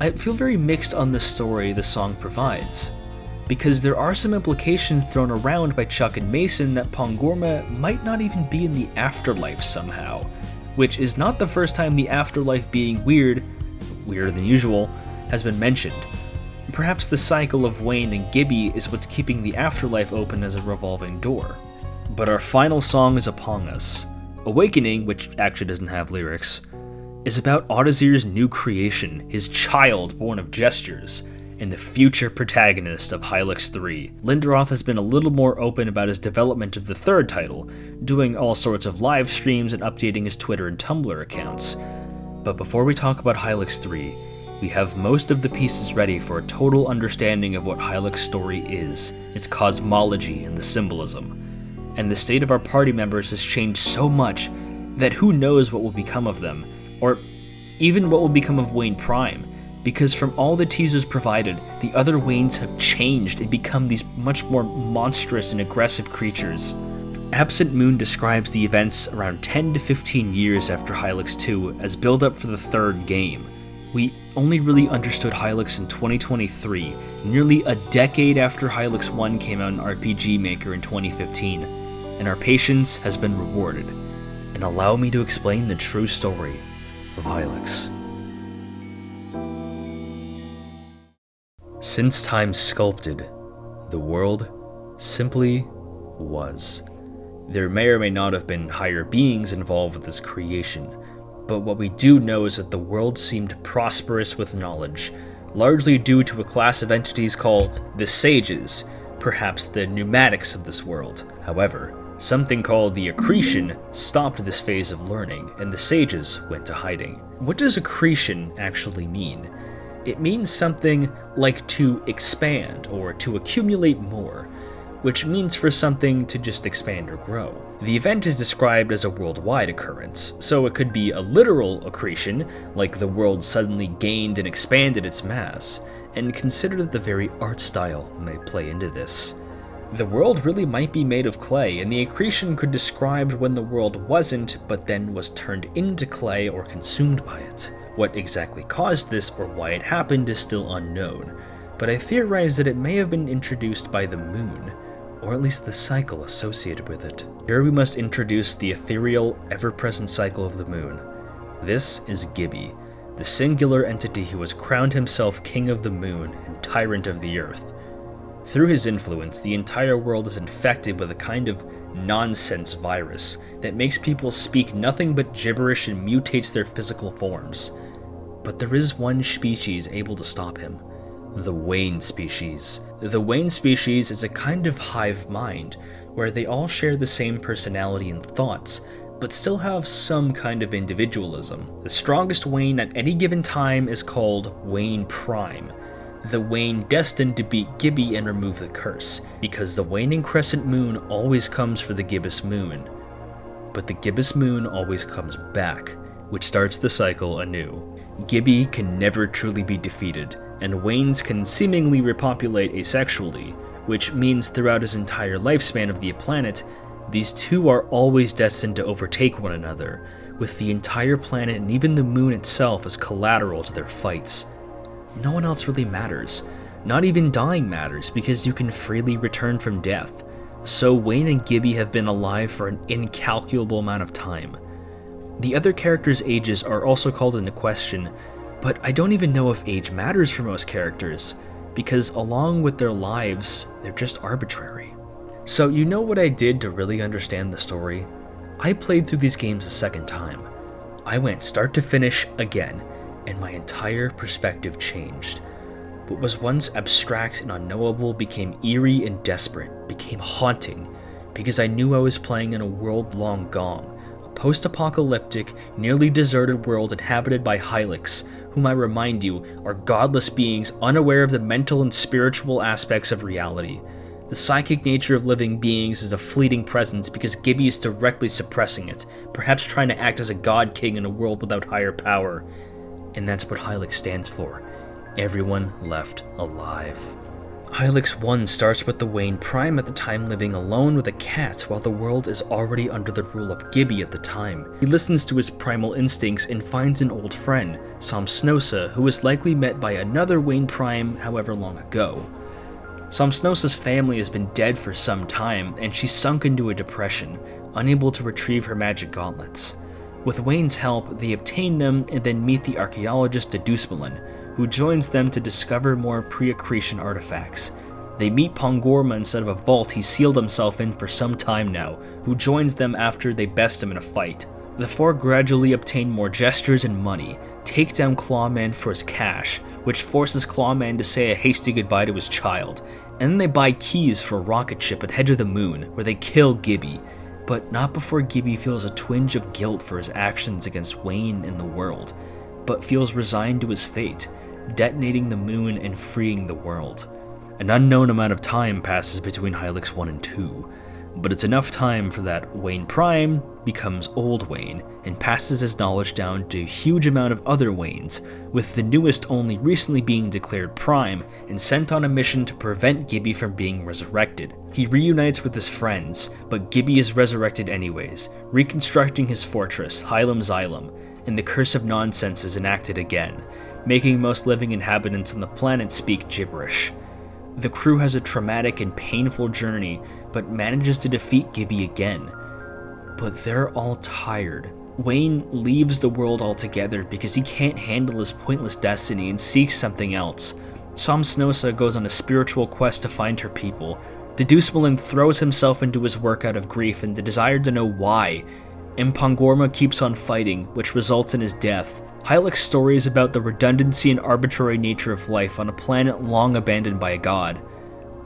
I feel very mixed on the story the song provides, because there are some implications thrown around by Chuck and Mason that Pangorma might not even be in the afterlife somehow, which is not the first time the afterlife being weirder than usual, has been mentioned. Perhaps the cycle of Wayne and Gibby is what's keeping the afterlife open as a revolving door. But our final song is Upon Us. Awakening, which actually doesn't have lyrics, is about Audazir's new creation, his child born of gestures, and the future protagonist of Hylics 3. Lindroth has been a little more open about his development of the third title, doing all sorts of live streams and updating his Twitter and Tumblr accounts. But before we talk about Hylics 3, we have most of the pieces ready for a total understanding of what Hylics' story is, its cosmology and the symbolism. And the state of our party members has changed so much that who knows what will become of them, or even what will become of Wayne Prime, because from all the teasers provided, the other Waynes have changed and become these much more monstrous and aggressive creatures. Absent Moon describes the events around 10 to 15 years after Hylics 2 as build-up for the third game. We only really understood Hylics in 2023, nearly a decade after Hylics 1 came out in RPG Maker in 2015, and our patience has been rewarded. And allow me to explain the true story of Hylics. Since time sculpted, the world simply was. There may or may not have been higher beings involved with this creation, but what we do know is that the world seemed prosperous with knowledge, largely due to a class of entities called the Sages, perhaps the pneumatics of this world. However, something called the accretion stopped this phase of learning, and the Sages went to hiding. What does accretion actually mean? It means something like to expand or to accumulate more, which means for something to just expand or grow. The event is described as a worldwide occurrence, so it could be a literal accretion, like the world suddenly gained and expanded its mass, and consider that the very art style may play into this. The world really might be made of clay, and the accretion could describe when the world wasn't, but then was turned into clay or consumed by it. What exactly caused this or why it happened is still unknown, but I theorize that it may have been introduced by the moon, or at least the cycle associated with it. Here we must introduce the ethereal, ever-present cycle of the moon. This is Gibby, the singular entity who has crowned himself king of the moon and tyrant of the earth. Through his influence, the entire world is infected with a kind of nonsense virus that makes people speak nothing but gibberish and mutates their physical forms. But there is one species able to stop him. The Wayne species. The Wayne species is a kind of hive mind, where they all share the same personality and thoughts, but still have some kind of individualism. The strongest Wayne at any given time is called Wayne Prime, the Wayne destined to beat Gibby and remove the curse, because the waning crescent moon always comes for the gibbous moon. But the gibbous moon always comes back, which starts the cycle anew. Gibby can never truly be defeated, and Waynes can seemingly repopulate asexually, which means throughout his entire lifespan of the planet, these two are always destined to overtake one another, with the entire planet and even the moon itself as collateral to their fights. no one else really matters. Not even dying matters, because you can freely return from death. So Wayne and Gibby have been alive for an incalculable amount of time. The other characters' ages are also called into question, but I don't even know if age matters for most characters, because along with their lives, they're just arbitrary. So you know what I did to really understand the story? I played through these games a second time. I went start to finish again, and my entire perspective changed. What was once abstract and unknowable became eerie and desperate, became haunting, because I knew I was playing in a world long gone, a post-apocalyptic, nearly deserted world inhabited by Hylics, whom I remind you are godless beings unaware of the mental and spiritual aspects of reality. The psychic nature of living beings is a fleeting presence because Gibby is directly suppressing it, perhaps trying to act as a god king in a world without higher power. And that's what Hylics stands for. Everyone left alive. Hylics 1 starts with the Wayne Prime at the time living alone with a cat while the world is already under the rule of Gibby at the time. He listens to his primal instincts and finds an old friend, Somsnosa, who was likely met by another Wayne Prime however long ago. Somsnosa's family has been dead for some time, and she's sunk into a depression, unable to retrieve her magic gauntlets. With Wayne's help, they obtain them and then meet the archaeologist Dedusmalin, who joins them to discover more pre-accretion artifacts. They meet Pongorma instead of a vault he sealed himself in for some time now, who joins them after they best him in a fight. The four gradually obtain more gestures and money, take down Clawman for his cash, which forces Clawman to say a hasty goodbye to his child, and then they buy keys for a rocket ship and head to the moon, where they kill Gibby, but not before Gibby feels a twinge of guilt for his actions against Wayne and the world, but feels resigned to his fate, detonating the moon and freeing the world. An unknown amount of time passes between Hylics 1 and 2, but it's enough time for that Wayne Prime becomes Old Wayne and passes his knowledge down to a huge amount of other Waynes, with the newest only recently being declared Prime and sent on a mission to prevent Gibby from being resurrected. He reunites with his friends, but Gibby is resurrected anyways, reconstructing his fortress, Hylam Xylem, and the Curse of Nonsense is enacted again, making most living inhabitants on the planet speak gibberish. The crew has a traumatic and painful journey, but manages to defeat Gibby again. But they're all tired. Wayne leaves the world altogether because he can't handle his pointless destiny and seeks something else. Somsnosa goes on a spiritual quest to find her people. Dedusmalin throws himself into his work out of grief and the desire to know why, and Pongorma keeps on fighting, which results in his death. Hylics' story is about the redundancy and arbitrary nature of life on a planet long abandoned by a god.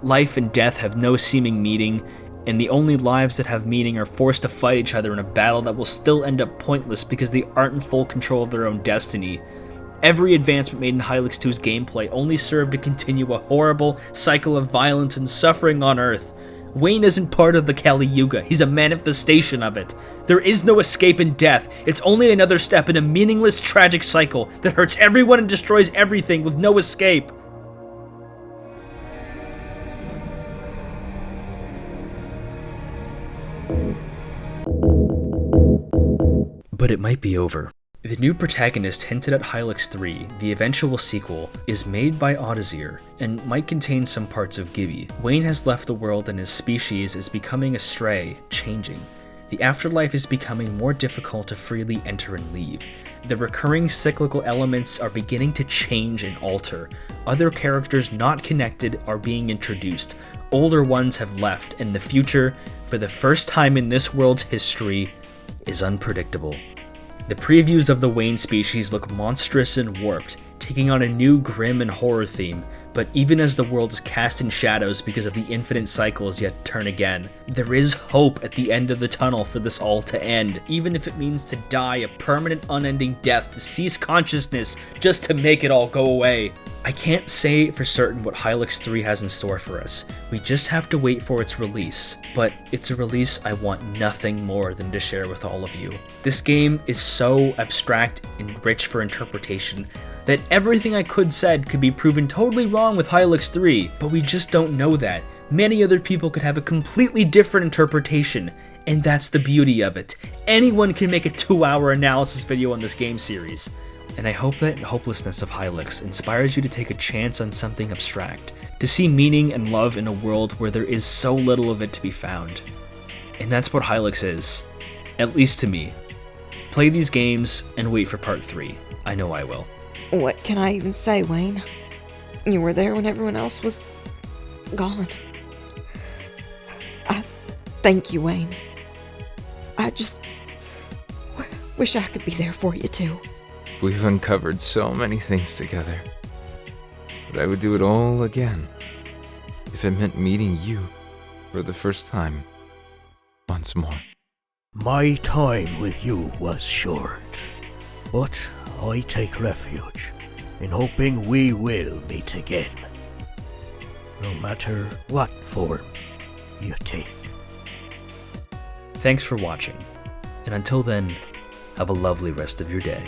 Life and death have no seeming meaning, and the only lives that have meaning are forced to fight each other in a battle that will still end up pointless because they aren't in full control of their own destiny. Every advancement made in Hylics 2's gameplay only served to continue a horrible cycle of violence and suffering on Earth. Wayne isn't part of the Kali Yuga, he's a manifestation of it. There is no escape in death, it's only another step in a meaningless, tragic cycle that hurts everyone and destroys everything with no escape. But it might be over. The new protagonist hinted at Hylics 3, the eventual sequel, is made by Audazir and might contain some parts of Gibby. Wayne has left the world and his species is becoming astray, changing. The afterlife is becoming more difficult to freely enter and leave. The recurring cyclical elements are beginning to change and alter. Other characters not connected are being introduced. Older ones have left, and the future, for the first time in this world's history, is unpredictable. The previews of the Wayne species look monstrous and warped, taking on a new grim and horror theme, but even as the world is cast in shadows because of the infinite cycles yet to turn again, there is hope at the end of the tunnel for this all to end, even if it means to die a permanent unending death, to cease consciousness just to make it all go away. I can't say for certain what Hylics 3 has in store for us. We just have to wait for its release, but it's a release I want nothing more than to share with all of you. This game is so abstract and rich for interpretation that everything I said could be proven totally wrong with Hylics 3, but we just don't know that. Many other people could have a completely different interpretation, And that's the beauty of it. Anyone can make a 2-hour analysis video on this game series. And I hope that hopelessness of Hylics inspires you to take a chance on something abstract, to see meaning and love in a world where there is so little of it to be found. And that's what Hylics is, at least to me. Play these games and wait for part 3. I know I will. What can I even say, Wayne? You were there when everyone else was gone. I thank you, Wayne. I just wish I could be there for you too. We've uncovered so many things together. But I would do it all again if it meant meeting you for the first time once more. My time with you was short, but I take refuge in hoping we will meet again, no matter what form you take. Thanks for watching, and until then, have a lovely rest of your day.